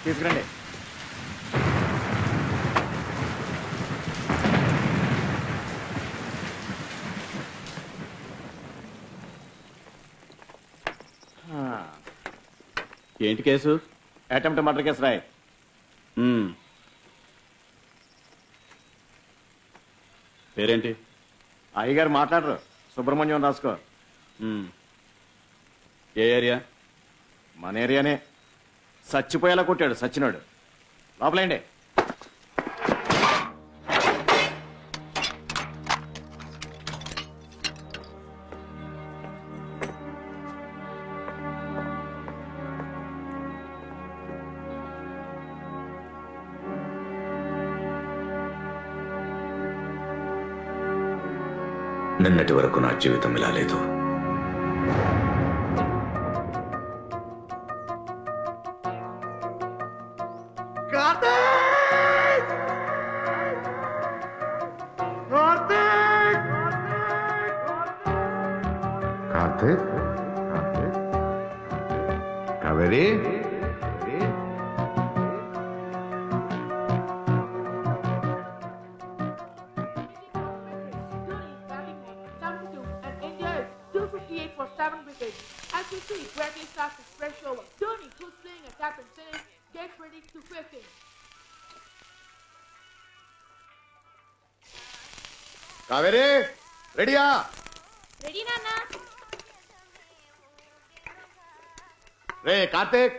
తీసుకురండి. ఏంటి case? Attempt murder case రాయ్. పేరేంటి? అయ్యగారు మాట్లాడరు. సుబ్రహ్మణ్యం రాసుకో. ఏ ఏరియా? మన ఏరియానే. చచ్చిపోయేలా కొట్టాడు సచ్చినాడు. లోపలేండి. నిన్నటి వరకు నా జీవితం ఇలా లేదు. కార్తీక్, కావేరి, కావేరి రెడీయా? రెడీ నాన్న. రే కార్తీక్,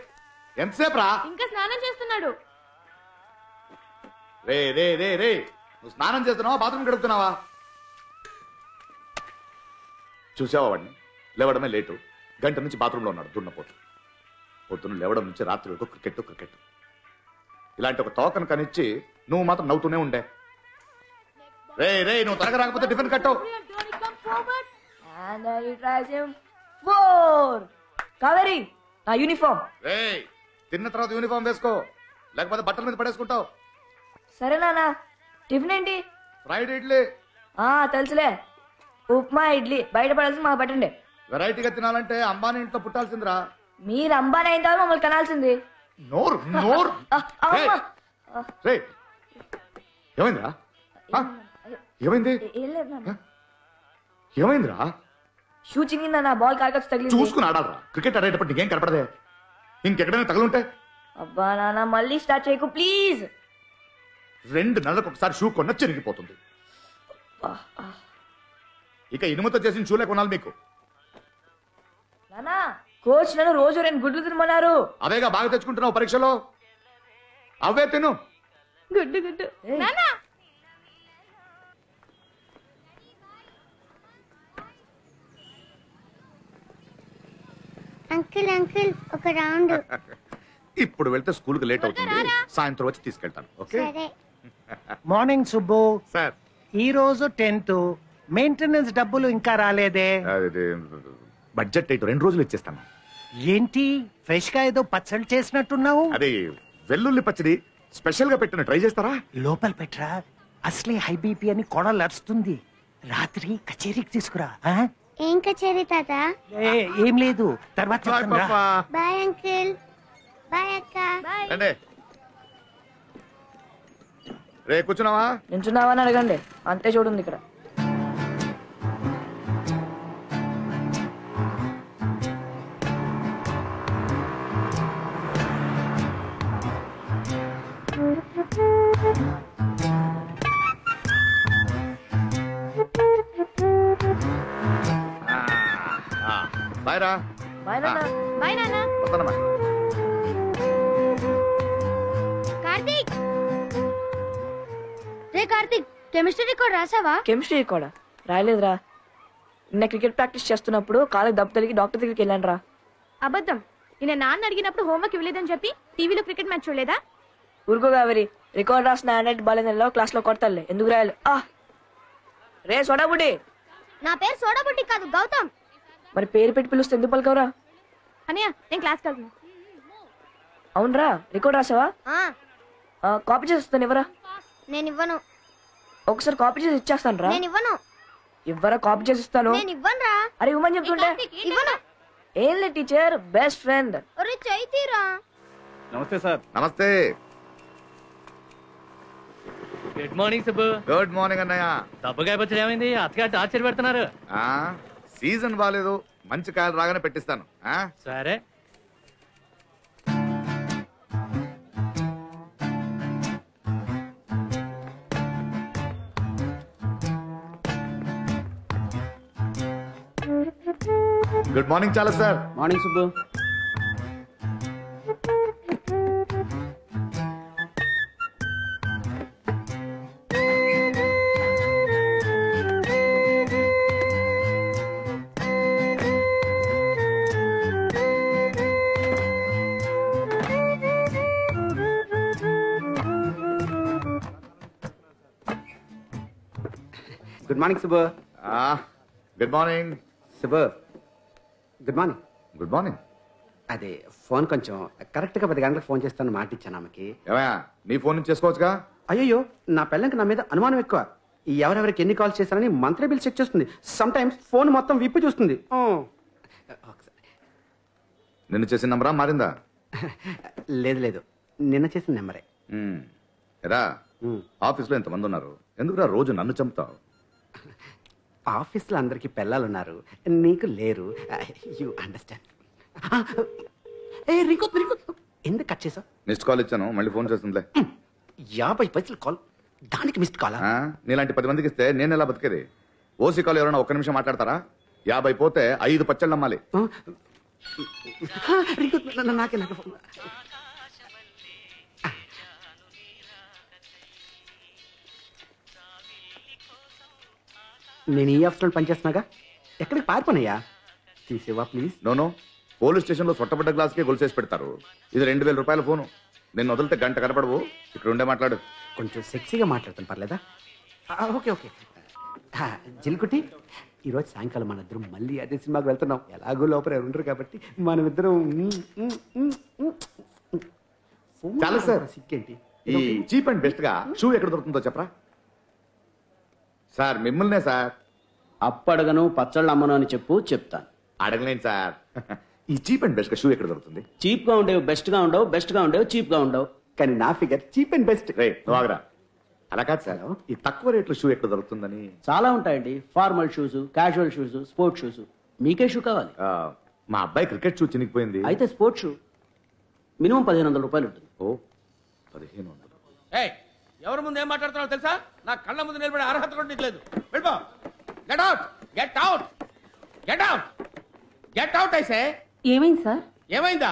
ఎంతసేపు రా? ఇంకా స్నానం చేస్తున్నాడు. రే రే రే రే, నువ్వు స్నానం చేస్తున్నావా బాత్రూమ్ గడుపుతున్నావా? చూసావా వాడిని? లేవడమే లేటు. గంట నుంచి బాత్రూంలో ఉన్నాడు దున్నపోతు. పొద్దున్న లేవడం నుంచి రాత్రి వరకు క్రికెట్ క్రికెట్. ఇలాంటి ఒక తోకను కనిచ్చి నువ్వు మాత్రం నవ్వుతూనే ఉండే. రే రే, నువ్వు త్వరగా రాకపోతే టిఫిన్ కట్టు. కావేరి, నా యూనిఫామ్. రే, తిన్న తర్వాత యూనిఫామ్ వేసుకో, లేకపోతే బట్టల మీద పడేసుకుంటావు. సరే నాన్న. టిఫిన్ ఏంటి? ఫ్రైడ్ ఇడ్లీ. తెలుసులే, ఉప్మా ఇడ్లీ. బయట పడాల్సి మాకు పట్టండి. వెరైటీగా తినాలంటే అంబానీ ఇంట్లో పుట్టాల్సిందిరా. మీరు అంబానీ అయిన తర్వాత మమ్మల్ని కనాల్సింది. నోరు నోరు. రే, ఏమైందిరా? ఏమైంది? ఏమైందిరా? షూ చినిందా? నా బాల్ కాకపోతే తగిలి. చూసుకుని ఆడాలరా. క్రికెట్ ఆడేటప్పుడు నీకేం కనపడదే? ఇంకెక్కడైనా తగులుంటే? అబ్బా నాన్న, మళ్ళీ స్టార్ట్ చేయకు ప్లీజ్. 2 నెలలకు ఒకసారి షూ కొన్న చిరిగిపోతుంది. ఇక ఇనుముతో చేసిన షూలే కొనాలి మీకు. నానా, కోచ్ నన్ను రోజు 2 గుడ్లు తినమన్నారు. అవేగా బాగా తెచ్చుకుంటున్నావు పరీక్షలో. అవే తిను. గుడ్డు గుడ్డు. నాన్న, అంకుల్ అంకుల్ ఒక రౌండ్. ఇప్పుడు వెళ్తే స్కూల్కి లేట్ అవుతుంది. సాయంత్రం వచ్చి తీసుకెళ్తాను. ఓకే? Morning Subbu sir. ఈ రోజు 10th, మెయింటెనెన్స్ డబ్బులు ఇంకా రాలేదే? బడ్జెట్ 2 రోజులు ఇచ్చేస్తాను. ఏంటి ఫ్రెష్ గా ఏదో పచ్చడి చేసినట్టున్నావు? అదే వెల్లుల్లి పచ్చడి స్పెషల్ గా పెట్టిన ట్రై చేస్తారా? లోపల పెట్టరా, అసలే హై బీపీ అని కొడలు అరుస్తుంది. రాత్రి కచేరీకి తీసుకురా. ఏం కచేరీ తాత? ఏం లేదు, తర్వాత బాయ్ అంకుల్. బాయ్ అక్క. రండి. రే, కూర్చున్నావా? నించున్నావా అని అడగండి, అంతే చూడండి ఇక్కడ. బాయ్ రా. బాయ్ నాన్న. బాయ్ నాన్న. వస్తానమ్మా. కార్తీక్, రే కార్తీక్, కెమిస్ట్రీ రికార్డ్ రాసావా? కెమిస్ట్రీ కూడా రాయలేదురా. నిన్న క్రికెట్ ప్రాక్టీస్ చేస్తున్నప్పుడు కాలేజ్ దెబ్బ తగిలి డాక్టర్ దగ్గరికి వెళ్ళాను రా. అబద్ధం. నిన్న నాన్న అడిగినప్పుడు హోంవర్క్ ఇవ్వలేదని చెప్పి టీవీలో క్రికెట్ మ్యాచ్ చూడలేదా? ఊరుకో కావేరి, రికార్డ్ రాసిన హ్యాండ్ బాలేదో క్లాస్ లో కొడతాలే. ఎందుకు రాయాలి? రే సోడాబుడ్డి. నా పేరు సోడాబుడ్డి కాదు, గౌతమ్. మరి పేరు పెట్టి పిలుస్తే ఎందుకు పలకవరా? అన్నయ్య, నేను క్లాస్కి వెళ్తున్నా. అవునరా, రికార్డ్ రాసావా? కాపీ చేస్తాను. ఎవరా? నేను ఇవ్వను. ఒకసారి కాపీ చేసి ఇచ్చేస్తాను రా. నేను ఇవ్వను. ఇవ్వరా, కాపీ చేసి ఇస్తాను. నేను ఇవ్వను రా. అరే ఇవ్వమని చెప్తుంటే. ఇవ్వను. ఏం లే టీచర్, బెస్ట్ ఫ్రెండ్. ఒరే చైతీరా. నమస్తే సార్. నమస్తే. Good morning Subbu. Good morning అన్నయ్య. డబ్బుగా పచ్చడి ఏమైంది? అత్తగారు టార్చర్ పెడుతున్నారు. సీజన్ బాగాలేదు, మంచి కాయలు రాగానే పెట్టిస్తాను. సరే. గుడ్ మార్నింగ్ చాలా sir. Morning Subbu. Good morning Subbu. Good morning. Subbu good morning. Good morning. అదే ఫోన్ కొంచెం కరెక్ట్గా 10 గంటలకు ఫోన్ చేస్తాను మాట ఇచ్చాను ఆమెకి. ఏమయ్యా, నీ ఫోన్ నుంచి చేసుకోవచ్చుగా? అయ్యో, నా పిల్లలకి నా మీద అనుమానం ఎక్కువ. ఈ ఎవరెవరికి ఎన్ని కాల్స్ చేశారని మంత్లీ బిల్ చెక్ చేస్తుంది. సమ్ టైమ్స్ ఫోన్ మొత్తం విప్పి చూస్తుంది. నిన్ను చేసిన నంబరా మారిందా? లేదు లేదు, నిన్న చేసిన నెంబరే. రా, ఆఫీస్లో ఎంతమంది ఉన్నారు, ఎందుకురా రోజు నన్ను చంపుతావు? ఆఫీస్లో అందరికి పిల్లలున్నారు, నీకు లేరు. You understand. ఎందుకు కట్ చేసావు? మిస్డ్ కాల్ ఇచ్చాను, మళ్ళీ ఫోన్ చేస్తుందిలే. 50 పైసలు కాల్, దానికి మిస్డ్ కాల్? నీలాంటి 10 మందికి ఇస్తే నేను ఎలా బతికేది? ఓసీ కాల్ ఎవరైనా 1 నిమిషం మాట్లాడతారా? 50 పోతే 5 పచ్చళ్ళు నమ్మాలి. నాకే నాకు ఫోన్. నేను ఈ ఆఫీస్లో పనిచేస్తున్నాగా, ఎక్కడికి పారిపోనయ్యా? తీసేవా ప్లీజ్? నోనో, పోలీస్ స్టేషన్లో సొట్టబడ్డ గ్లాస్కే గొలుసేసి పెడతారు. ఇది 2000 రూపాయల ఫోను. నిన్ను వదిలితే గంట కనపడవు. ఇక్కడ ఉండే మాట్లాడు. కొంచెం సెక్సీగా మాట్లాడుతాను, పర్లేదా? Okay okay. జిల్కుటి, ఈరోజు సాయంకాలం మన ఇద్దరం మళ్ళీ అదే సినిమాకి వెళ్తున్నాం. ఎలాగో లోపల ఎవరు ఉండరు కాబట్టి మనమిద్దరం. చాలా సార్. సిక్కేంటి? ఈ చీప్ అండ్ బెస్ట్ గా షూ ఎక్కడ దొరుకుతుందో చెప్పరా? సార్ మిమ్మల్నే సార్. అప్పడగను పచ్చళ్ళు అమ్మను అని చెప్పు, చెప్తాను. అడగలేను సార్. ఈ చీప్ అండ్ బెస్ట్ గా షూ ఎక్కడ దొరుకుతుంది? చీప్ గా ఉండేవి బెస్ట్ గా ఉండవు, బెస్ట్ గా ఉండేవి చీప్ గా ఉండవు. కానీ నా ఫిగర్ చీప్ అండ్ బెస్ట్. రే నువ్వు ఆగరా. అలా కాదు సార్, ఈ తక్కువ రేట్లో షూ ఎక్కడ దొరుకుతుందని. చాలా ఉంటాయండి. Formal shoes, casual shoes, sports shoes. మీకే షూ కావాలి? మా అబ్బాయి క్రికెట్ షూ చినిగిపోయింది. అయితే స్పోర్ట్స్ షూ మినిమం 1500 రూపాయలు ఉంటుంది. ఓ 1500. ఎవరి ముందు ఏం మాట్లాడుతున్నావు తెలుసా? నా కళ్ళ ముందు నిలబడే అర్హత కూడా నీకు లేదు. వెళ్ళిపో. Get out, get out, get out, get out. అయితే ఏమైంది సార్? ఏమైందా?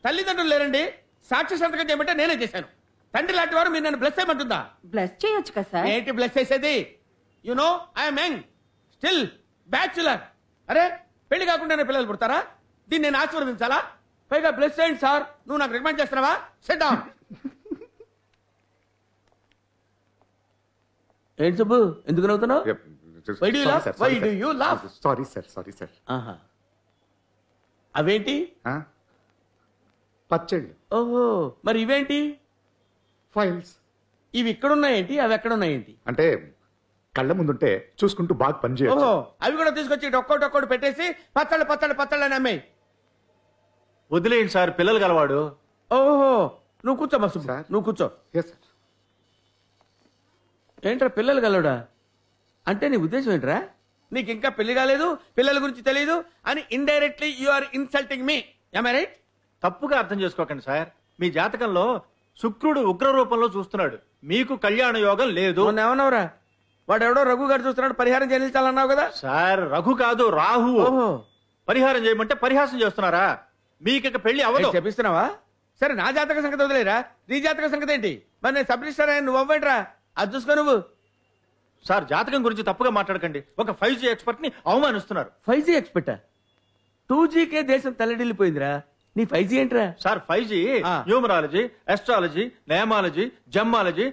తల్లిదండ్రులు లేరండి, సాక్షి సంతకం చేయమంటే నేనే చేశాను. తండ్రి లాంటి వారు మీరు నన్ను బ్లెస్ చేయమంటుందా? బ్లస్ చేయొచ్చు కదా సార్. ఏంటి బ్లెస్ చేసేది? You know I'm young, still bachelor. అరే, పెళ్లి కాకుండానే పిల్లలు పుడతారా? దీన్ని నేను ఆశీర్వదించాలా? పైగా బ్లెస్ చేయండి సార్. నువ్వు నాకు రికమెండ్ చేస్తున్నావా? Set down. ఏంటి సుబ్బు, ఎందుకు నవ్వుతున్నావు? Sorry sir, sorry sir. అవేంటి? పచ్చళ్ళు. ఓహో, మరి ఇవేంటి? ఫైల్స్. ఇవి ఇక్కడున్నాయేంటి, అవి ఎక్కడున్నాయేంటి? అంటే కళ్ళ ముందుంటే చూసుకుంటూ బాగా పనిచేయచ్చు. ఓహో, అవి కూడా తీసుకొచ్చి ఒక్కోటి పెట్టేసి పచ్చళ్ళు పచ్చళ్ళు పచ్చళ్ళు అని అమ్మాయి. వదిలేయండి సార్, పిల్లలు గలవాడు. ఓహో, నువ్వు కూర్చోమ్మా సుబ్బు, సార్. నువ్వు కూర్చో. Yes, sir. ఏంట్రా పిల్లలు కలవడా అంటే నీ ఉద్దేశం ఏంట్రా? నీకు ఇంకా పెళ్లి కాలేదు, పిల్లల గురించి తెలియదు అని indirectly you are insulting me. am I right? తప్పుగా అర్థం చేసుకోకండి సార్. మీ జాతకంలో శుక్రుడు ఉగ్ర రూపంలో చూస్తున్నాడు. మీకు కళ్యాణ యోగం లేదు. మొన్న ఏమన్నావురా? వాడు ఎవడో రఘు గారు చూస్తున్నాడు, పరిహారం చెల్లించాలన్నావు కదా? సార్, రఘు కాదు, రాహు. ఓహో, పరిహారం చేయమంటే పరిహాసం చేస్తున్నారా? మీకు పెళ్లి అవదు. చెప్పిస్తున్నావా? సరే, నా జాతక సంగతి వదిలేరా, నీ జాతక సంగతి ఏంటి? మరి నేను సబ్ రిజిస్టర్ అయ్యాను, నువ్వు అవ్వేట్రా? అది చూసుకో నువ్వు. సార్, జాతకం గురించి తప్పుగా మాట్లాడకండి. ఒక 5G ఎక్స్పర్ట్ ని అవమానిస్తున్నారు. 5G ఎక్స్పెక్టా? 2Gకే దేశం తల్లడిల్లిపోయిందిరా, నీ 5G ఏంట్రా? Sir, 5G numerology, astrology, nameology, జమ్మాలజీ,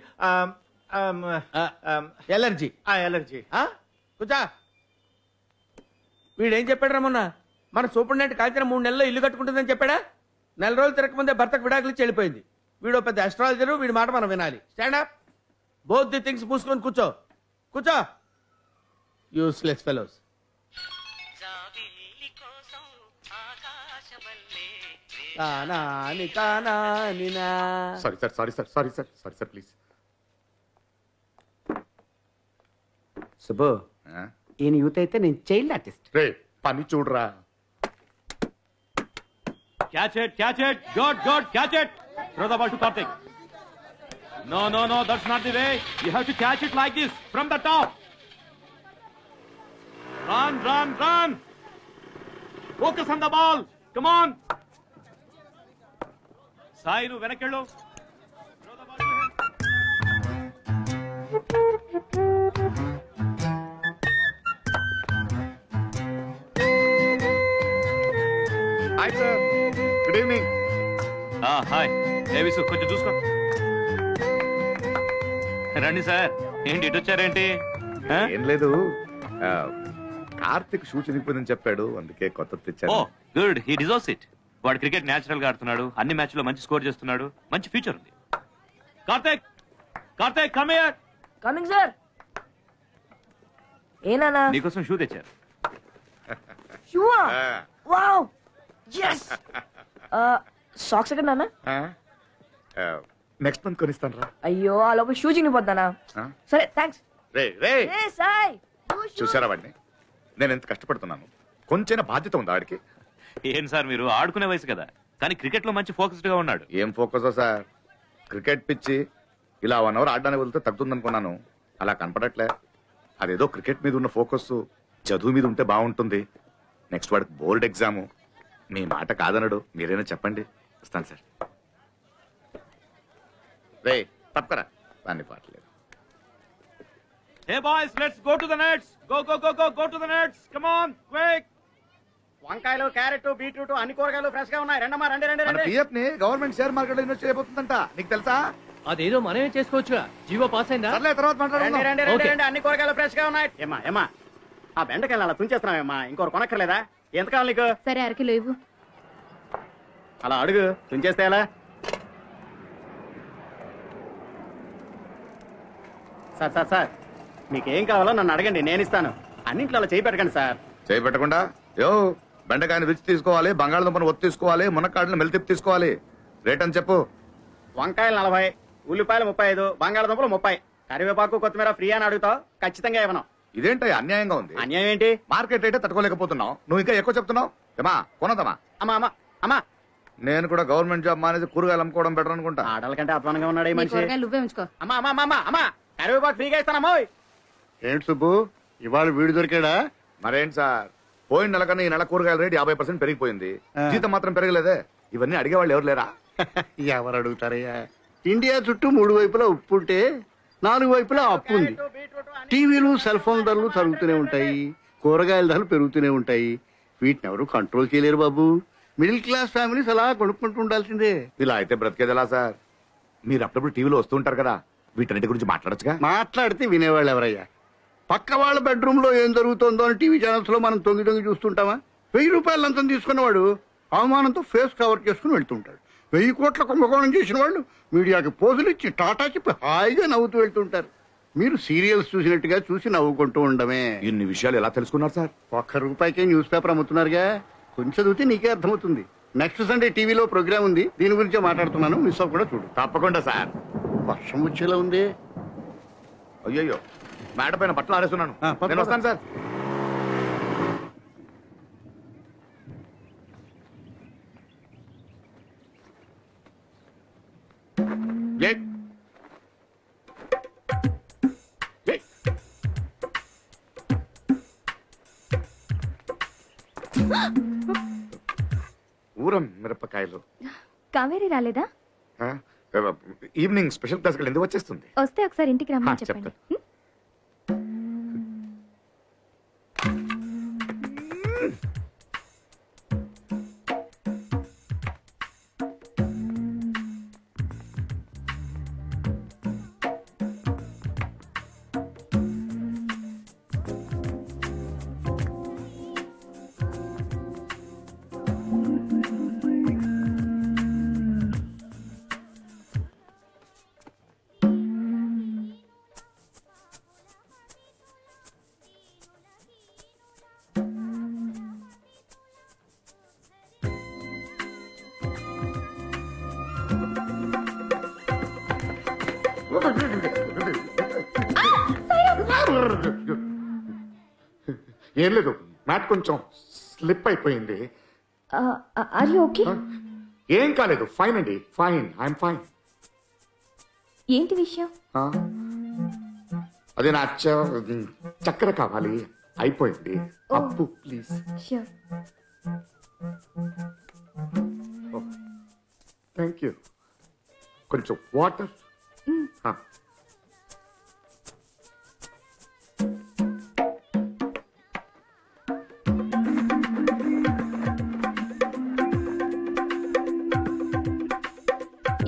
ఎలర్జీ. ఎలర్జీ. కూర్చా. వీడేం చెప్పాడు మొన్న? మన సూపరింటెండెంట్ కాల్చిన 3 నెలల్లో ఇల్లు కట్టుకుంటుందని చెప్పాడా? 4 రోజులు తిరగకముందే భర్తకు విడాకులు ఇచ్చి వెళ్ళిపోయింది. వీడు పెద్ద అస్ట్రాలజరు, వీడి మాట మనం వినాలి. Stand up. Both the things మూసుకొని కూర్చో. కూర్చో. Useless fellows. కానాని కానానినా. Sorry sir sorry sir sorry sir sorry sir please. Subbu ఈయన యూత్ అయితే నేను చైల్డ్ ఆర్టిస్ట్. రే పని చూడరా. Catch it, good, catch it. Throw the ball to Karthik. No, that's not the way. You have to catch it like this, from the top. Run. Focus on the ball. Come on. Sai, nu venakkellu. Throw the ball to him. Hi sir, good evening. Hi ఏవిసు కొంచెం చూసుకో. రండి sir. ఏంటి ఇటు వచ్చారేంటి? ఏం లేదు, Karthik shoe చినిగిపోయిందని చెప్పాడు, అందుకే కొత్త ఓ తెచ్చాను. Good, he deserves it. వాడు క్రికెట్ నేచురల్ గా ఆడుతున్నాడు, అన్ని మ్యాచ్ లో మంచి స్కోర్ చేస్తున్నాడు, మంచి ఫ్యూచర్ ఉంది. Karthik, come here. Coming sir. ఏనా నీకోసం షూ తెచ్చారు. షూవా? Wow, yes. సాక్స్ ఎక్కడ నాన్న? నెక్స్ట్ మంత్ కొనిస్తాను రా. అయ్యో ఆ లోపల షూ చినిగిపోతానా? సరే థ్యాంక్స్. రే సాయ్ చూసారా వాడిని, నేను ఎంత కష్టపడుతున్నాను, కొంచెం బాధ్యత ఉందా ఆడికి? ఏం సార్ మీరు ఆడుకునే వయసు కదా, కానీ క్రికెట్ లో మంచి ఫోకస్డ్ గా ఉన్నాడు. ఏం ఫోకస్ సార్, క్రికెట్ పిచ్చి ఇలా 1 అవర్ ఆడడానికి వెళ్తే తగ్గుతుందనుకున్నాను, అలా కనపడట్లే. అదేదో క్రికెట్ మీద ఉన్న ఫోకస్ చదువు మీద ఉంటే బాగుంటుంది. నెక్స్ట్ వాడికి బోర్డ్ ఎగ్జాము, మీ మాట కాదనడు, మీరైనా చెప్పండి. వస్తాను సార్. రే తప్పకరా, దాన్ని పాటలేదు. Hey boys, let's go to the nets. Go to the nets. Come on, quick. వంకాయలు, క్యారెట్, బీట్రూట్ అన్ని కూరగాయలు ఫ్రెష్ గా ఉన్నాయి. రండమ్మా, రండి. పిఎఫ్ ని గవర్నమెంట్ షేర్ మార్కెట్ లో ఇన్వెస్ట్ చేయబోతుందంట, నీకు తెలుసా? అదేదో మనమే చేసుకోవచ్చుగా, జీవో పాస్ అయిందా? సర్లే, తర్వాత మాట్లాడుకుందాం. రండి, అన్ని కూరగాయలు ఫ్రెష్ గా ఉన్నాయి. ఏమా ఆ బెండకాయలు అలా తుంచేస్తున్నావేమ్మా, ఇంకోరు కొనక్కర్లేదా? ఎంత కావాలి నీకు? సరే, అరకిలో ఇవ్వు. అలా అడుగు, తుంచేస్తే ఎలా? సార్ మీకేం కావాలో నన్ను అడగండి, నేను ఇస్తాను. అన్నింట్లో అలా చేయి పెట్టకండి సార్. చేయి పెట్టకుండా బెండకాయని రుచి తీసుకోవాలి, బంగాళదుంపను ఒత్తి తీసుకోవాలి, మునక్కాడలు మెలితిప్పి తీసుకోవాలి. రేట్ అని చెప్పు. వంకాయలు 40, ఉల్లిపాయలు 35, బంగాళదుంపలు 30, కరివేపాకు కొత్తిమీర ఫ్రీ అని అడుగుతావు, ఖచ్చితంగా ఇవ్వను. ఇదేంటి అన్యాయంగా ఉంది? అన్యాయం ఏంటి? మార్కెట్ రేటే తట్టుకోలేకపోతున్నావు, నువ్వు ఇంకా ఎక్కువ చెప్తున్నావు. ఏమా కొనదమ్మా? అమ్మా నేను కూడా గవర్నమెంట్ జాబ్ మానేసి కూరగాయలు అమ్ముకోవడం బెటర్ అనుకుంటా. ఆడల కంటే అధ్వానంగా ఉన్నాడు ఈ నీ మనిషి. కూరగాయలు నువ్వే ఉంచుకో. అమ్మా కరివేపాకు ఫ్రీగా ఇస్తానమ్మా. ఏంటి సుబ్బు, ఇవాళ వీడు దొరికాడా? మరేంటి సార్, పోయిన నెల కన్నా ఈ నెల కూరగాయల రేటు 50% పెరిగిపోయింది, జీతం మాత్రం పెరగలేదే. ఇవన్నీ అడిగేవాళ్ళు ఎవరు లేరా? ఎవరు అడుగుతారయ్యా? ఇండియా చుట్టూ 3 వైపులా ఉప్పు ఉంటే 4 వైపులా అప్పు ఉంది. టీవీలు, సెల్ ఫోన్ ధరలు తరుగుతూనే ఉంటాయి, కూరగాయల ధరలు పెరుగుతూనే ఉంటాయి. వీటిని ఎవరు కంట్రోల్ చేయలేరు బాబు. మిడిల్ క్లాస్ ఫ్యామిలీస్ అలా కొనుక్కుంటూ ఉండాల్సిందే. ఇలా అయితే బ్రతికేది ఎలా సార్? మీరు అప్పుడప్పుడు టీవీలో వస్తుంటారు కదా, వీటన్నిటి గురించి మాట్లాడచ్చుగా. మాట్లాడితే వినేవాళ్ళు ఎవరయ్యా? పక్క వాళ్ళ బెడ్రూమ్ లో ఏం జరుగుతుందో అని టీవీ ఛానల్స్ లో మనం తొంగి చూస్తుంటామా? 1000 రూపాయలు లంచం తీసుకున్నవాడు అవమానంతో ఫేస్ కవర్ చేసుకుని వెళ్తుంటాడు. 1000 కోట్ల కుంభకోణం చేసిన వాళ్ళు మీడియాకి పోజులు ఇచ్చి టాటా చెప్పి హాయిగా నవ్వుతూ వెళ్తుంటారు. మీరు సీరియల్స్ చూసినట్టుగా చూసి నవ్వుకుంటూ ఉండమే. ఇన్ని విషయాలు ఎలా తెలుసుకున్నారు సార్? 1 రూపాయికే న్యూస్ పేపర్ అమ్ముతున్నారుగా, కొంచెం చదివితే నీకే అర్థమవుతుంది. నెక్స్ట్ సండే టీవీలో ప్రోగ్రామ్ ఉంది, దీని గురించే మాట్లాడుతున్నాను, మిస్ అవ్వ కూడా చూడు. తప్పకుండా సార్. వర్షం వచ్చేలా ఉంది. అయ్యయ్యో, మేడ పైన బట్టలు ఆరేస్తున్నాను, నేను వస్తాను సార్. ఊరం మిరపకాయలు. కావేరి రాలేదా? ఈవినింగ్ స్పెషల్ క్లాస్ ఎందుకు వచ్చేస్తుంది? వస్తే ఒకసారి ఇంటికి రమ్మని చెప్పండి. ఏం లేదు, మ్యాట్ కొంచెం స్లిప్ అయిపోయింది. Are you okay? ఏం కాలేదు, ఫైన్ అండి, ఫైన్, ఐఎమ్ ఫైన్. ఏంటి విషయం? అదే నా చక్కెర కావాలి, అయిపోయింది. అప్పు ప్లీజ్. ష్యూర్. Thank you. కొంచెం వాటర్.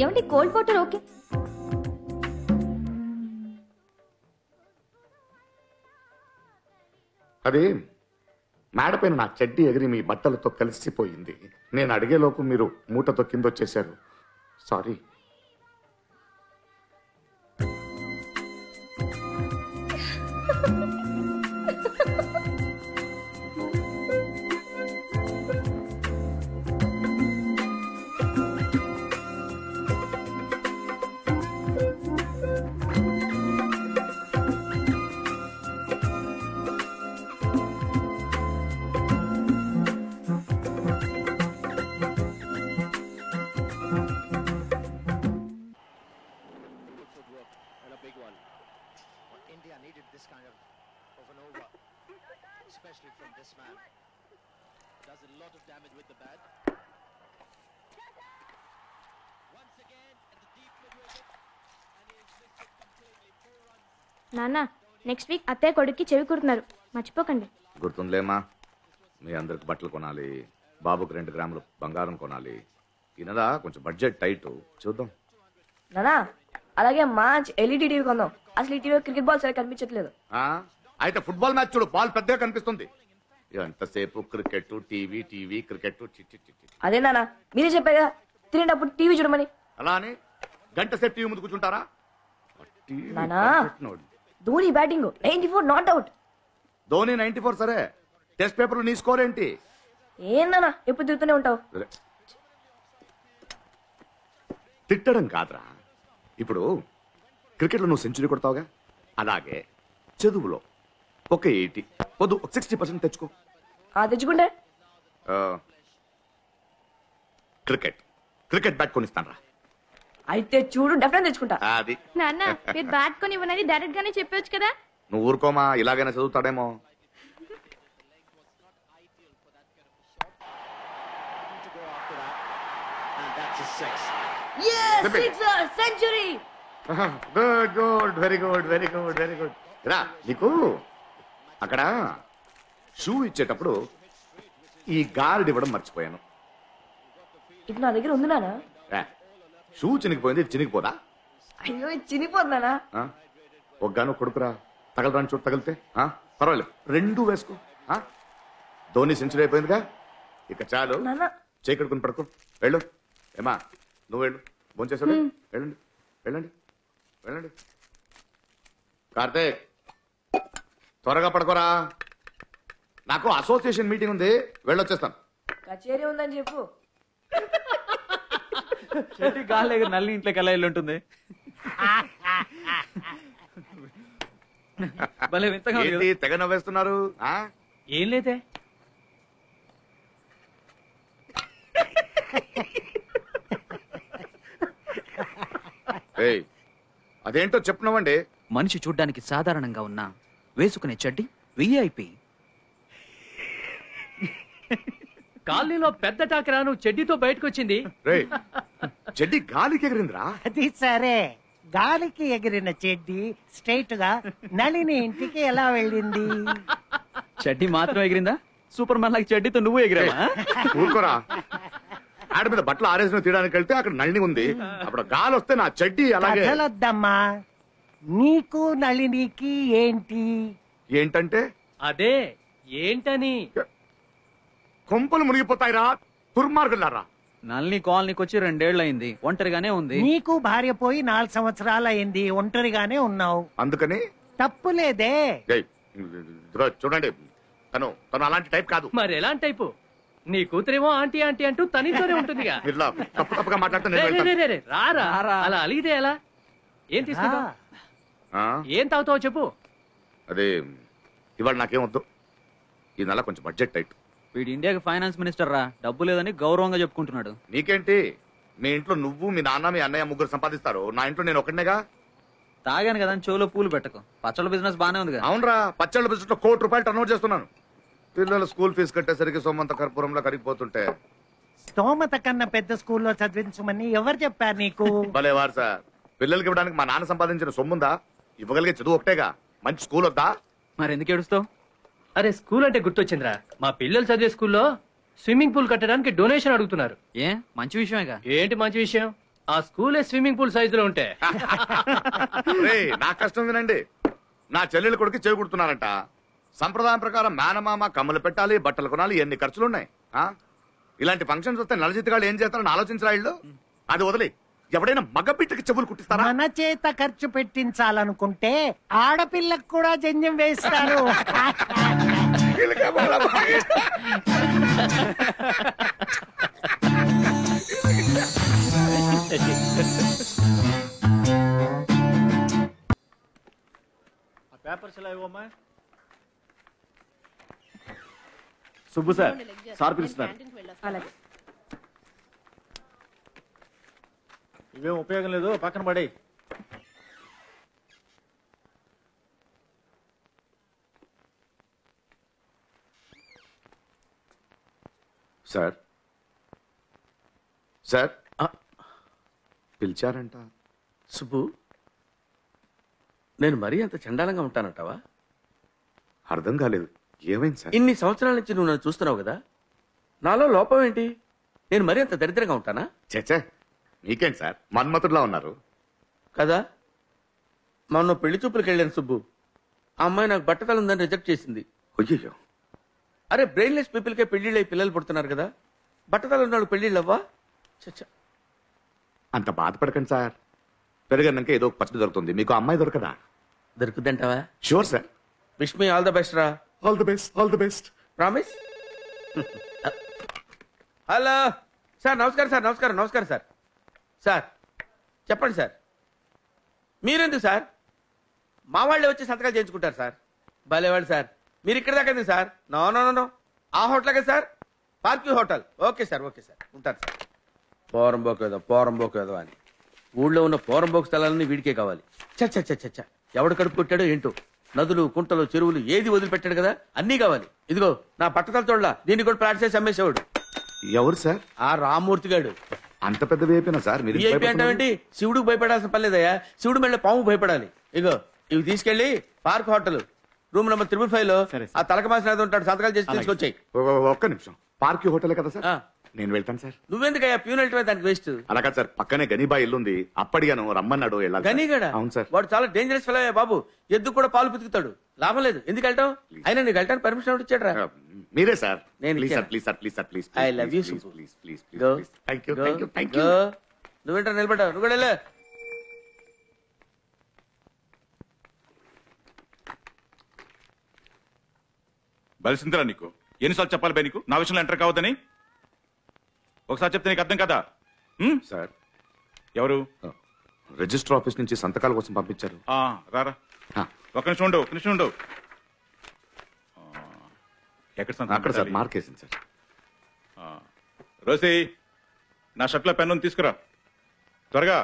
ఏమండి కోల్డ్ వాటర్ ఓకే? అదే మేడపైన నా చెడ్డీ ఎగిరి మీ బట్టలతో కలిసిపోయింది. నేను అడిగేలోపు మీరు మూటతో కిందొచ్చేశారు. సారీ. నాన్న, నెక్స్ట్ వీక్ అత్తయ్య కొడుక్కి చెవి కుడుతున్నారు, మర్చిపోకండి. గుర్తుందిలేమా, మీ అందరికి బట్టలు కొనాలి, బాబుకి 2 గ్రాములు బంగారం కొనాలి. ఈయనదా కొంచెం బడ్జెట్ టైట్, చూద్దాం. నానా అలాగే మంచి ఎల్ఈడి టీవీ కొందాం. అసలు ఈ టీవీ క్రికెట్ బాల్ సరిగ్గా కనిపించట్లేదు. అయితే ఫుట్బాల్ మ్యాచ్ చూడు, బాల్ పెద్దగా కనిపిస్తుంది. ఎంతసేపు క్రికెట్, టీవీ, టీవీ, క్రికెట్. అదే నానా మీరే చెప్పారు కదా తినేటప్పుడు టీవీ చూడమని. అలా అని గంట సేపు టీవీ ముందు కూర్చుంటారా? నానా Dhoni batting 94 not out. Dhoni 94 సరే, టెస్ట్ పేపర్ నీ స్కోర్ ఏంటి? ఏందన్నా ఎప్పుడు తిరుగుతూనే ఉంటావు. తిట్టడం కాదురా, ఇప్పుడు క్రికెట్లో నువ్వు సెంచరీ కొడతావుగా, అలాగే చదువులో ఒక 80 వద్దు 60% తెచ్చుకో. తెచ్చుకుంటే క్రికెట్ బ్యాట్ కొనిస్తాను రా. అయితే చూడు డెఫినెట్ తెచ్చుకుంటా. అది నాన్న, మీరు బ్యాట్ కొని ఇవ్వనని డైరెక్ట్ గానే చెప్పొచ్చు కదా. నువ్వు ఊరుకోమా, ఇలాగైనా చదువుతాడేమో. Century. Good, very good, very good, very good. రా, నీకు అక్కడ షూ ఇచ్చేటప్పుడు ఈ గార్డ్ ఇవ్వడం మర్చిపోయాను. ఇది నా దగ్గర ఉంది నానా. షూ చినిగిపోయింది, ఇది చినిగిపోదా? అయ్యో ఇది చినిగిపోతుందా? ఒగ్గాను కొడుకురా, తగలరాని చోటు తగిలితే పర్వాలేదు, 2 వేసుకో. ధోని సెంచరీ అయిపోయిందిగా, ఇక చాలు. చేకడుకుని పడుకో, వెళ్ళు. ఏమా నువ్వు వెళ్ళు, భోంచేసాడు. వెళ్ళండి వెళ్ళండి వెళ్ళండి. కార్తీక్ త్వరగా పడుకోరా, నాకు అసోసియేషన్ మీటింగ్ ఉంది, వెళ్ళొచ్చేస్తాను. కచేరీ ఉందని చెప్పు. చెట్టు గాలి నల్లి ఇంట్లోకి ఎలా ఉంటుంది. తెగ నవ్వేస్తున్నారు. ఏం లేదే, అదేంటో చెప్పినవండి. మనిషి చూడ్డానికి సాధారణంగా ఉన్నా వేసుకునే చెడ్డి విఐపి. కాలనీలో పెద్ద టాకరా నువ్వు చెడ్డీతో బయటకు వచ్చింది. చెడ్డి గాలికి ఎగిరిందిరా. అది సరే, గాలికి ఎగిరిన చెడ్డి స్ట్రైట్ గా నళిని ఇంటికి ఎలా వెళ్ళింది? చెడ్డి మాత్రం ఎగిరిందా? సూపర్ మ్యాన్ లాగా చెడ్డీతో నువ్వు ఎగిరావా? ఊరుకోరా, ఆడ మీద బట్టలు ఆరేసిన తీయడానికి వెళ్తే అక్కడ నళిని ఉంది, అప్పుడు గాలి వస్తే నా చెడ్డి అలాగే. కథలొద్దమ్మా, నీకు నళినికి ఏంటి? ఏంటంటే అదే ఏంటని. కొంపలు మునిగిపోతాయిరా దుర్మార్గులారా. నల్ని కాలనీకి వచ్చి 2 ఏళ్ళు అయింది, ఒంటరిగానే ఉంది. నీకు భార్య పోయి 4 సంవత్సరాలు అయింది, ఒంటరిగానే ఉన్నావు. అందుకని తప్పులేదే. చూడండి, తను అలాంటి టైప్ కాదు. మరి ఎలాంటి టైపు? నీ కూతురేమో ఆంటీ ఆంటీ అంటూ తనితోనే ఉంటుందిగా. తప్పుగా మాట్లాడుతూ రారా అలా అలిగితే ఎలా? ఏం తీసుకుంటావు? ఆ? ఏం తాగుతావో చెప్పు. అదే ఇవాళ నాకేం వద్దు. ఈ నెల కొంచెం బడ్జెట్ టైట్. వీడు ఇండియాకి ఫైనాన్స్ మినిస్టర్ రా, డబ్బు లేదని గౌరవంగా చెప్పుకుంటున్నాడు. నీకేంటి? మీ ఇంట్లో నువ్వు, మీ నాన్న, మీ అన్నయ్య ముగ్గురు సంపాదిస్తారు. నా ఇంట్లో నేను ఒకటినేగా. తాగాను కదా చెవులో పూలు పెట్టకు. పచ్చళ్ళ బిజినెస్ బానే ఉంది కదా. అవునరా, పచ్చళ్ళ బిజినెస్ లో ₹1 కోటి టర్నోవర్ చేస్తున్నాను. పిల్లల స్కూల్ ఫీజు కట్టేసరికి సొమ్మంత కర్పూరంలో కరిగిపోతుంటే. స్తోమత కన్నా పెద్ద స్కూల్లో చదివించమని ఎవరు చెప్పారు నీకు? భలే వారు సార్. పిల్లలకి ఇవ్వడానికి మా నాన్న సంపాదించిన సొమ్ముందా? ఇవ్వగలిగే చదువు ఒకటేగా. మంచి స్కూల్ వద్దా? మరి ఎందుకు ఏడుస్తావు? అరే స్కూల్ అంటే గుర్తొచ్చిందిరా, మా పిల్లలు చదివే స్కూల్లో స్విమ్మింగ్ పూల్ కట్టడానికి డొనేషన్ అడుగుతున్నారు. ఏ మంచి విషయమేగా. ఏంటి మంచి విషయం? ఆ స్కూలే స్విమ్మింగ్ పూల్ సైజులో ఉంటే. రేయ్, నా కష్టం వినండి. నా చెల్లెలు కొడుకు చెవి కుడుతున్నారంట. సంప్రదాయం ప్రకారం మేనమామ కమ్మలు పెట్టాలి, బట్టలు కొనాలి, ఎన్ని ఖర్చులున్నాయి. ఇలాంటి ఫంక్షన్స్ వస్తే నలజిత్తుగాళ్ళు ఏం చేస్తారని ఆలోచించరా ఇళ్ళు? అది వదిలే. ఎవడైనా మగబిడ్డకి చెవులు కుట్టిస్తారా? మన చేత ఖర్చు పెట్టించాలనుకుంటే ఆడపిల్లకు కూడా జంజం వేస్తారు. పేపర్స్ ఎలా ఇవ్వమ్మా? సుబ్బు సార్, సార్ పిలుస్తున్నారు. ఇవేం ఉపయోగం లేదు, పక్కన పడే. Sir sir పిలిచారంట. సుబ్బు, నేను మరీ అంత చండాలంగా ఉంటానంటావా? అర్థం కాలేదు. ఏమైంది సార్? ఇన్ని సంవత్సరాల నుంచి నువ్వు నన్ను చూస్తున్నావు కదా, నాలో లోపం ఏంటి? నేను మరీ అంత దరిద్రంగా ఉంటానా? చచ్చే, మీకేంటి సార్, మన్మతుడిలా ఉన్నారు కదా. మొన్న పెళ్లి చూపులకు వెళ్ళాను సుబ్బు. ఆ అమ్మాయి నాకు బట్టతలు ఉందని రిజెక్ట్ చేసింది. అయ్యో, అరే బ్రెయిన్లెస్ పీపుల్కే పెళ్లిళ్ళై పిల్లలు పుడుతున్నారు కదా, బట్టతలు ఉన్నాడు పెళ్లిళ్ళు అవ్వా? చచ్చా, అంత బాధపడకండి సార్. పెరిగన్నాక ఏదో ఒక పచ్చడి దొరుకుతుంది. మీకు అమ్మాయి దొరకదా? దొరుకుద్దంటావా? Sure sir. Wish me all the best రా. All the best, all the best. Promise. Hello sir, నమస్కారం సార్. నమస్కారం నమస్కారం సార్. సార్ చెప్పండి సార్. మీరెందుకు సార్? మా వాళ్ళే వచ్చి సంతకాలు చేయించుకుంటారు సార్. భలేవాడు సార్. మీరు ఇక్కడ దాకా ఎందుకు sir? No no no no, ఆ హోటల్ కదా సార్, పార్క్యూ hotel. Okay sir, okay sir, ఉంటారు సార్. పోరంబోకేదో అని ఊళ్ళో ఉన్న పోరంబోకు స్థలాలన్నీ వీడికే కావాలి. చచ్చ ఎవడు కడుపు కొట్టాడో ఏంటో. నదులు, కుంటలు, చెరువులు ఏది వదిలిపెట్టాడు కదా, అన్నీ కావాలి. ఇదిగో నా పట్టతల తోళ్ళ దీన్ని కూడా ప్లాట్ చేసి అమ్మేసేవాడు. ఎవరు సార్? ఆ రామ్మూర్తి గాడు. అంత పెద్ద వేపినా సార్ మీరు? VIP అంటావేంటి? శివుడికి భయపడాల్సిన పర్లేదయ్యా. శివుడు మెళ్ళ పాము భయపడాలి. ఇగో ఇవి తీసుకెళ్లి పార్క్ హోటల్ రూమ్ నెంబర్ 355 లో ఆ తలక మాసిన ఉంటాడు, సంతకాలు చేసి తీసుకొచ్చాయి. ఒక్క నిమిషం. పార్క్ హోటలే కదా సార్? నేను వెళ్తాను సార్. నువ్వెందుకయ్యా ప్యూన్ వెళ్ళటమే దానికి వేస్ట్. అలా కాదు సార్, పక్కనే గనీబా ఇల్లుంది, అప్పటిగాను రమ్మన్నాడు. గనీగడా? అవును సార్. వాడు చాలా డేంజరస్ ఫెలో బాబు. ఎద్దు కూడా పాలు పితుకుతాడు, లాభం లేదు. ఎందుకు వెళ్తావు? అయినా నీకు వెళ్ళటానికి పర్మిషన్ ఎవరు ఇచ్చాడు? మీరే సార్. నేను please sir, please sir, please sir, please. I love you, please Subbu. Please please Go. Please. Thank you, thank you, thank you. నువ్వేంటో నిలబడ్డావు, నువ్వు కూడా వెళ్ళు. బలిసిందిరా నీకు. ఎన్నిసార్లు చెప్పాలి బై నీకు నా విషయంలో ఎంటర్ కావద్దని? ఒకసారి చెప్తే నీకు అర్థం కదా? సార్, ఎవరు? రిజిస్టర్ ఆఫీస్ నుంచి సంతకాల కోసం పంపించారు. రారా, ఒక నిమిషం ఉండు, ఒక నిమిషం ఉండు. ఎక్కడ సంతకం అక్కడ సార్, పెట్టాలి? మార్క్ వేసింది సార్. రోసి, నా షర్ట్లో పెన్ను తీసుకురా త్వరగా.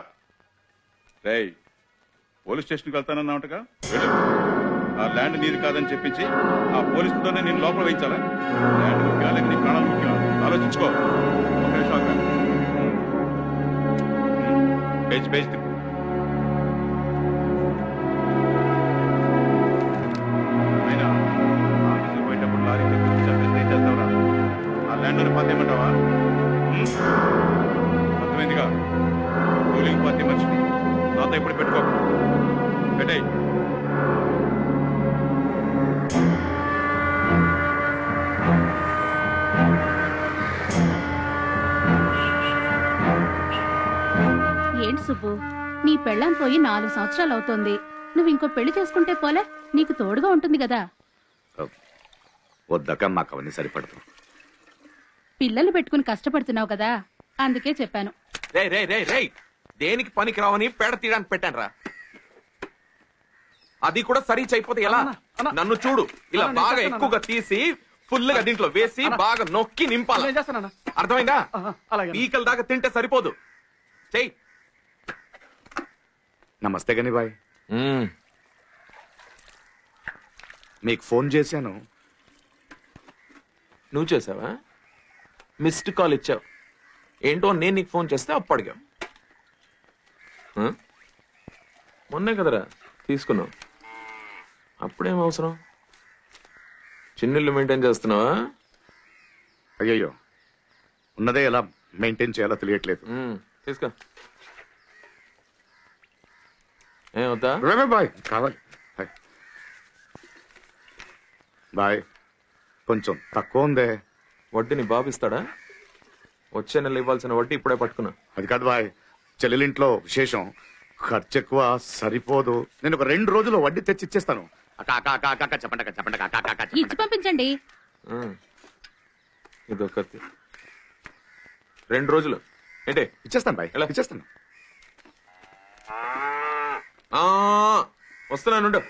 రేయ్, పోలీస్ స్టేషన్కి వెళ్తానన్నావుటగా, వెళ్ళు. ఆ ల్యాండ్ నీది కాదని చెప్పించి ఆ పోలీసుతోనే నేను లోపల వేయించాలా? ల్యాండ్ ముఖ్యమా లేక నీ ప్రాణాలు ముఖ్యమా? ఆలోచించుకో. ఒక నిమిషం అక్కడ పేజ్ పేజ్ తిప్పు. అయినా ఆఫీస్కి పోయేటప్పుడు లారీ తెచ్చి చంపేస్తే ఏం చేస్తావురా? ఆ ల్యాండ్లోని పాత ఏమంటావా? అర్థమైందిగా? రూలింగ్ పార్టీ మనిషిని నాతో ఎప్పుడు పెట్టుకో. పెట్టేయ్. ఏంటి సుబ్బు, నీ పెళ్ళాం పోయి 4 సంవత్సరాలు అవుతోంది. నువ్వు ఇంకో పెళ్లి చేసుకుంటే పోలే, నీకు తోడుగా ఉంటుంది కదా. వద్దక మాకు అవన్నీ సరిపడదు. పిల్లలు పెట్టుకుని కష్టపడుతున్నావు కదా, అందుకే చెప్పాను. రే రే రే రే, దేనికి పనికి రావని పేడ తీయడానికి పెట్టాను రా. అది కూడా సరీచ్ అయిపోతే ఎలా? నన్ను చూడు, ఇలా బాగా ఎక్కువగా తీసి ఫుల్ గా దీంట్లో వేసి బాగా నొక్కి నింపాలి. అర్థమైందా? పీకల దాకా తింటే సరిపోదు. చెయ్యి. నమస్తే గని బాయ్. మీకు ఫోన్ చేశాను. నువ్వు చేసావా? మిస్డ్ కాల్ ఇచ్చావు. ఏంటో నేను నీకు ఫోన్ చేస్తే అప్పు అడిగావు. మొన్నే కదరా తీసుకున్నావు, అప్పుడేం అవసరం? చిన్నిల్లు మెయింటైన్ చేస్తున్నావా? అయ్యయ్యో, ఉన్నదే ఎలా మెయింటైన్ చేయాలో తెలియట్లేదు. తీసుకో. ఏమవుతా బాయ్? కావాలి బాయ్. కొంచెం తక్కువ ఉందే. వడ్డీ నీ బాబు ఇస్తాడా? వచ్చే నెల ఇవ్వాల్సిన వడ్డీ ఇప్పుడే పట్టుకున్నా. అది కాదు బాయ్, చెల్లెలింట్లో విశేషం, ఖర్చు ఎక్కువ, సరిపోదు. నేను ఒక 2 రోజుల్లో వడ్డీ తెచ్చి ఇచ్చేస్తాను. చెప్పండి. ఇచ్చి పంపించండి. ఇదొకటి 2 రోజులు ఏంటే? ఇచ్చేస్తాను బాయ్, ఎలా ఇచ్చేస్తాను. వస్తున్నాను.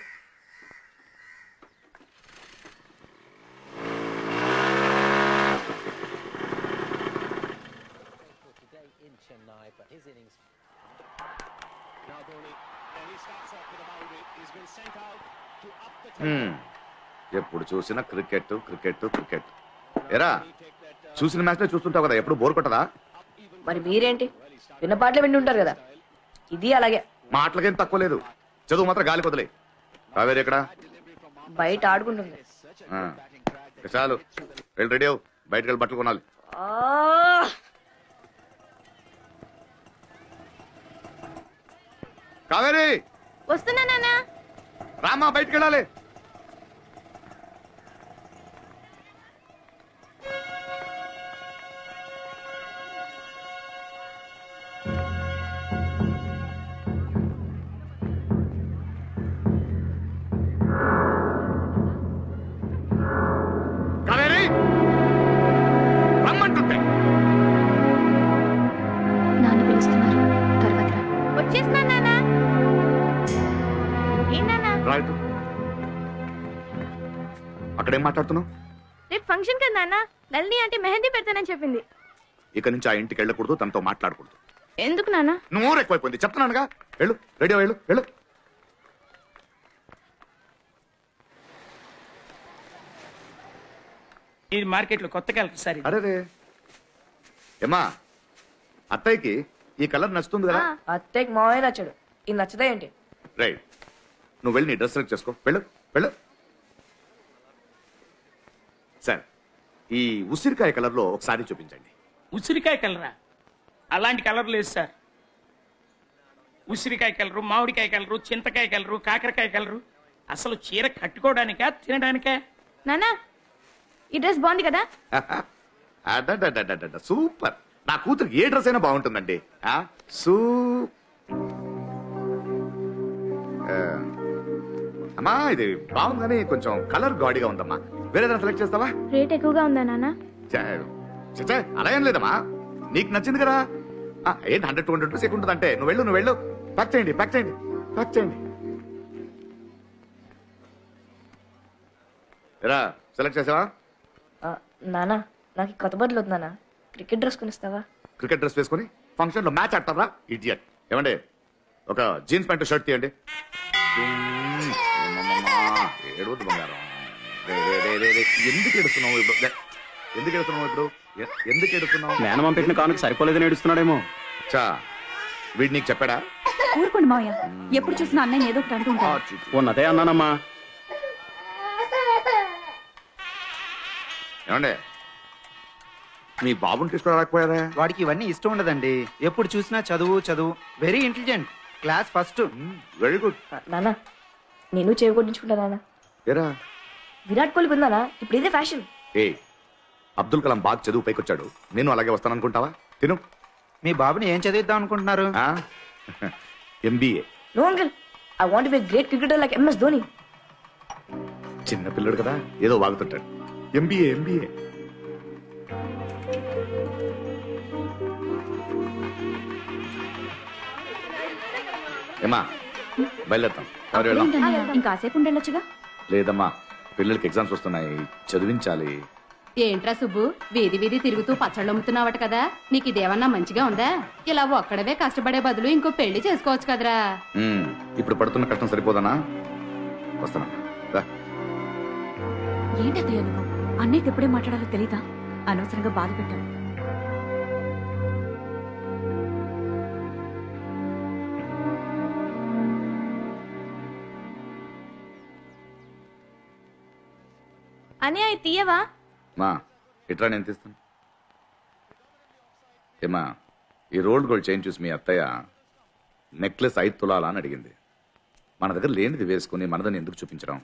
ఎప్పుడు చూసినా క్రికెట్ క్రికెట్ క్రికెట్. ఎరా, చూసిన మ్యాచ్ చూస్తుంటావు కదా, ఎప్పుడు బోర్ కొట్టదా? మరి మీరేంటి విన్న పాటలే విండి ఉంటారు కదా, ఇది అలాగే. మాటలకేం తక్కువ లేదు, చదువు మాత్రం గాలి కొదలే. కావేరి ఎక్కడ? బయట ఆడుకుంటుంది. చాలు, వెళ్ళి రెడీ అవు, బయటకు వెళ్ళి బట్టలు కొనాలి. కావేరి వస్తున్నా నాన్న. రామా, బయటకు వెళ్ళాలి. కావేరి, రమ్మంటుంటే. నాన్న పిలుస్తున్నారు, తర్వాత రా. వచ్చేస్తున్నా నాన్న. రైట్. అక్కడేం మాట్లాడుతున్నావు? రేపు ఫంక్షన్ కదా నాన్న, నల్ని అంటే మెహందీ పెడతానని చెప్పింది. ఇక నుంచి ఆ ఇంటికి వెళ్ళకూడదు, తనతో మాట్లాడకూడదు. ఎందుకు నాన్న? నోరు ఎక్కువైపోయింది, చెప్తున్నానుగా. వెళ్ళు, రెడీ వెళ్ళు వెళ్ళు. ఇది మార్కెట్ లో కొత్తగా సార్. అరే ఏమా, అత్తయ్యకి ఈ కలర్ నచ్చుతుంది కదా? అత్తయ్యకి మావే నచ్చాడు, ఇది నచ్చదా ఏంటి? రైట్, నువ్వు వెళ్ళి నీ డ్రెస్ సెలెక్ట్ చేసుకో. వెళ్ళు వెళ్ళు. సార్, ఈ ఉసిరికాయ కలర్ లో ఒకసారి చూపించండి. ఉసిరికాయ కలరా? అలాంటి కలర్ లేదు సార్. ఉసిరికాయ కలరు, మామిడికాయ కలరు, చింతకాయ కలరు, కాకరకాయ కలరు. అసలు చీర కట్టుకోవడానికా తినడానికా? నాన్న, ఈ డ్రెస్ బాగుంది కదా? సూపర్. నా కూతురు ఏ డ్రెస్ అయినా బాగుంటుందండి. అమ్మా, ఇది బాగుంది కానీ కొంచెం కలర్ గాడిగా ఉందమ్మా. వేరేదైనా సెలెక్ట్ చేస్తావా? రేట్ ఎక్కువగా ఉందా నాన్న? అలా ఏం లేదమ్మా, నీకు నచ్చింది కదా. ఏంటి 100-200 రూపీస్ ఎక్కువ ఉంటుందంటే. నువ్వు వెళ్ళు. ప్యాక్ చేయండి. ఎరా, సెలెక్ట్ చేసావా? నానా, నాకు కొత్త బట్టలు వద్దు నాన్న, క్రికెట్ డ్రెస్ కొనిస్తావా? క్రికెట్ డ్రెస్ వేసుకుని ఫంక్షన్ లో మ్యాచ్ ఆడతారా? ఇడియట్. ఏమండి, ఒక జీన్స్ ప్యాంట్ షర్ట్ తీయండి. ఏడవద్దు బంగారం. ఎందుకు ఎడుతున్నావు ఇప్పుడు? మేనమామ పెట్టిన కానుక సరిపోలేదని ఏడుస్తున్నాడేమో. వీడు నీకు చెప్పాడా? ఊరుకోండి మావయ్య, ఎప్పుడు చూసినా అన్నయ్య ఏదో ఒకటి అంటుంటాడు. ఉన్నదే అన్నానమ్మా. ఏమండే, మీ బాబుని తీసుకురాకపోయారా? వాడికి ఇవన్నీ ఇష్టం ఉండదండి, ఎప్పుడు చూసినా చదువు. Very intelligent, class first. Very good. నాన్న, నేను చేకొట్టించుకుంటా నాన్న. ఏరా, విరాట్ కోహ్లీ ఉందానా? ఇప్పుడు ఇదే ఫ్యాషన్. అబ్దుల్ కలాం బాగా చదువు పైకొచ్చాడు, నేను అలాగే వస్తాననుకుంటావా? తిను. మీ బాబుని ఏం చదివిద్దాం అనుకుంటున్నారు? MBA. No uncle, I want be great cricketer like MS Dhoni. చిన్న పిల్లడు కదా, ఏదో వాగుతుంటాడు. MBA. ఏమా, బయలుదేరుతాం. ఎవరు వెళ్దాం? ఇంకాసేపు ఉండొచ్చుగా. లేదమ్మా, పిల్లలకి ఎగ్జామ్స్ వస్తున్నాయి, చదివించాలి. ఏంట్రా సుబ్బు, వీధి వీధి తిరుగుతూ పచ్చళ్ళు అమ్ముతున్నావట కదా, నీకు ఇదేమన్నా మంచిగా ఉందా? ఇలా ఒక్కడవే కష్టపడే బదులు ఇంకో పెళ్లి చేసుకోవచ్చు కదరా. ఇప్పుడు పడుతున్న కష్టం సరిపోదనా? వస్తానా? ఏంటయ్యా నువ్వు అన్నయ్యకి ఎప్పుడే మాట్లాడాలో తెలీదా? అనవసరంగా బాధ పెట్టావు. అన్నయ్య ఇది తీయవా? మా ఇట్లా నేను తీస్తాను. ఏమా, ఈ రోల్డ్ గోల్డ్ చైన్ చూసి మీ అత్తయ్య నెక్లెస్ 5 తులాలా అని అడిగింది. మన దగ్గర లేనిది వేసుకుని మనదని ఎందుకు చూపించడం?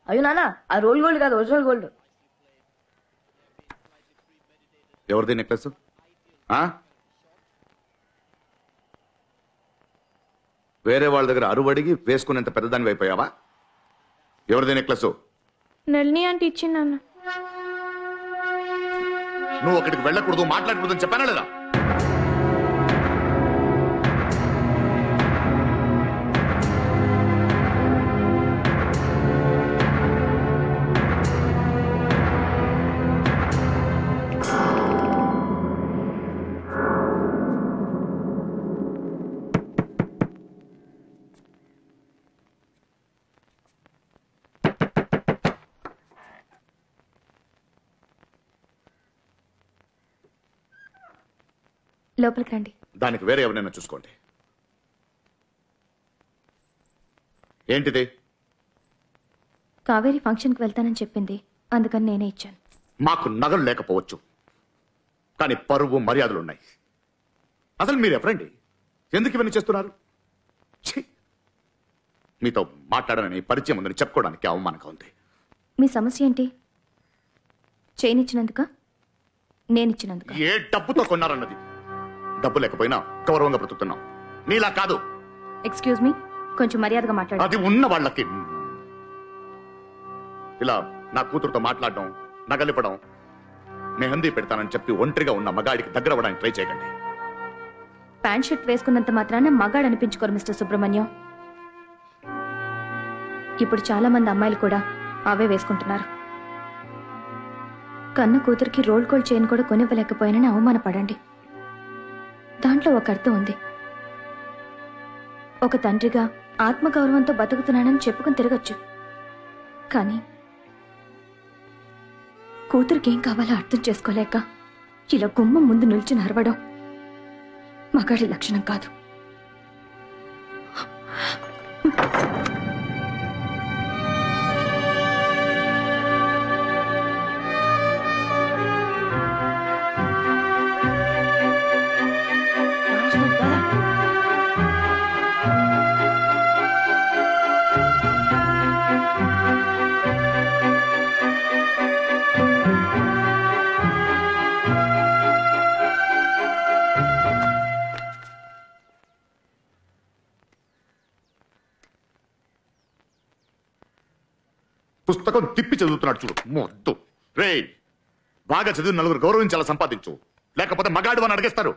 అయ్యో నాన్న, ఆ రోల్ గోల్డ్ కాదు, ఒరిజినల్ గోల్డ్. ఎవరిది నెక్లెస్? వేరే వాళ్ళ దగ్గర అరువు అడిగి వేసుకునేంత పెద్దదాన్ని అయిపోయావా? ఎవరిది నెక్లెస్? నళిని అంటే ఇచ్చింది నాన్న. నువ్వు అక్కడికి వెళ్ళకూడదు, మాట్లాడకూడదు అని చెప్పానా లేదా? లోపలికి రండి. దానికి వేరే ఎవరైనా చూసుకోండి. ఏంటిది? కావేరి ఫంక్షన్కి వెళ్తానని చెప్పింది, అందుకని నేనే ఇచ్చాను. మాకు నగలు లేకపోవచ్చు, కానీ పరువు మర్యాదలు ఉన్నాయి. అసలు మీరు ఎవరండి? ఎందుకు ఇవన్నీ చేస్తున్నారు? మీతో మాట్లాడనని, పరిచయం ఉందని చెప్పుకోవడానికి అవమానంగా ఉంది. మీ సమస్య ఏంటి? చేయనిచ్చినందుక, నేనిచ్చినందుక? ఏ డబ్బుతో కొన్నారన్నది. డబ్బు లేకపోయినా గౌరవంగా బ్రతుకుతున్నాం, నీలా కాదు. ఎక్స్క్యూజ్ మీ, కొంచెం మర్యాదగా మాట్లాడు. అది ఉన్న వాళ్ళకి. ఇలా నా కూతురుతో మాట్లాడడం, నగలిపడం, మెహందీ పెడతానని చెప్పి ఒంటరిగా ఉన్న మగాడికి దగ్గర అవ్వడానికి ట్రై చేయకండి. ప్యాంట్ షర్ట్ వేసుకున్నంత మాత్రాన మగాడు అనిపించుకోరు మిస్టర్ సుబ్రహ్మణ్యం. ఇప్పుడు చాలా మంది అమ్మాయిలు కూడా అవే వేసుకుంటున్నారు. కన్న కూతురికి రోల్ గోల్డ్ చైన్ కూడా కొనివ్వలేకపోయానని అవమానపడండి. దాంట్లో ఒక అర్థం ఉంది. ఒక తండ్రిగా ఆత్మగౌరవంతో బతుకుతున్నానని చెప్పుకుని తిరగచ్చు, కానీ కూతురికి ఏం కావాలో అర్థం చేసుకోలేక ఇలా గుమ్మం ముందు నిల్చుని అరవడం మగాడి లక్షణం కాదు. పుస్తకం తిప్పి చదువుతున్నాడు చూడు, మొద్దు. రే, బాగా చదివి నలుగురు గౌరవించాలా సంపాదించు, లేకపోతే మగాడు అని అడిగేస్తారు.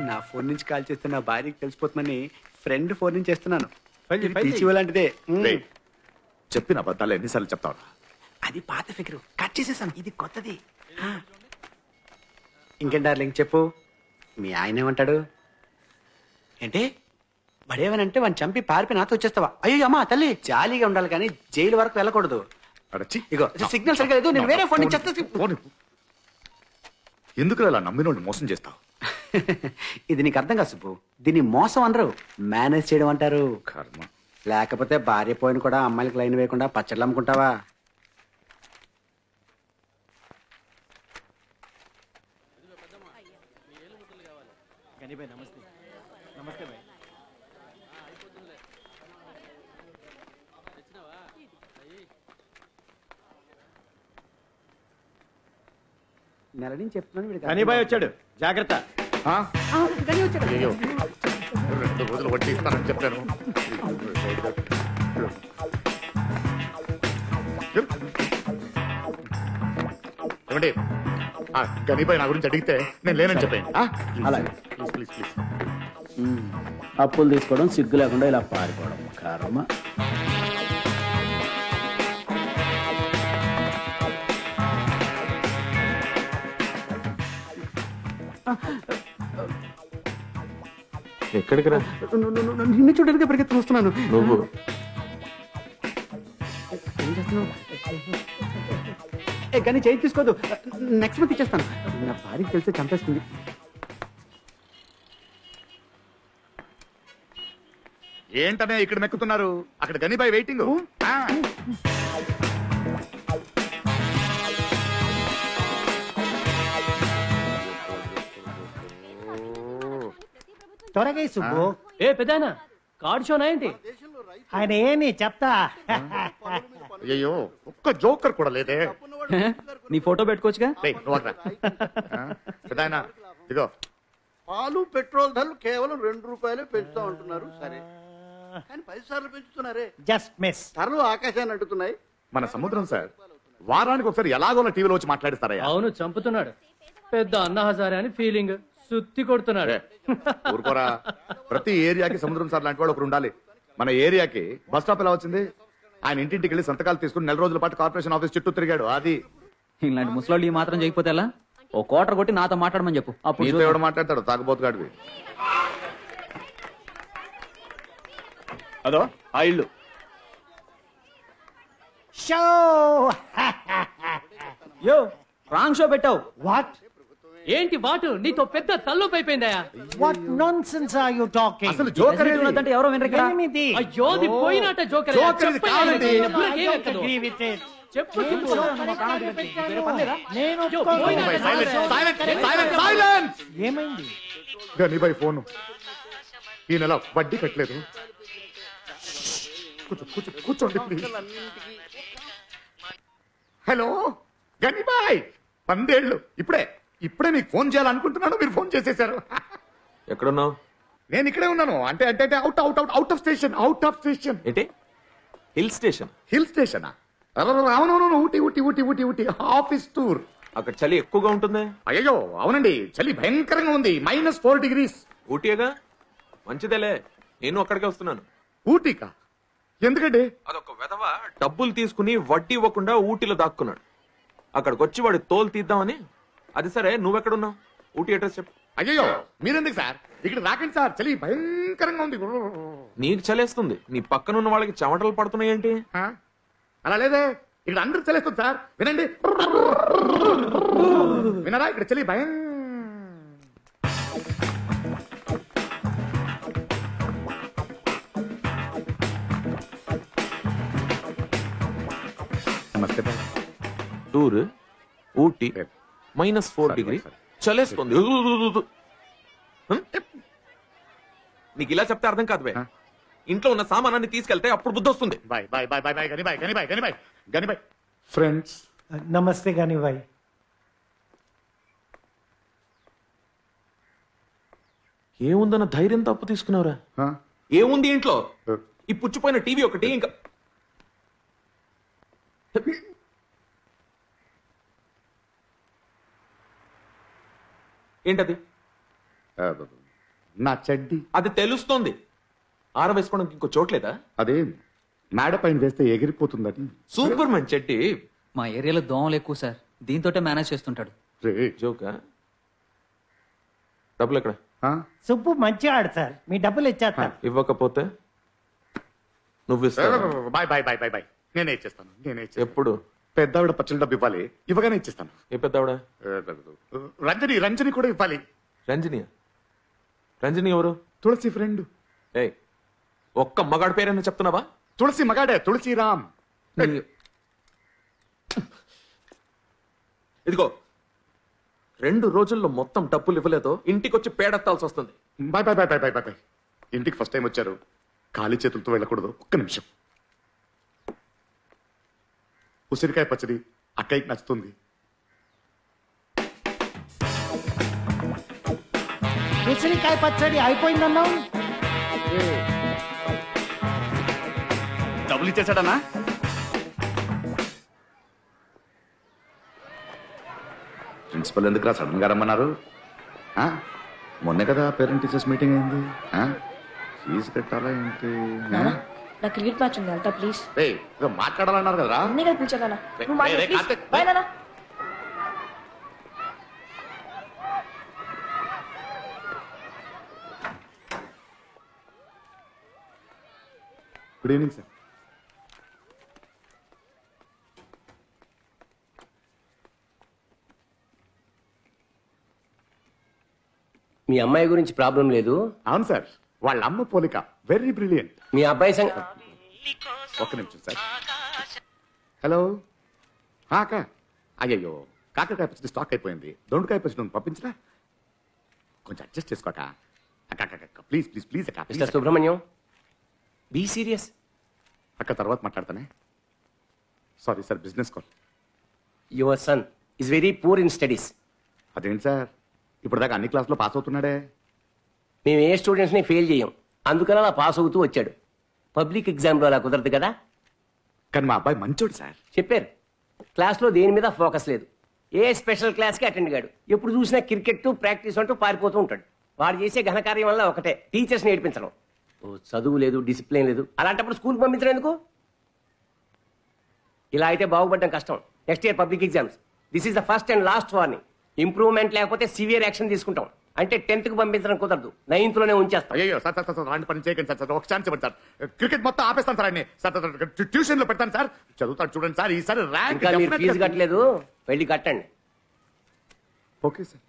నా ఫోన్ నుంచి కాల్ చేస్తే నా భార్యకి తెలిసిపోతుందని ఫ్రెండ్ ఫోన్ నుంచి చేస్తున్నాను. లాంటిదే. చెప్పిన అబద్ధాలు ఎన్నిసార్లు చెప్తావు? అది పాత ఫిగరు, కట్ చేసేసాను. ఇది కొత్తది. ఇంకేం డార్లింగ్ చెప్పు, మీ ఆయన ఏమంటాడు? ఏంటి బడేవనంటే వాడిని చంపి పారిపోయి నాతో వచ్చేస్తావా? అయ్యో అమ్మా తల్లి, జాలీగా ఉండాలి కానీ జైలు వరకు వెళ్ళకూడదు. ఇగో సిగ్నల్ సరిగా లేదు, నేను వేరే ఫోన్ నుంచి. ఎందుకు అలా నమ్మినోళ్ళు మోసం చేస్తావు? ఇది నీకు అర్థం కాదు సుబ్బు, దీన్ని మోసం అనరు, మేనేజ్ చేయడం అంటారు. కర్మ. లేకపోతే భార్య పోయిన కూడా అమ్మాయిలకు లైన్ వేయకుండా పచ్చళ్ళు అమ్ముకుంటావా? నెల నుంచి చెప్తున్నాను. కనీబాయ్ వచ్చాడు, జాగ్రత్త. అయ్యో, 2 రోజులు వడ్డీ ఇస్తానని చెప్పాను. ఏమండి గనిపై నా గురించి అడిగితే నేను లేనని చెప్పాను. అలాగే. Please please please. అప్పులు తీసుకోవడం సిగ్గు లేకుండా ఇలా పారిపోవడం కర్మ. ఎక్కడికి రా? నిన్ను చూడడానికి పరిగెత్తుకు వస్తున్నాను. నువ్వు ఏం చేస్తున్నావు? కానీ చేయి తీసుకోదు. నెక్స్ట్ మంత్ ఇచ్చేస్తాను. నా భార్యకి తెలిస్తే చంపేస్తుంది. ఏంటనే ఇక్కడ మెక్కుతున్నారు? అక్కడ గనిబాయ్ వెయిటింగ్. త్వరగా సుబ్బు. ఏ పెదానా కార్డ్ షోనా ఏంటి? ఆయన ఏని చెప్తా. అయ్యో ఒక్క జోకర్ కూడా లేదే. నీ ఫోటో పెట్టుకోవచ్చుగా. ఇదిగో పాలు పెట్రోల్ ధరలు కేవలం 2 రూపాయలే పెంచుతా ఉంటున్నారు. సరే, కానీ 10 సార్లు పెంచుతున్నారే. Just miss. ధరలు ఆకాశాన్ని అంటున్నాయి. మన సముద్రం సార్ వారానికి ఒకసారి ఎలాగోలా టీవీలో వచ్చి మాట్లాడిస్తారయ్యా. అవును, చంపుతున్నాడు. పెద్ద అన్న హజారే అని ఫీలింగ్. సుత్తి కొడుతున్నాడు. ఊరుకోరా. ప్రతి ఏరియాకి సముద్రం సార్ లాంటి వాడు ఒకరు ఉండాలి. మన ఏరియాకి బస్ స్టాప్ ఎలా వచ్చింది? ఆయన ఇంటింటికి వెళ్ళి సంతకాలు తీసుకుని 4 రోజుల పాటు కార్పొరేషన్ ఆఫీస్ చుట్టూ తిరిగాడు. అది ఇలాంటి ముసలాళ్ళు ఈ మాత్రం చేయకపోతే ఎలా? ఓ కోటర్ కొట్టి నాతో మాట్లాడమని చెప్పు. అప్పుడు ఎవడు మాట్లాడతాడు? తాగుబోతుగాడివి. అదో ఆ ఇల్లు. షో యో రాంగ్ షో పెట్టావు. వాట్? ఏంటి వాటు? నీతో పెద్ద తల్లుపు అయిపోయిందయా. What nonsense are you talking? అసలు జోకర్ అంటే ఎవరో వినరు ఇక్కడ. ఎనిమిది. అయ్యో అది పోయినట్ట జోకర్. జోకర్ ఇది కాదండి. Agree with it. చెప్పు. నేను ఏమైంది? గనిబాయ్ ఫోను. ఈ నెల వడ్డీ కట్టలేదు. కూర్చోండి ప్లీజ్. హలో గనిబాయ్, 12 ఏళ్ళు. ఇప్పుడే మీకు ఫోన్ చేయాలనుకుంటున్నాను, మీరు ఫోన్ చేసేశారు. ఎక్కడున్నావు? నేను ఇక్కడే ఉన్నాను. అంటే అవుట్ ఆఫ్ స్టేషన్. ఏంటి? Hill station? హిల్ స్టేషనా? అవునవును, ఊటీ ఆఫీస్ టూర్. అక్కడ చలి ఎక్కువగా ఉంటుంది. అయ్యో అవునండి, చలి భయంకరంగా ఉంది. -4 degrees. ఊటీగా మంచిదేలే. నేను అక్కడికే వస్తున్నాను. ఊటీకా? ఎందుకండి? అదొక వెధవ డబ్బులు తీసుకుని వడ్డీ ఇవ్వకుండా ఊటీలో దాక్కున్నాడు. అక్కడికి వచ్చి వాడి తోలు తీద్దామని. అది సరే, నువ్వెక్కడున్నావు? ఊటీ అడ్రస్ చెప్పు. అయ్యో మీరెందుకు సార్ ఇక్కడ రాకండి సార్, చలి భయంకరంగా ఉంది. నీకు చలేస్తుంది, నీ పక్కనున్న వాళ్ళకి చెమటలు పడుతున్నాయి ఏంటి? అలా లేదే, ఇక్కడ అందరూ చలేస్తుంది సార్. వినండి, వినరా? ఇక్కడ చలి భయం. నమస్తే బాయ్. Tour Ooty -4 degree చలేస్తుంది. నీకు ఇలా చెప్తే అర్థం కాదు. ఇంట్లో ఉన్న సామానాన్ని తీసుకెళ్తే అప్పుడు బుద్ధి వస్తుంది. Bye bye bye bye bye గనిబాయ్ ఫ్రెండ్స్. నమస్తే గనిబాయ్. ఏముందన్న ధైర్యం తప్పు తీసుకున్నావురా? ఏముంది ఇంట్లో? ఈ పుచ్చిపోయిన టీవీ ఒకటి, ఇంకా ఏంటది? నా చెడ్డి. అది తెలుస్తోంది. ఆరవేసుకోవడానికి ఇంకో చోట్లేదా? అదే మేడ పైన వేస్తే ఎగిరిపోతుందని. Super man చెడ్డి. మా ఏరియాలో దోమలు ఎక్కువ సార్, దీంతోటే మేనేజ్ చేస్తుంటాడు. జోకా? డబ్బులు ఎక్కడ? సుబ్బు మంచి ఆడు సార్, మీ డబ్బులు ఇచ్చేస్తా. ఇవ్వకపోతే నువ్వు ఇస్తావా? Bye bye bye bye bye. నేనే ఇచ్చేస్తాను. ఎప్పుడు? పెద్దావిడ పచ్చల డబ్బు ఇవ్వాలి, ఇవ్వగానే ఇచ్చేస్తాను. ఏ పెద్దావిడ? రంజని కూడా ఇవ్వాలి. రంజని ఎవరు? తులసి ఫ్రెండ్. ఏ ఒక్క మగాడి పేరైనా చెప్తున్నావా? తులసి మగాడే, తులసిరామ్. ఇదిగో 2 రోజుల్లో మొత్తం డబ్బులు ఇవ్వలేదో ఇంటికి వచ్చి పేడెత్తాల్సి వస్తుంది. Bye bye bye bye bye bye. ఇంటికి ఫస్ట్ టైం వచ్చారు, ఖాళీ చేతులతో వెళ్ళకూడదు. ఒక్క నిమిషం. ఉసిరికాయ పచ్చడి అక్కయ్యకి నచ్చుతుంది. ఉసిరికాయ పచ్చడి అయిపోయిందన్నావు. డబ్బులు ఇచ్చేసాడనా? ప్రిన్సిపల్ ఎందుకు సడన్ గా రమ్మన్నారు? మొన్నే కదా పేరెంట్ టీచర్స్ మీటింగ్ అయింది. ఫీజు కట్టాలా ఏంటి? నా క్రికెట్ మ్యాచ్ ఉంది, వెళ్తా ప్లీజ్. మాట్లాడాలన్నారు కదరా. అన్నీ కల్పించానా? నువ్వు మాట్లాడు ప్లీజ్. బాయ్ నాన్న. Good evening sir. మీ అమ్మాయి గురించి ప్రాబ్లం లేదు? అవును సార్, వాళ్ళ అమ్మ పోలిక వెరీ బ్రిలియంట్. మీ అబ్బాయి ఒక్క నిమిషం సార్. హలో అక్క. అయ్యయ్యో కాకరకాయ పచ్చడి స్టాక్ అయిపోయింది. దొండకాయ పచ్చడి పంపించరా? కొంచెం అడ్జస్ట్ చేసుకోక. అక్క ప్లీజ్ ప్లీజ్ ప్లీజ్ అక్క. Mister Subrahmanyam, be serious. అక్క తర్వాత మాట్లాడతానే. Sorry sir, business call. Your son is very poor in studies. అదేంటి సార్, ఇప్పుడు దాకా అన్ని క్లాసులో పాస్ అవుతున్నాడే. మేము ఏ స్టూడెంట్స్ ని ఫెయిల్ చేయం, అందుకని అలా పాస్ అవుతూ వచ్చాడు. పబ్లిక్ ఎగ్జామ్లో అలా కుదరదు కదా. కానీ మా అబ్బాయి మంచోడు సార్. చెప్పారు, క్లాస్లో దేని మీద ఫోకస్ లేదు. ఏ స్పెషల్ క్లాస్కి అటెండ్ కాడు. ఎప్పుడు చూసినా క్రికెట్ ప్రాక్టీస్ అంటూ పారిపోతూ ఉంటాడు. వాడు చేసే ఘనకార్యం వల్ల ఒకటే, టీచర్స్ నేర్పించడం. చదువు లేదు, డిసిప్లిన్ లేదు. అలాంటప్పుడు స్కూల్కి పంపించడం ఎందుకు? ఇలా అయితే బాగుపడడం కష్టం. Next year public exams. This is the first and last warning. Improvement లేకపోతే సివియర్ యాక్షన్ తీసుకుంటాం. అంటే 10th కి పంపించడం కుదరదు, 9th లోనే ఉంచేస్తాం. అయ్యో సార్ సార్ సార్ అలాంటి పని చేయకండి సార్. ఒక ఛాన్స్ ఇవ్వండి సార్. క్రికెట్ మొత్తం ఆపేస్తాను సార్. అన్ని సార్ ట్యూషన్ లో పెడతాను సార్. చదువుతాడు చూడండి సార్. ఈసారి ర్యాంక్. ఇంకా మీరు ఫీజు కట్టలేదు, వెళ్ళి కట్టండి. Okay sir.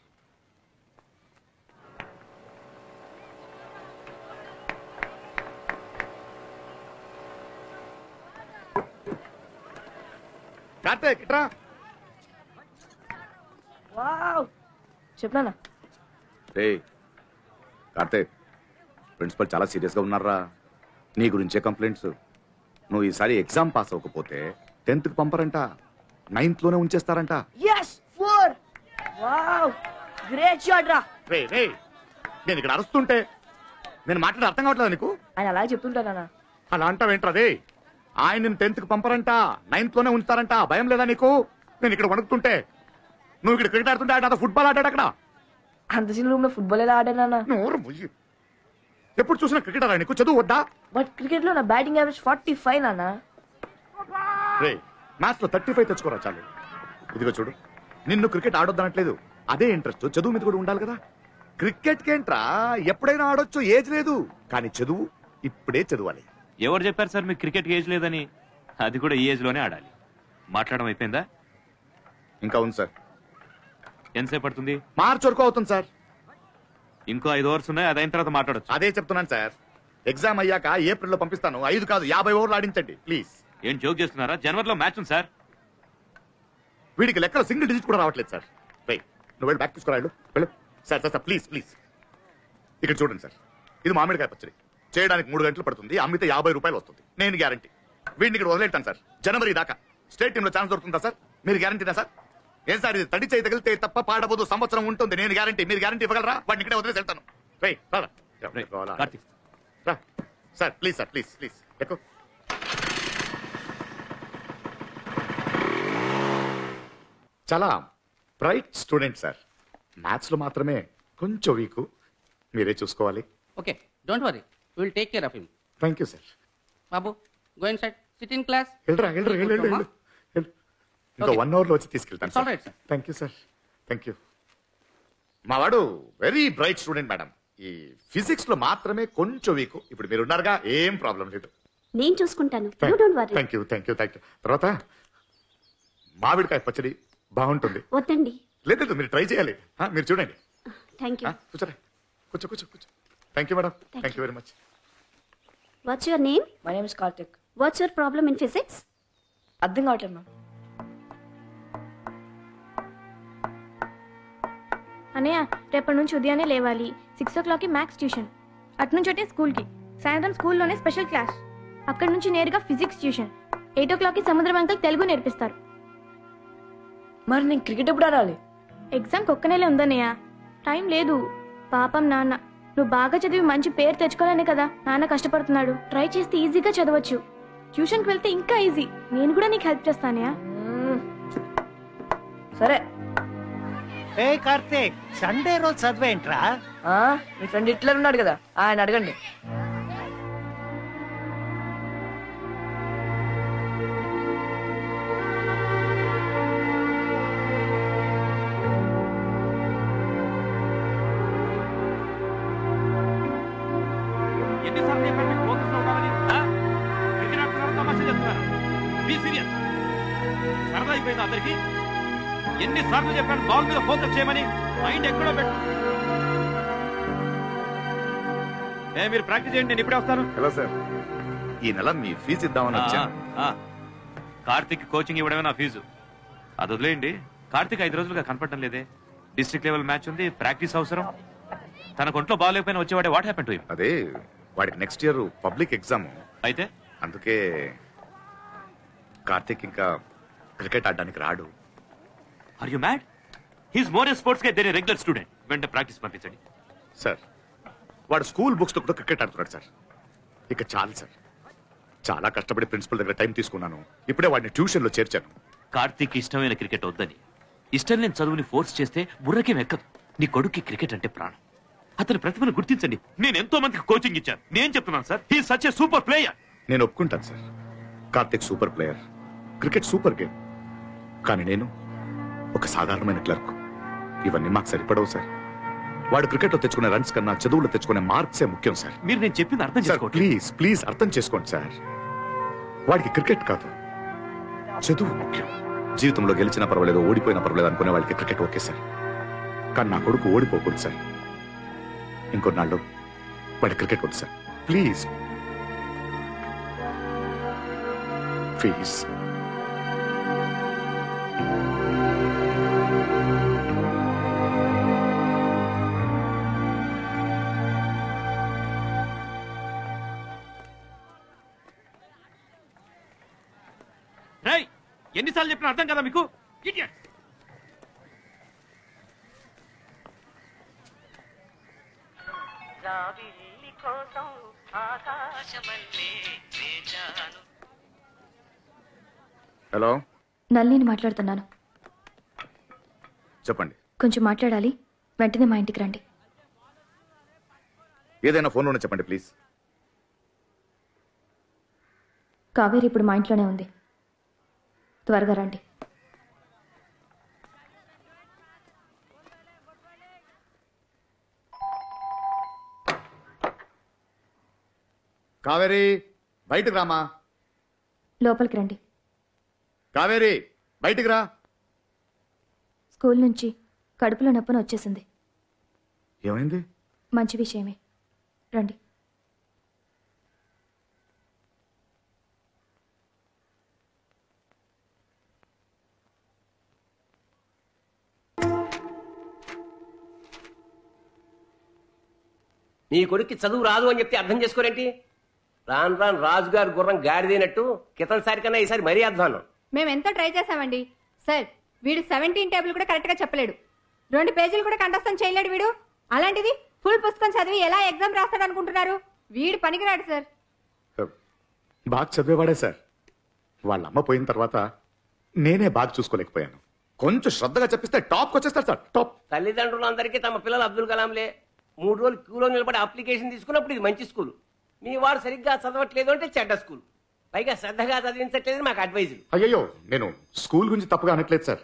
కార్తీక్ ఇట్రా. వావ్, చెప్పనా? కార్తీక్, ప్రిన్సిపల్ చాలా సీరియస్ గా ఉన్నారా. నీ గురించే కంప్లైంట్స్. నువ్వు ఈసారి ఎగ్జామ్ పాస్ అవ్వకపోతే 10th కి పంపరంట, 9th లోనే ఉంచేస్తారంట. yes 4. వావ్, గ్రేట్ షాట్ రా. నేను ఇక్కడ అరుస్తుంటే నేను మాట్లాడే అర్థం కావట్లేదు నీకు? ఆయన అలా చెప్తుంటానా? అలా అంటావేంట్రదే? ఆయన 10th కి పంపరంట, 9th లోనే ఉంచుతారంట. భయం లేదా నీకు? నేను ఇక్కడ వణుకుతుంటే నువ్వు ఇక్కడ క్రికెట్ ఆడుతుంటే ఆయన ఫుట్బాల్ ఆడాడు అక్కడ. అంత చిన్న రూమ్ లో ఫుట్బాల్ ఎలా ఆడానా? ఎప్పుడు చూసినా క్రికెట్ ఆడా నీకు? చదువు వద్దా? బట్ క్రికెట్ లో నా బ్యాటింగ్ యావరేజ్ 45 నాన్న. మ్యాచ్ లో 35 తెచ్చుకోరా చాలు. ఇదిగో చూడు, నిన్ను క్రికెట్ ఆడొద్దనట్లేదు. అదే ఇంట్రెస్ట్ చదువు మీద కూడా ఉండాలి కదా. క్రికెట్ కేంట్రా ఎప్పుడైనా ఆడొచ్చు, ఏజ్ లేదు. కానీ చదువు ఇప్పుడే చదవాలి. ఎవరు చెప్పారు సార్ మీకు క్రికెట్ ఏజ్ లేదని? అది కూడా ఈ ఏజ్ లోనే ఆడాలి. మాట్లాడడం అయిపోయిందా? ఇంకా ఉంది సార్. ఎంతసేపు పడుతుంది? మార్చి వరకు అవుతుంది సార్. ఇంకో 5 ఓవర్స్ ఉన్నాయి, అది అయిన తర్వాత మాట్లాడచ్చు. అదే చెప్తున్నాను సార్. ఎగ్జామ్ అయ్యాక ఏప్రిల్లో పంపిస్తాను. 5 కాదు 50 ఓవర్లు ఆడించండి ప్లీజ్. ఏం జోక్ చేస్తున్నారా? జనవరిలో మ్యాచ్ ఉంది సార్. వీడికి లెక్కలు సింగిల్ డిజిట్ కూడా రావట్లేదు సార్. నువ్వు వెళ్ళి బ్యాక్ తీసుకురా వెళ్ళు. Sir sir sir please please. ఇక్కడ చూడండి సార్, ఇది మామిడికాయ పచ్చడి. చేయడానికి 3 గంటలు పడుతుంది. అమ్మితే 50 రూపాయలు వస్తుంది. నేను గ్యారంటీ. వీడిని ఇక్కడ వదిలేటాను సార్. జనవరి దాకా స్టేట్ టీమ్ లో ఛాన్స్ దొరుకుతుందా సార్? మీరు గ్యారంటీనా సార్? ఏం సార్ ఇది? తడి చేయి తగిలితే తప్ప పాడబోదు, సంవత్సరం ఉంటుంది. నేను గ్యారంటీ. మీరు గ్యారంటీ ఇవ్వగలరా? వాడిని ఇక్కడే వదిలేసి వెళ్తాను. Sir please sir please please ఎక్కువ. చాలా బ్రైట్ స్టూడెంట్ సార్. మ్యాథ్స్ లో మాత్రమే కొంచెం వీక్. మీరే చూసుకోవాలి. Okay, don't worry, will take care of him. Thank you sir. Babu, go inside, SIT in class. వెళ్ళరా. ఇంకో 1 అవర్ లో వచ్చి తీసుకెళ్తాను sir. Right sir. Thank you sir. Thank you. మా వాడు వెరీ బ్రైట్ స్టూడెంట్ మేడం. ఈ ఫిజిక్స్ లో మాత్రమే కొంచెం వీక్. ఇప్పుడు మీరు ఉన్నారుగా, ఏం ప్రాబ్లం లేదు. నేను చూసుకుంటాను. Thank you thank you thank you. తర్వాత మామిడికాయ పచ్చడి బాగుంటుంది. వద్దండి. లేదు, మీరు ట్రై చేయాలి. మీరు చూడండి. Thank you. కూర్చోరా, కూర్చో కూర్చో కూర్చో. Thank you madam. Thank you very much. What's your name? My name is Karthik. What's your problem in physics? అర్థం కావట్లేదు మ్యామ్. అన్నయ్య, రేపటి నుంచి ఉదయాన్నే లేవాలి. 6 o'clockకి మ్యాథ్స్ ట్యూషన్. అటు నుంచి స్కూల్కి. సాయంత్రం స్కూల్లోనే స్పెషల్ క్లాస్. అక్కడి నుంచి నేరుగా ఫిజిక్స్ ట్యూషన్. 8 o'clockకి సముద్రం అంకల్ తెలుగు నేర్పిస్తారు. మరి నేను క్రికెట్ ఎప్పుడు ఆడాలి? ఎగ్జామ్కి ఒక్క నెలే ఉందన్నయ్య, టైం లేదు. పాపం నాన్న. నువ్వు బాగా చదివి మంచి పేరు తెచ్చుకోవాలనే కదా నాన్న కష్టపడుతున్నాడు. ట్రై చేస్తే ఈజీగా చదవచ్చు. ట్యూషన్కి వెళ్తే ఇంకా ఈజీ. నేను కూడా నీకు హెల్ప్ చేస్తానయ్యా. సరే. ఏ కార్తీక్ సండే రోజు చదివేంట్రా? మీ ఫ్రెండ్ హిట్లర్ ఉన్నాడు కదా, ఆయన అడగండి. ఎన్నిసార్లు చెప్పాను మీకు ఫోకస్ లో ఉండాలని? క్రికెట్ ఆడుతున్నారు, తమాషా చేస్తున్నారు. Be serious. సరదా అయిపోయింది అందరికి. ఎన్నిసార్లు చెప్పాను బాల్ మీద ఫోకస్ చేయమని? మైండ్ ఎక్కడో పెట్టు. మీరు ప్రాక్టీస్ చేయండి, నేను ఇప్పుడే వస్తాను. హలో సార్, ఈ నెల మీ ఫీజు ఇద్దామని వచ్చాను. కార్తిక్ కోచింగ్ ఇవ్వడమే నా ఫీజు. అది వదిలేయండి. కార్తిక్ 5 రోజులుగా కనపడటం లేదే. డిస్ట్రిక్ట్ లెవెల్ మ్యాచ్ ఉంది, ప్రాక్టీస్ అవసరం. తన ఒంట్లో బాగాలేకపోయినా వచ్చేవాడే. What happen to him? అదే వాడికి నెక్స్ట్ ఇయర్ పబ్లిక్ ఎగ్జామ్ అయితే అందుకే కార్తిక్ ఇంకా క్రికెట్ ఆడడానికి రాడు. Are you mad? He's more a sports guy then a regular student. వెంటనే ప్రాక్టీస్ పంపించండి. సార్, వాడు స్కూల్ బుక్స్ తో కూడా క్రికెట్ ఆడుతున్నాడు సార్. ఇక చాలు సార్. చాలా కష్టపడి ప్రిన్సిపల్ దగ్గర టైం తీసుకున్నాను. ఇప్పుడే వాడిని ట్యూషన్ లో చేర్చాను. కార్తిక్ ఇష్టమైన క్రికెట్ వద్దని, ఇష్టం లేని చదువుని ఫోర్స్ చేస్తే బుర్రకేం ఎక్కదు. నీ కొడుక్కి క్రికెట్ అంటే ప్రాణం. అతని ప్రతిభను గుర్తించండి. నేను ఎంతో మందికి కోచింగ్ ఇచ్చాను. నేను చెప్తున్నాను sir, he such a super player. నేను ఒప్పుకుంటాను sir, Karthik super player, cricket super game. కానీ నేను ఒక సాధారణమైన క్లర్క్. ఇవన్నీ మాకు సరిపడవు సార్. వాడు క్రికెట్ లో తెచ్చుకునే రన్స్ కన్నా చదువులో తెచ్చుకునే మార్క్సే ముఖ్యం సార్. మీరు నేను చెప్పింది అర్థం చేసుకోండి. ప్లీజ్ ప్లీజ్ అర్థం చేసుకోండి సార్. వాడికి క్రికెట్ కాదు, చదువు ముఖ్యం. జీవితంలో గెలిచినా పర్వాలేదు, ఓడిపోయినా పర్వాలేదు అనుకునే వాళ్ళకి క్రికెట్ ఓకే సార్. కానీ నా కొడుకు ఓడిపోకూడదు సార్. ఇంకొన్నాళ్ళు వాడి క్రికెట్ వద్దు సార్. Please please. ఎన్నిసార్లు చెప్పినా అర్థం కదా మీకు? ఇడియట్. హలో, నల్లిని మాట్లాడుతున్నాను. చెప్పండి. కొంచెం మాట్లాడాలి, వెంటనే మా ఇంటికి రండి. ఏదైనా ఫోన్లోనే చెప్పండి ప్లీజ్. కావేరి ఇప్పుడు మా ఇంట్లోనే ఉంది, త్వరగా రండి. కావేరి బయటకు రామా. లోపలికి రండి. కావేరి బయటికి రా. స్కూల్ నుంచి కడుపులో నొప్పని వచ్చేసింది. ఏమైంది? మంచి విషయమే, రండి. నీ కొడుక్కి చదువు రాదు అని చెప్తే అర్థం చేసుకోరేంటి? రాను రాను రాజుగారు గుర్రం గాడిదైనట్టు క్రితంసారి కన్నా ఈసారి మరీ అధ్వానం. మేము ఎంతో ట్రై చేసామండి సార్. వీడు 17 టేబుల్ కూడా కరెక్ట్ గా చెప్పలేడు, 2 పేజీలు కూడా కంఠస్థం చేయలేడు వీడు. అలాంటిది ఫుల్ పుస్తకం చదివి ఎలా ఎగ్జామ్ రాస్తాడు అనుకుంటున్నారు? వీడు పనికిరాడు సార్. బాగా చదివేవాడే సార్. వాళ్ళ అమ్మ పోయిన తర్వాత నేనే బాగా చూసుకోలేకపోయాను. కొంచెం శ్రద్ధగా చెప్పిస్తే టాప్కి వచ్చేస్తారు సార్. టాప్. తల్లిదండ్రులందరికీ తమ పిల్లలు అబ్దుల్ కలాంలే. 3 రోజులు క్యూలో నిలబడి అప్లికేషన్ తీసుకున్నప్పుడు ఇది మంచి స్కూల్, మీ వాడు సరిగ్గా చదవట్లేదు అంటే చెడ్డ స్కూల్, పైగా శ్రద్ధగా చదివించట్లేదు మాకు అడ్వైజులు. అయ్యో, నేను స్కూల్ గురించి తప్పుగా అనట్లేదు సార్.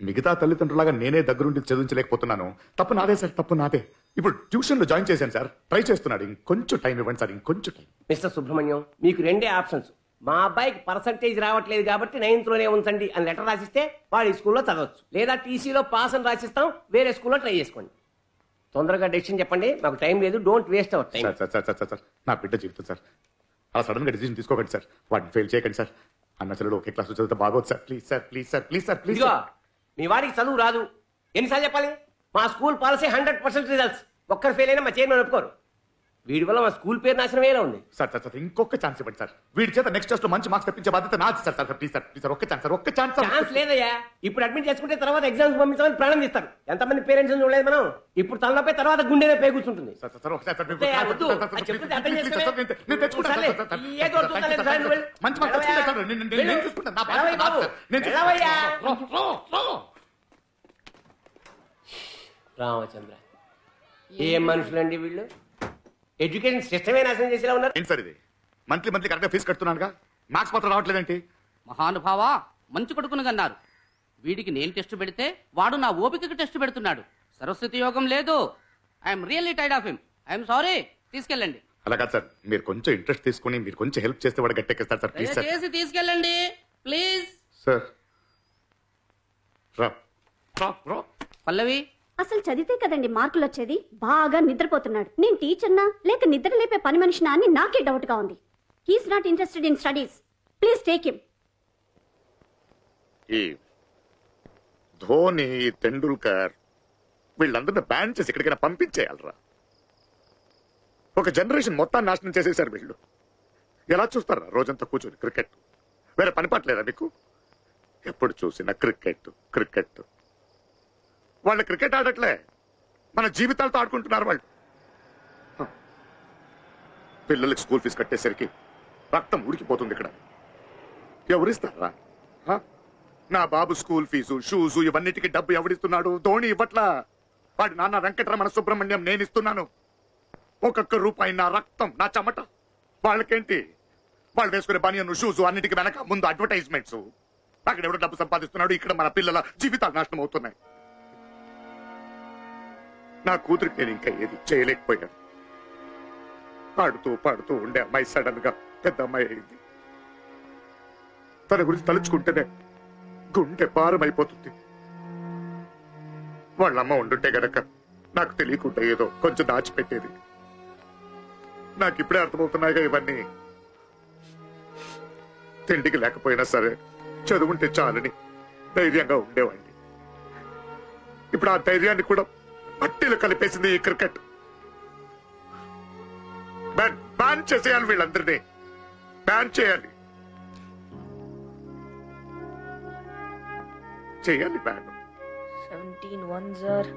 మిగతా తల్లిదండ్రులాగా నేనే దగ్గరుండి చదివించలేకపోతున్నాను. తప్పు నాదే సార్, తప్పు నాదే. ఇప్పుడు ట్యూషన్ లో జాయిన్ చేశాను సార్, ట్రై చేస్తున్నాడు. ఇంకొంచెం టైం ఇవ్వండి సార్, ఇంకొంచెం టైం. మిస్టర్ సుబ్రహ్మణ్యం, మీకు 2 ఆప్షన్స్. మా అబ్బాయికి పర్సంటేజ్ రావట్లేదు కాబట్టి 9th లోనే ఉంచండి అని లెటర్ రాసిస్తే వాడు ఈ స్కూల్లో చదవచ్చు, లేదా టీసీలో పాస్ అని రాసిస్తాం, వేరే స్కూల్లో ట్రై చేసుకోండి. తొందరగా డెసిషన్ చెప్పండి, మాకు టైం లేదు. Don't waste our time. Sir, నా బిడ్డ జీవితం సార్, అలా సడన్ గా డిసిజన్ తీసుకోకండి సార్. వాటిని ఫెయిల్ చేయకండి సార్. అన్న చెల్లెలు ఒకే క్లాస్ చదివితే బాగోదు sir. Please sir, please sir, please sir, please. మీ వాడికి చదువు రాదు, ఎన్నిసార్లు చెప్పాలి? మా స్కూల్ పాలసీ 100% రిజల్ట్స్. ఒక్కరు ఫెయిల్ అయినా మా చైర్మన్ ఒప్పుకోరు. వీడి వల్ల మా స్కూల్ పేరు నాశనమేలా ఉంది. సార్ ఇంకొక ఛాన్స్ ఇవ్వండి సార్. వీడి చేత నెక్స్ట్ టెస్ట్ లో మంచి మార్క్స్ తెప్పించే బాధ్యత నాది sir. Please sir, please sir, ఒక్క ఛాన్స్ సార్, ఒక్క ఛాన్స్. ఛాన్స్ లేదయ్యా. ఇప్పుడు అడ్మిట్ చేసుకుంటే తర్వాత ఎగ్జామ్స్ పంపించమని ప్రాణం తీస్తారు. ఎంతమంది పేరెంట్స్ చూడలేదు మనం. ఇప్పుడు తలనొప్పి తర్వాత గుండెనే పే కూర్చుంటుంది. రామచంద్ర ఏం మనుషులండి వీళ్ళు? ఎడ్యుకేషన్ సిస్టమే నాశనం చేసేలా ఉన్నారు. ఏంటి సార్ ఇది? మంత్లీ కరెక్ట్గా ఫీజు కడుతున్నానుగా, మార్క్స్ మాత్రం రావట్లేదేంటి? మహానుభావా, మంచు కొడుకును కన్నారు. వీడికి నేను టెస్ట్ పెడితే వాడు నా ఓపికకి టెస్ట్ పెడుతున్నాడు. సరస్వతి యోగం లేదు. I'm really tired of him. I'm sorry. తీసుకెళ్ళండి. అలా కాదు సార్, మీరు కొంచెం ఇంట్రెస్ట్ తీసుకుని మీరు కొంచెం హెల్ప్ చేస్తే వాడు గట్టెక్కిస్తారు సార్. Please sir. చేసి తీసుకెళ్ళండి ప్లీజ్. సార్ పల్లవి, అసలు చదివితే కదండి మార్కులు వచ్చేది. బాగా నిద్రపోతున్నాడు. నేను టీచర్నా లేక నిద్ర లేపే పని మనిషినా అని నాకే డౌట్ గా ఉంది. He's not interested in studies. Please take him. ఈ ధోని, తెండూల్కర్ వీళ్ళందరినీ బ్యాన్ చేసి ఎక్కడికైనా పంపించేయాలరా. ఒక జనరేషన్ మొత్తాన్ని నాశనం చేసేసారు వీళ్ళు. ఎలా చూస్తారా రోజంతా కూర్చొని క్రికెట్? వేరే పని పట్టలేదా మీకు? ఎప్పుడు చూసినా క్రికెట్ క్రికెట్. వాళ్ళు క్రికెట్ ఆడట్లే, మన జీవితాలతో ఆడుకుంటున్నారు వాళ్ళు. పిల్లలకి స్కూల్ ఫీజు కట్టేసరికి రక్తం ఉడికిపోతుంది ఇక్కడ. ఎవరిస్తారా? నా బాబు స్కూల్ ఫీజు, షూజు ఇవన్నిటికీ డబ్బు ఎవడిస్తున్నాడు? ధోని ఇవ్వట్లా. వాడి నాన్న వెంకటరమణ సుబ్రహ్మణ్యం నేను ఇస్తున్నాను. ఒక్కొక్క రూపాయి నా రక్తం, నా చెమట. వాళ్ళకేంటి? వాళ్ళు వేసుకునే బనియన్, షూజు అన్నిటికీ వెనక ముందు అడ్వర్టైజ్మెంట్స్. అక్కడ ఎవడో డబ్బు సంపాదిస్తున్నాడు, ఇక్కడ మన పిల్లల జీవితాలు నాశనం అవుతున్నాయి. నా కూతురికి నేను ఇంకా ఏది చేయలేకపోయాను. ఆడుతూ పాడుతూ ఉండే అమ్మాయి సడన్ గా పెద్ద అమ్మాయి అయింది. తన గురించి తలుచుకుంటేనే గుండె భారం అయిపోతుంది. వాళ్ళమ్మ ఉండుంటే గనక నాకు తెలియకుండా ఏదో కొంచెం దాచిపెట్టేది. నాకు ఇప్పుడే అర్థమవుతున్నాయిగా ఇవన్నీ. తిండికి లేకపోయినా సరే చదువుంటే చాలని ధైర్యంగా ఉండేవాడిని. ఇప్పుడు ఆ ధైర్యాన్ని కూడా పట్టీలు కలిపేసింది ఈ క్రికెట్. బ్యాన్ చేసేయాలి, వీళ్ళందరినీ బ్యాన్ చేయాలి. చేయాలి ban. 17 1s are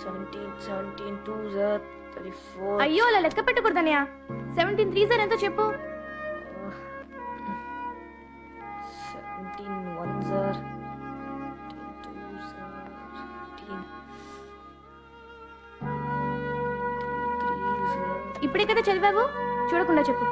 17 17 2s are 34. అయ్యో అలా లెక్క పెట్టకూడదన్నయ్య. 17 3s are ఎంతో చెప్పు. 17 1s are 2s are 18 3s are. ఇప్పుడే కదా చదివావు, చూడకుండా చెప్పు.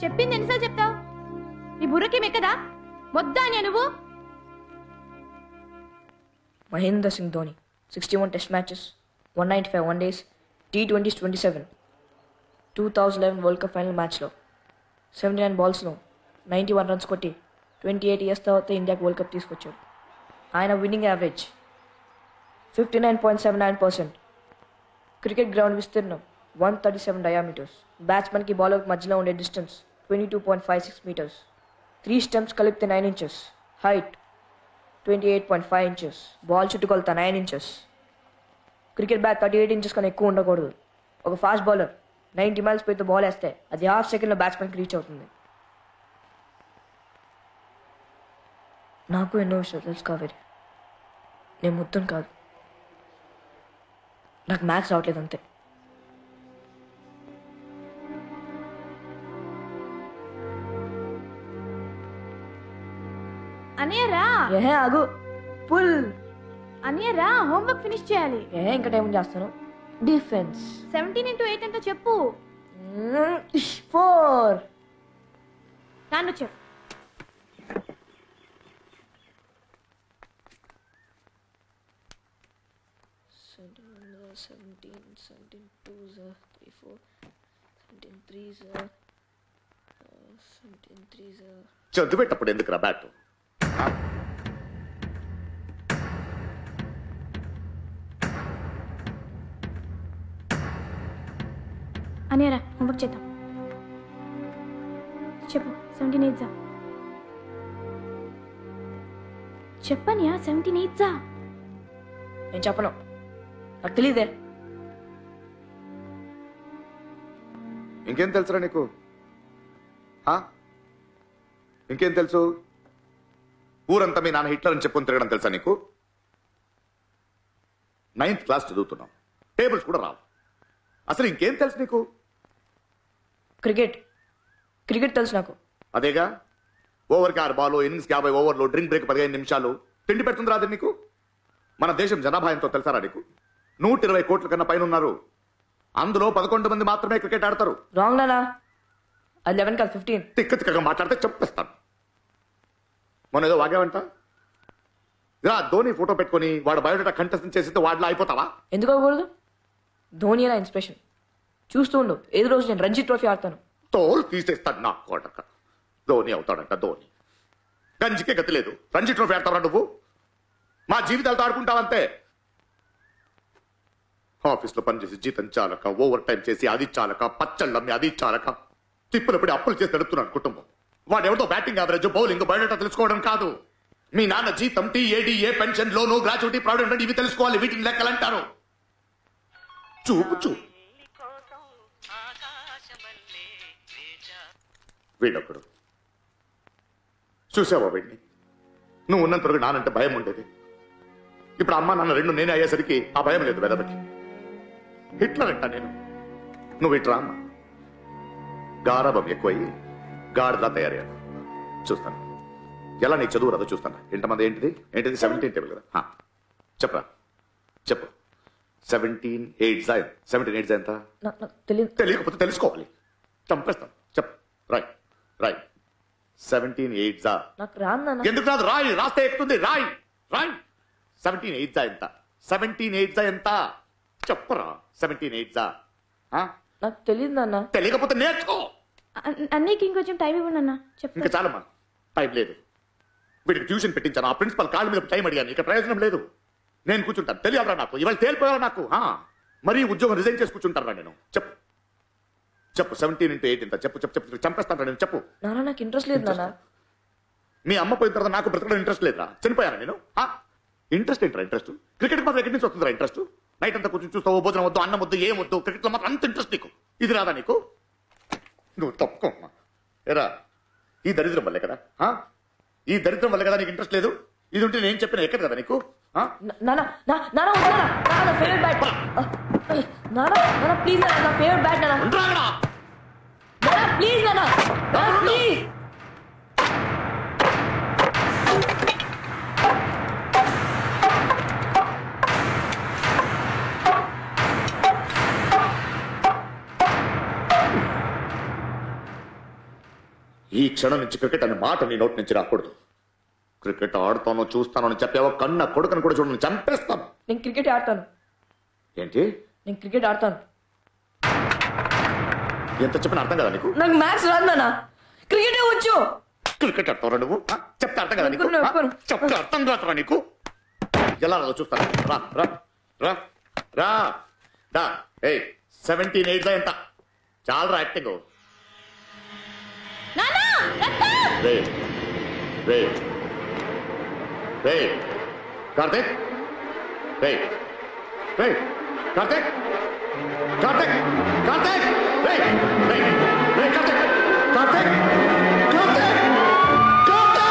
చెప్పింది ఎన్నిసార్లు చెప్తావు? నీ బుర్రకి మెక్కదా? వద్దా అని నువ్వు? Mahendra Singh Dhoni 61 test matches, 195 one days, T20s 27. 2011 world cup final మ్యాచ్లో 79 బాల్స్లో 91 రన్స్ కొట్టి 28 ఇయర్స్ తర్వాత ఇండియాకి వరల్డ్ కప్ తీసుకొచ్చాడు. ఆయన విన్నింగ్ యావరేజ్ 59.79%. క్రికెట్ గ్రౌండ్ విస్తీర్ణం 137 డయామీటర్స్. బ్యాట్స్మెన్కి బౌలర్కి మధ్యలో ఉండే డిస్టెన్స్ 22.56 meters. 3 స్టంప్స్ కలిపితే 9 inches. Height 28.5 inches. బాల్ చుట్టుకొలత 9 inches. క్రికెట్ బ్యాట్ 38 inches కన్నా ఎక్కువ ఉండకూడదు. ఒక ఫాస్ట్ బౌలర్ 90 miles స్పీడ్తో బాల్ వేస్తే అది హాఫ్ సెకండ్లో బ్యాట్స్మెన్కి రీచ్ అవుతుంది. నాకు ఎన్నో విషయాలు తెలుసు కావేరి. నేను మొత్తం కాదు, నాకు మ్యాథ్స్ రావట్లేదు అంతే. అనియరా ఆగు పుల్. అనియరా హోంవర్క్ ఫినిష్ చేయాలి. ఇంకా టైం చేస్తాను. డిఫెన్స్ 17 into 8 ఎంతో చెప్పు. 4. నాన్న చెప్పు. చదివేటప్పుడు ఎందుకు రా బ్యాట్? అనియరా హోంవర్క్ చేద్దాం. చెప్పు. 17 8s. చెప్పనియా 17 8s. నేను చెప్పను, నాకు తెలియదే. ఇంకేం తెలుసురా నీకు? ఇంకేం తెలుసు? ఊరంతా మీ నాన్న హిట్లర్ అని చెప్పుకుని తిరగడం తెలుసా నీకు? 9th క్లాస్ చదువుతున్నావు, టేబుల్స్ కూడా రావు. అసలు ఇంకేం తెలుసు నీకు? క్రికెట్ క్రికెట్ తెలుసు నాకు. అదేగా, ఓవర్కి 6 బాల్, ఇన్నింగ్స్కి 50 ఓవర్లు, డ్రింక్ బ్రేక్ 15 నిమిషాలు. తిండి పెడుతుంది రాదు నీకు? మన దేశం జనాభా ఎంతో తెలుసారా నీకు? 120 కోట్ల కన్నా పైన ఉన్నారు. అందులో 11 మంది మాత్రమే క్రికెట్ ఆడతారు. రాంగ్ నానా, 11 కాదు 15. తిక్క తిక్కగా మాట్లాడితే చెప్పేస్తాను. మొన్న ఏదో వాగావంట. ఇలా ధోని ఫోటో పెట్టుకుని వాడు బయోడేటా కంటెస్ట్ చేస్తే వాడిలో అయిపోతావా? ఎందుకు అవ్వకూడదు? ధోని నా ఇన్స్పిరేషన్. చూస్తూ ఉండు, ఏదో రోజు నేను రంజీ ట్రోఫీ ఆడతాను. తోలు తీసేస్తాడు నా కోటక. ధోని అవుతాడంట ధోని. గంజికే గతి లేదు, రంజీ ట్రోఫీ ఆడతావా నువ్వు? మా జీవితాలతో ఆడుకుంటావంతే. ఆఫీస్లో పనిచేసి జీతం చాలక, ఓవర్ టైం చేసి అది చాలక, పచ్చళ్ళమ్మి అది చాలక, తిప్పులపడి అప్పులు చేసి నడుపుతున్నాను కుటుంబం. వాడెవరితో బ్యాటింగ్ యావరేజ్, బౌలింగ్, బయోడేటా తెలుసుకోవడం కాదు. మీ నాన్న జీతం, టీఏడీఏ, పెన్షన్, లోను, గ్రాట్యుటీ, ప్రావిడెంట్ ఇవి తెలుసుకోవాలి. వీటిని లెక్కలంటారు. చూపు చూపు వీడొకడు. చూసావా వీడిని? నువ్వు ఉన్నంత వరకు నానంటే భయం ఉండేది. ఇప్పుడు అమ్మ నాన్న 2 నేనే అయ్యేసరికి ఆ భయం లేదు వెదబట్టి. హిట్లర్ అంట నేను. నువ్వు ఇట్రా అమ్మ. గారాబం ఎక్కువయ్యి గాడిలా తయారయ్యాను. చూస్తాను ఎలా నీకు చదువు రాదో చూస్తాను. ఎంతమంది ఏంటిది 17 టేబుల్ కదా? చెప్పరా చెప్పు. 17 8 ఎంత? తెలియకపోతే తెలుసుకోవాలి. చంపేస్తాను. చెప్పు. రాయ్ రాయ్. 17 8 నాకు రాను. ఎందుకు రాదు? రాయి, రాస్తే ఎక్కుతుంది. రాయ్ రాయ్. 17 8 ఎంత? 17 8 ఎంత? చెప్పరా. 17 8 నాకు తెలియదు నాన్న. తెలియకపోతే నేర్చుకో. అన్నయ్యకి ఇంకొంచెం టైం ఇవ్వండి అన్న. ఇంకా చాలమ్మా, టైం లేదు. వీడికి ట్యూషన్ పెట్టించాను. ఆ ప్రిన్సిపల్ కాళ్ళ మీద టైం అడిగాను. ఇక ప్రయోజనం లేదు. నేను కూర్చుంటాను. తెలియాలరా నాకు? ఇవాళ తేలిపోయారా నాకు? మరీ ఉద్యోగం రిజైన్ చేసి కూర్చుంటారా నేను? చెప్పు చెప్పు. 17 into 8 ఎంత? చెప్పు చెప్పు చెప్పు. చంపేస్తాను నేను. చెప్పు. నాన్న నాకు ఇంట్రెస్ట్ లేదు నాన్న. మీ అమ్మ పోయిన తర్వాత నాకు బ్రతకడం ఇంట్రెస్ట్ లేదురా. చనిపోయాను నేను. ఇంట్రెస్ట్ ఏంట్రా? ఇంట్రెస్ట్ క్రికెట్ మాత్రం ఎక్కడి నుంచి వస్తుందిరా ఇంట్రెస్ట్? నైట్ అంతా కూర్చొని చూస్తావు, భోజనం వద్దు, అన్నం వద్దు, ఏం వద్దు, క్రికెట్లో మాత్రం అంత ఇంట్రెస్ట్ నీకు. ఇది రాదా నీకు? నువ్వు తప్పుకోమ్మా. ఎరా, ఈ దరిద్రం వల్లే కదా, ఈ దరిద్రం వల్లే కదా నీకు ఇంట్రెస్ట్ లేదు. ఇది ఉంటే నేను చెప్పిన ఎక్కడ కదా నీకు? ఈ క్షణం నుంచి క్రికెట్ అనే మాట నీ నోటి నుంచి రాకూడదు. క్రికెట్ ఆడుతానో చూస్తానో అని చెప్పావో కన్న కొడుకుని కూడా చూడని చంపేస్తాను. నేను క్రికెట్ ఆడతాను. ఏంటి? నేను క్రికెట్ ఆడతాను. ఎంత చెప్పిన అర్థం కదా నీకు? నాకు మ్యాథ్స్ రాదు నాన్న, క్రికెటే వచ్చు. క్రికెట్ ఆడతారా నువ్వు? చెప్తే అర్థం కదా నీకు? చెప్తే అర్థం కాదురా నీకు? ఎలా రాదో చూస్తాను. రా రా రా రా దా. 17 8 ఎంత? చాలరా యాక్టింగ్. రే రే రే కార్తిక్, రే రే కార్తిక్, కార్తిక్, కార్తిక్, రే రే రే కార్తిక్, కార్తిక్, కార్తిక్, కార్తిక్.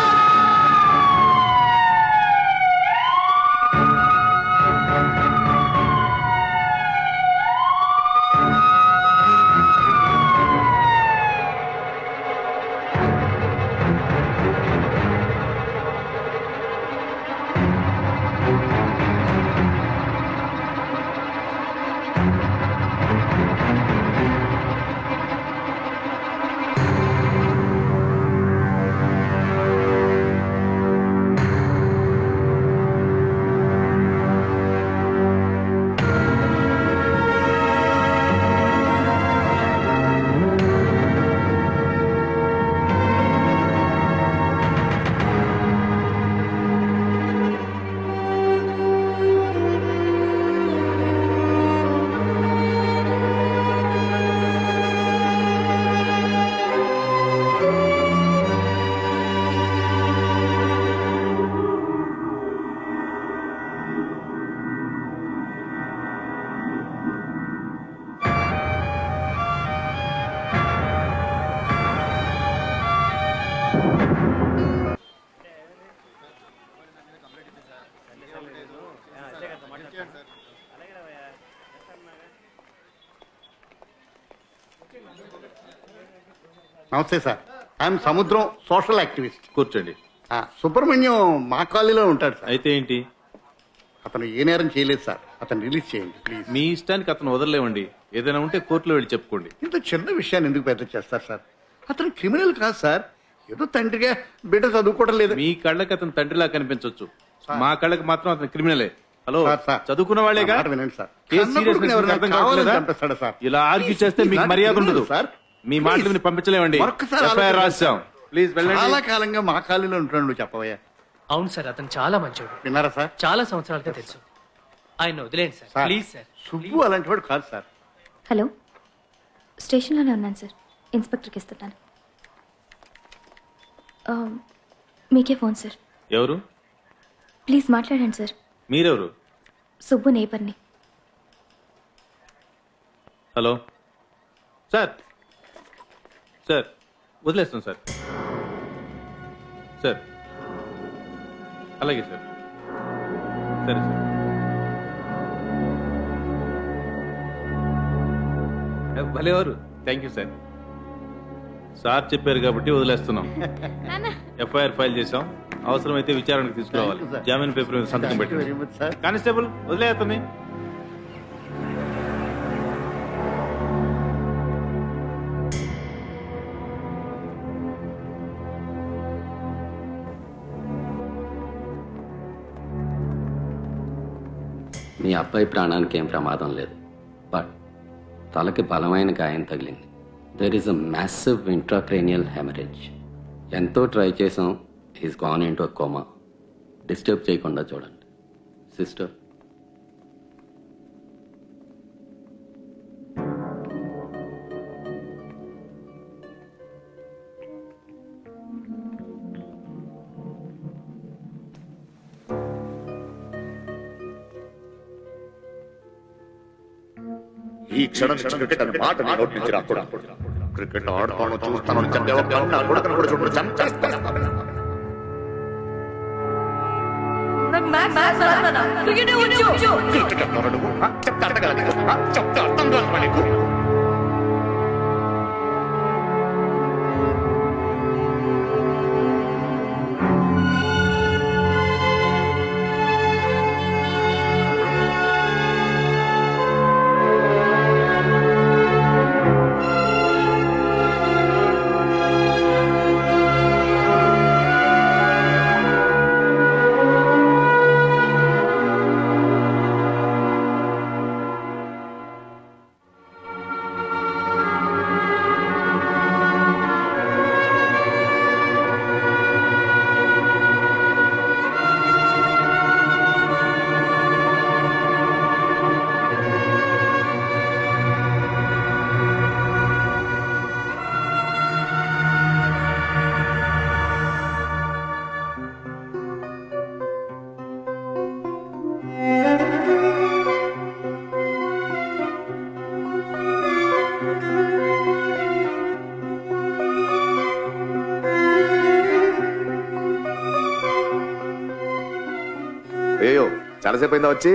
నమస్తే సార్. ఐఎమ్ సముద్రం, సోషల్ యాక్టివిస్ట్. కూర్చోండి. సుబ్రహ్మణ్యం మా కాలనీలో ఉంటాడు సార్. అయితే ఏంటి? అతను ఏ నేరం చేయలేదు సార్. అతను రిలీజ్ చేయండి ప్లీజ్. మీ ఇష్టానికి అతను వదలలేవండి. ఏదైనా ఉంటే కోర్టులో వెళ్ళి చెప్పుకోండి. ఇంత చిన్న విషయాన్ని ఎందుకు పెద్ద చేస్తారు సార్? అతను క్రిమినల్ కాదు సార్. ఏదో తండ్రిగా బిడ్డ చదువుకోవడం లేదు. మీ కళ్ళకి అతను తండ్రిలా కనిపించవచ్చు, మా కళ్ళకి మాత్రం అతను క్రిమినలే. హలో, చదువుకున్న వాళ్ళేగా. వినండి సార్. కేసు సీరియస్నెస్ మీకు అర్థం కావట్లేదా? ఇలా ఆర్గ్యూ చేస్తే మీకు మర్యాద ఉండదు. మీ మాటలు పంపించలేమండి. ఎఫ్ఐఆర్ రాశాం. ప్లీజ్ వెళ్ళండి. చాలా కాలంగా మా కాలనీలో ఉంటున్నాడు. చెప్పవయ్యా. అవును సార్, అతను చాలా మంచివాడు. విన్నారా సార్? చాలా సంవత్సరాలుగా తెలుసు. ఆయన వదిలేండి సార్, ప్లీజ్ సార్. సుబ్బు అలాంటి వాడు కాదు సార్. హలో, స్టేషన్లోనే ఉన్నాను సార్. ఇన్స్పెక్టర్కి ఇస్తున్నాను. మీకే ఫోన్ సార్. ఎవరు? ప్లీజ్ మాట్లాడండి సార్. మీరెవరు? సుబ్బు నేపర్ని. Hello sir. సార్ వదిలేస్తాం సార్. సార్ అలాగే సార్. సరే సార్. భలేవారు. Thank you sir. సార్ చెప్పారు కాబట్టి వదిలేస్తున్నాం. ఎఫ్ఐఆర్ ఫైల్ చేసాం. అవసరమైతే విచారణకు తీసుకురావాలి. జామీన్ పేపర్ మీద సంతకం పెట్టి. కానిస్టేబుల్ వదిలేస్తుంది. మీ అబ్బాయి ప్రాణానికి ఏం ప్రమాదం లేదు, బట్ తలకి బలమైన గాయం తగిలింది. There is a massive intracranial haemorrhage. ఎంతో ట్రై చేసాం. He's gone in to a coma. Disturb చేయకుండా చూడండి. సిస్టర్, ఈ క్షణం నుంచి క్రికెట్ అనే మాట నీ నోటి నుంచి రాకూడదు. క్రికెట్ ఆడతాను చూస్తాను చంపేవా కొడుకును కూడా చూడు చంపేస్తాను. చెప్తా అర్థం కదా నీకు? చెప్తా అర్థం కాదు నీకు? చాలాసేపు అయిందా వచ్చి?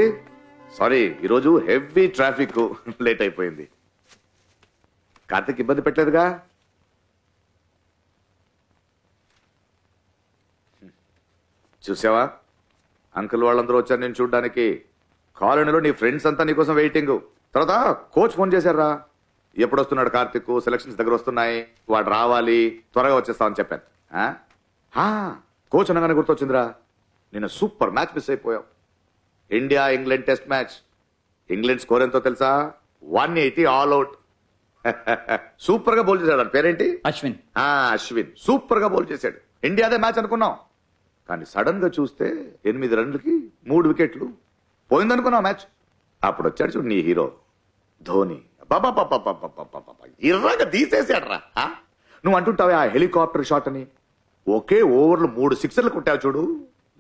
సారీ, ఈరోజు హెవీ ట్రాఫిక్, లేట్ అయిపోయింది. కార్తీక్ ఇబ్బంది పెట్టలేదుగా? చూసావా, అంకుల్ వాళ్ళందరూ వచ్చారు నేను చూడ్డానికి. కాలనీలో నీ ఫ్రెండ్స్ అంతా నీకోసం వెయిటింగ్. తర్వాత కోచ్ ఫోన్ చేశారా, ఎప్పుడు వస్తున్నాడు కార్తీక్, సెలక్షన్స్ దగ్గర వస్తున్నాయి, వాడు రావాలి, త్వరగా వచ్చేస్తామని చెప్పాను. కోచ్ అనగానే గుర్తొచ్చిందిరా, నేను సూపర్ మ్యాచ్ మిస్ అయిపోయావు. India England test match. England score ఎంతో తెలుసా? 180 ఆల్ అవుట్. సూపర్ గా బౌల్ చేశాడు. పేరేంటి? అశ్విన్. అశ్విన్ సూపర్ గా బౌల్ చేశాడు. ఇండియాదే మ్యాచ్ అనుకున్నాం, కానీ సడన్ గా చూస్తే 8 రన్లకి 3 వికెట్లు పోయిందనుకున్నాం మ్యాచ్. అప్పుడు వచ్చాడు చూడు నీ హీరో ధోని. ఇర్రాగా తీసేసాడు రా. నువ్వు అంటుంటావే ఆ హెలికాప్టర్ షాట్ అని. ఒకే ఓవర్లు 3 సిక్సర్లు కొట్టావు చూడు,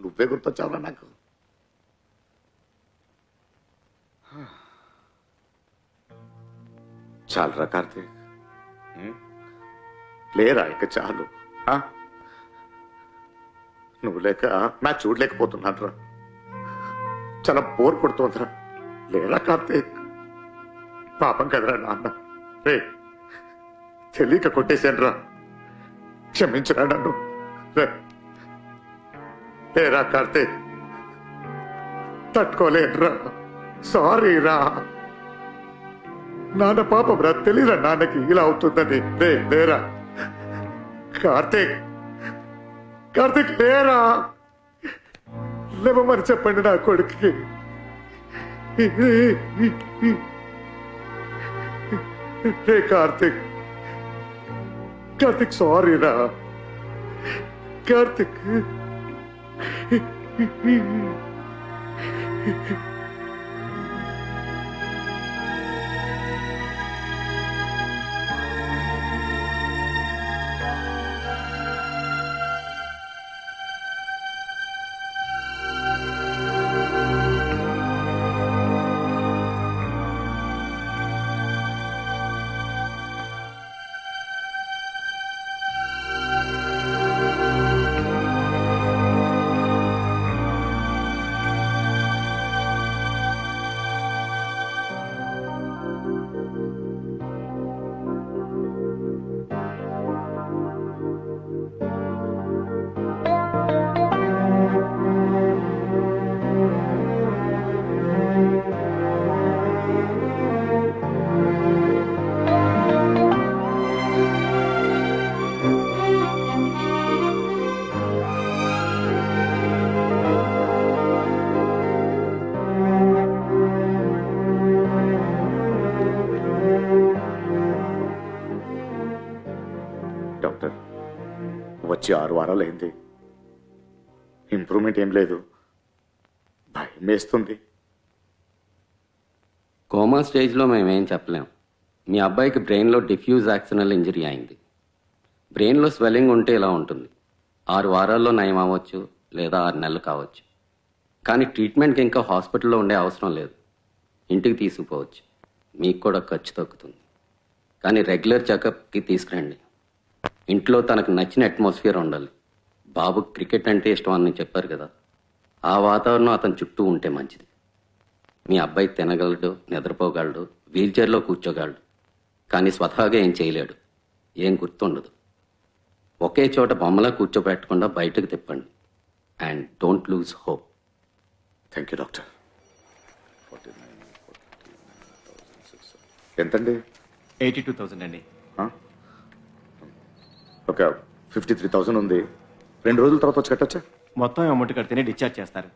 నువ్వే గుర్తొచ్చావురా నాకు. చాలురా కార్తీక్, లేరా ఇక చాలు. నువ్వు లేక మ్యాచ్ చూడలేకపోతున్నాను రా, చాలా బోర్ కొడుతోందిరా. లేరా కార్తీక్, పాపం కదరా నాన్న. రే తెలియక కొట్టేశాను రా, క్షమించరా నన్ను. లేరా కార్తీక్, తట్టుకోలేదురా. సారీ రా. నాన్న పాపం రా, తెలియరా నాన్నకి ఇలా అవుతుందని. లేరా కార్తీక్, కార్తీక్ లేరా. లేవమని చెప్పండి నా కొడుక్కి. రే కార్తీక్, కార్తీక్ సారీ రా. కార్తీక్ డాక్టర్, వచ్చి 6 వారాలు అయింది. ఇంప్రూవ్మెంట్ ఏం లేదు. భయం వేస్తుంది. కోమా స్టేజ్లో మేమేం చెప్పలేం. మీ అబ్బాయికి బ్రెయిన్లో డిఫ్యూజ్ యాక్సినల్ ఇంజరీ అయింది. బ్రెయిన్లో స్వెల్లింగ్ ఉంటే ఇలా ఉంటుంది. 6 వారాల్లో నయం అవ్వచ్చు, లేదా 6 నెలలు కావచ్చు. కానీ ట్రీట్మెంట్కి ఇంకా హాస్పిటల్లో ఉండే అవసరం లేదు. ఇంటికి తీసుకుపోవచ్చు. మీకు కూడా ఖర్చు తగ్గుతుంది. కానీ రెగ్యులర్ చెకప్కి తీసుకురండి. ఇంట్లో తనకు నచ్చిన అట్మాస్ఫియర్ ఉండాలి. బాబు క్రికెట్ అంటే ఇష్టం అని చెప్పారు కదా, ఆ వాతావరణం అతని చుట్టూ ఉంటే మంచిది. మీ అబ్బాయి తినగలడు, నిద్రపోగలడు, వీల్చైర్లో కూర్చోగలడు. కానీ స్వతహాగా ఏం చేయలేడు, ఏం గుర్తుండదు. ఒకే చోట బొమ్మలా కూర్చోబెట్టకుండా బయటకు తిప్పండి. And don't lose hope. Thank you doctor. ఎంతండి? 82,000 అండి. ఒక 53,000 ఉంది. 2 రోజుల తర్వాత వచ్చి కట్టొచ్చా? మొత్తం అమౌంట్ కడితేనే డిశ్చార్జ్ చేస్తారు.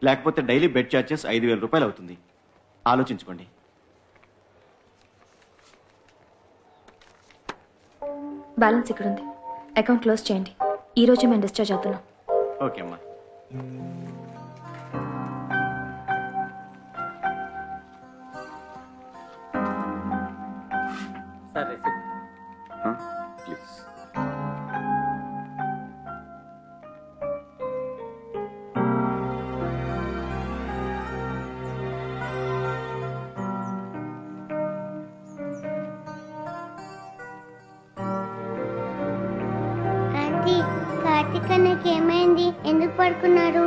లేకపోతే డైలీ బెడ్ ఛార్జెస్ 5,000 రూపాయలు అవుతుంది. ఆలోచించుకోండి. బ్యాలెన్స్ ఇక్కడ ఉంది. అకౌంట్ క్లోజ్ చేయండి. ఈ రోజే మేము డిశ్చార్జ్ అవుతున్నాం. ఓకే అమ్మా. సరే ప్లీజ్. కార్తీక్ అన్నకి ఏమైంది? ఎందుకు పడుకున్నారు?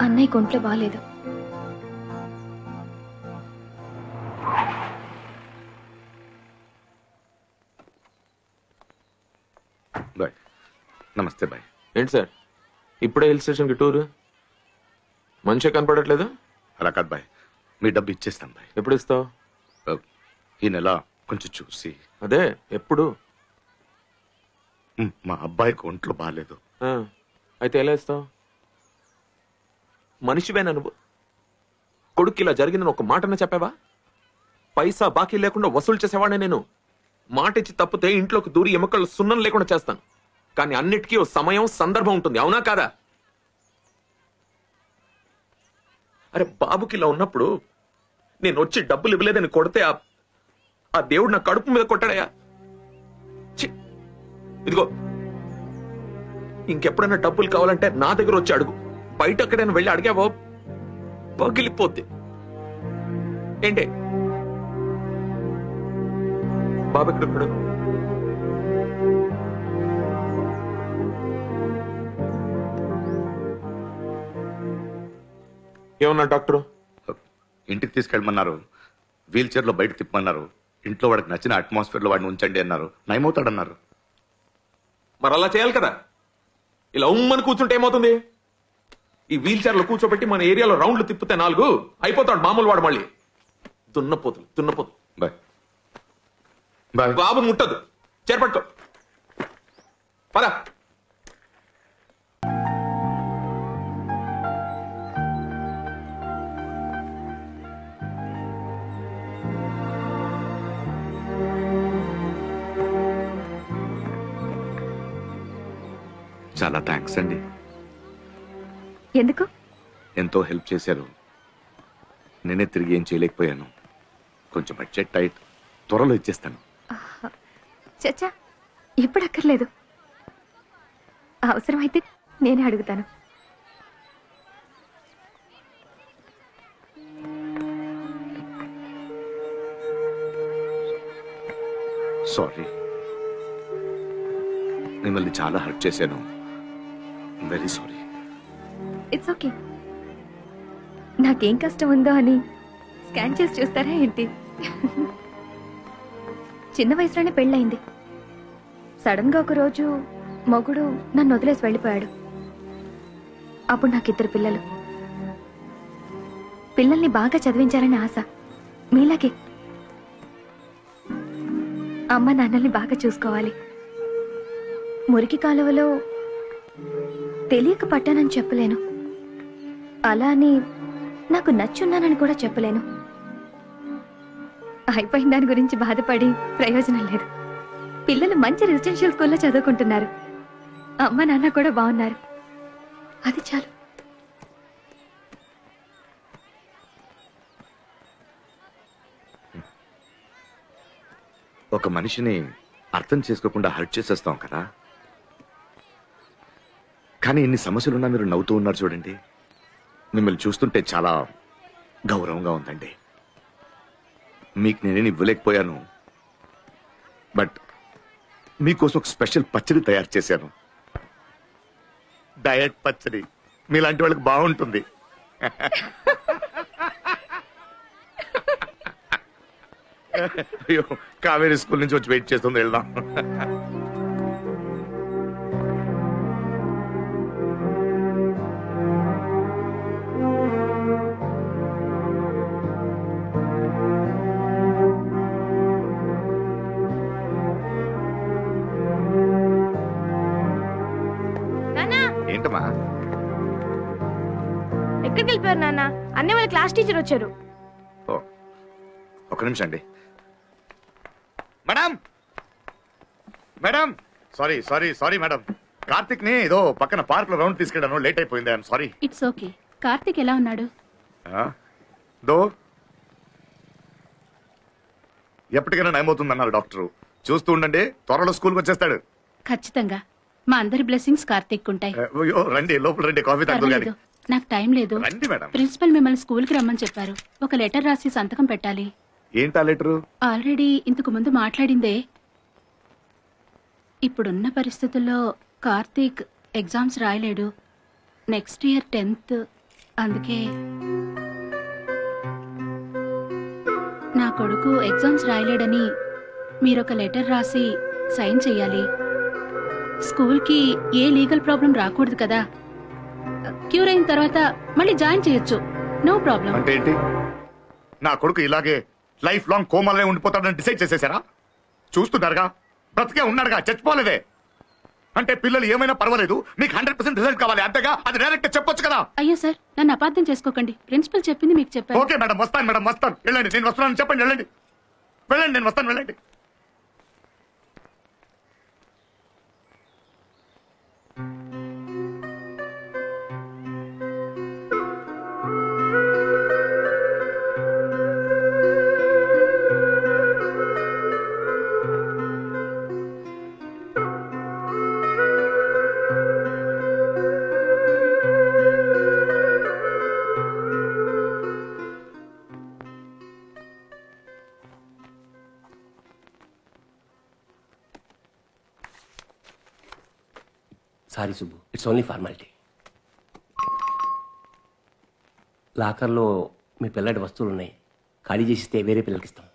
అన్నయ్య ఒంట్లో బాగాలేదు. బాయ్. నమస్తే బాయ్. ఏంటి సార్ ఇప్పుడే హిల్ స్టేషన్కి టూర్? మంచిగా కనపడట్లేదు. అలా కాదు బాయ్, మీ డబ్బు ఇచ్చేస్తాను బాయ్. ఎప్పుడు ఇస్తావు? ఈ నెల కొంచెం చూసి. అదే ఎప్పుడు? మా అబ్బాయికి ఒంట్లో బాగాలేదు. అయితే ఎలా ఇస్తావు? మనిషివేనా నువ్వు? కొడుకు ఇలా జరిగిందని ఒక మాటనే చెప్పావా? పైసా బాకీ లేకుండా వసూలు చేసేవాడే నేను. మాట ఇచ్చి తప్పితే ఇంట్లోకి దూరి ఎముకలు సున్నం లేకుండా చేస్తాను. కానీ అన్నిటికీ ఓ సమయం, సందర్భం ఉంటుంది. అవునా కాదా? అరే బాబుకి ఇలా ఉన్నప్పుడు నేను వచ్చి డబ్బులు ఇవ్వలేదని కొడితే ఆ దేవుడు నా కడుపు మీద కొట్టాడయా. ఇదిగో ఇంకెప్పుడైనా డబ్బులు కావాలంటే నా దగ్గర వచ్చి అడుగు. బయట ఎక్కడైనా వెళ్ళి అడిగావో పగిలిపోద్ది. ఏంటి బాబు ఎక్కడున్నాడు? ఏమన్నా డాక్టరు? ఇంటికి తీసుకెళ్ళమన్నారు. వీల్ చైర్లో బయట తిప్పమన్నారు. ఇంట్లో వాడికి నచ్చిన అట్మాస్ఫియర్ లో వాడిని ఉంచండి అన్నారు, నయమవుతాడన్నారు. మరి అలా చేయాలి కదా. ఇలా ఉమ్మని కూర్చుంటే ఏమవుతుంది? ఈ వీల్ చైర్ లో కూర్చోబెట్టి మన ఏరియాలో రౌండ్లు తిప్పితే 4 అయిపోతాడు మామూలు వాడు. మళ్ళీ దున్నపోతు బాబు ముట్టదు. చేరపట్టుకో పద. చాలా థ్యాంక్స్ అండి. ఎందుకు? ఎంతో హెల్ప్ చేశారు. నేనే తిరిగి ఏం చేయలేకపోయాను. కొంచెం బడ్జెట్ టైట్, త్వరలో ఇచ్చేస్తాను. చచ్చా, ఇప్పుడు అక్కర్లేదు. అవసరమైతే నేనే అడుగుతాను. సారీ, మిమ్మల్ని చాలా హర్ట్ చేశాను. Very sorry. It's okay. నాకేం కష్టం ఉందో అని స్కాన్ చేసి చూస్తారా ఏంటి? చిన్న వయసులోనే పెళ్ళయింది. సడన్ గా ఒకరోజు మొగుడు నన్ను వదిలేసి వెళ్ళిపోయాడు. అప్పుడు నాకు 2 పిల్లలు. పిల్లల్ని బాగా చదివించాలని ఆశ, మీలాగే. అమ్మ నాన్నల్ని బాగా చూసుకోవాలి. మురికి కాలువలో తెలియక పట్టానని చెప్పలేను, అలా అని నాకు నచ్చున్నానని కూడా చెప్పలేను. అయిపోయిన దాని గురించి బాధపడి ప్రయోజనం లేదు. పిల్లలు మంచి రెసిడెన్షియల్ స్కూల్లో చదువుకుంటున్నారు. అమ్మ నాన్న కూడా బాగున్నారు. అది చాలు. ఒక మనిషిని అర్థం చేసుకోకుండా హర్ట్ చేసేస్తాం కదా. కానీ ఇన్ని సమస్యలున్నా మీరు నవ్వుతూ ఉన్నారు చూడండి. మిమ్మల్ని చూస్తుంటే చాలా గౌరవంగా ఉందండి. మీకు నేనేం ఇవ్వలేకపోయాను, బట్ మీకోసం ఒక స్పెషల్ పచ్చడి తయారు చేశాను. డయట్ పచ్చడి. మీలాంటి వాళ్ళకి బాగుంటుంది. అయ్యో, కావేరీ స్కూల్ నుంచి వచ్చి వెయిట్ చేస్తుంది, వెళ్దాం. ఏంటమ్మా? ఎక్కడికి వెళ్ళిపోయారు నాన్న? అన్నయ్య వాళ్ళ క్లాస్ టీచర్ వచ్చారు. ఒక నిమిషం అండి. Madam madam, sorry sorry sorry madam. Karthik ని ఏదో పక్కన పార్క్ లో రౌండ్ తీసుకెళ్ళాను, లేట్ అయిపోయింది. I'm sorry. It's okay. Karthik ఎలా ఉన్నాడు? దో ఎప్పటికైనా నయమవుతుందన్నారు డాక్టర్. చూస్తూ ఉండండి, త్వరలో స్కూల్కి వచ్చేస్తాడు. ఖచ్చితంగా. మా అందరి బ్లెస్సింగ్స్ కార్తిక్ ఉంటాయి. అయ్యో, రండి లోపల రండి, కాఫీ తాగుతూ గాని. నాకు టైం లేదు. రండి మేడం. ప్రిన్సిపల్ మిమ్మల్ని స్కూల్ కి రమ్మని చెప్పారు. ఒక లెటర్ రాసి సంతకం పెట్టాలి. ఏంటా లెటరు? ఆల్రెడీ ఇంతకు ముందు మాట్లాడిందే. ఇప్పుడున్న పరిస్థితుల్లో కార్తీక్ ఎగ్జామ్స్ రాయలేడు. Next year 10th. అందుకే నా కొడుకు ఎగ్జామ్స్ రాయలేడని మీరొక లెటర్ రాసి సైన్ చెయ్యాలి. స్కూల్కి ఏ లీగల్ ప్రాబ్లం రాకూడదు కదా. క్యూర్ అయిన తర్వాత మళ్ళీ జాయిన్ చేయొచ్చు, నో ప్రాబ్లం. అంటే ఏంటి? నా కొడుకు ఇలాగే లైఫ్ లాంగ్ కోమాలే ఉండిపోతాడని డిసైడ్ చేసేసారా? చూస్తున్నారుగా, బ్రతికే ఉన్నాడుగా, చచ్చిపోలేదే. అంటే పిల్లలు ఏమైనా పర్వాలేదు, మీకు 100% రిజల్ట్ కావాలి అంతేగా. అది డైరెక్ట్ చెప్పొచ్చు కదా. అయ్యో సార్, నన్ను అపార్థం చేసుకోకండి. ప్రిన్సిపల్ చెప్పింది మీకు చెప్పాను. ఓకే మేడం, వస్తాను మేడం, వస్తాను. వెళ్ళండి, నేను వస్తున్నాను చెప్పండి. వెళ్ళండి వెళ్ళండి, నేను వస్తాను, వెళ్ళండి. Sorry Subbu, it's only formality. లాకర్లో మీ పిల్లడి వస్తువులు ఉన్నాయి, ఖాళీ చేసిస్తే వేరే పిల్లలకి ఇస్తాం.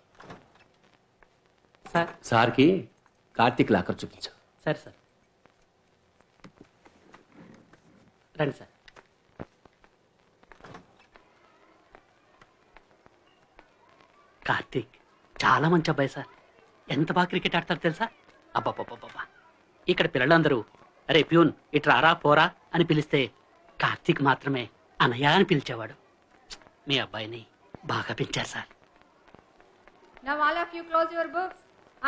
సార్కి కార్తీక్ లాకర్ చూపించు. సరే సార్, రండి సార్. కార్తీక్ చాలా మంచి అబ్బాయి సార్. ఎంత బాగా క్రికెట్ ఆడతారు తెలుసా? అబ్బాబ్బాబ్బా, ఇక్కడ పిల్లలందరూ అరే ప్యూన్ ఇట్రా రా పోరా అని పిలిస్తే కార్తీక్ మాత్రమే అనయ్య అని పిలిచేవాడు. మీ అబ్బాయిని బాగా పెంచారు sir. Now all of you close your books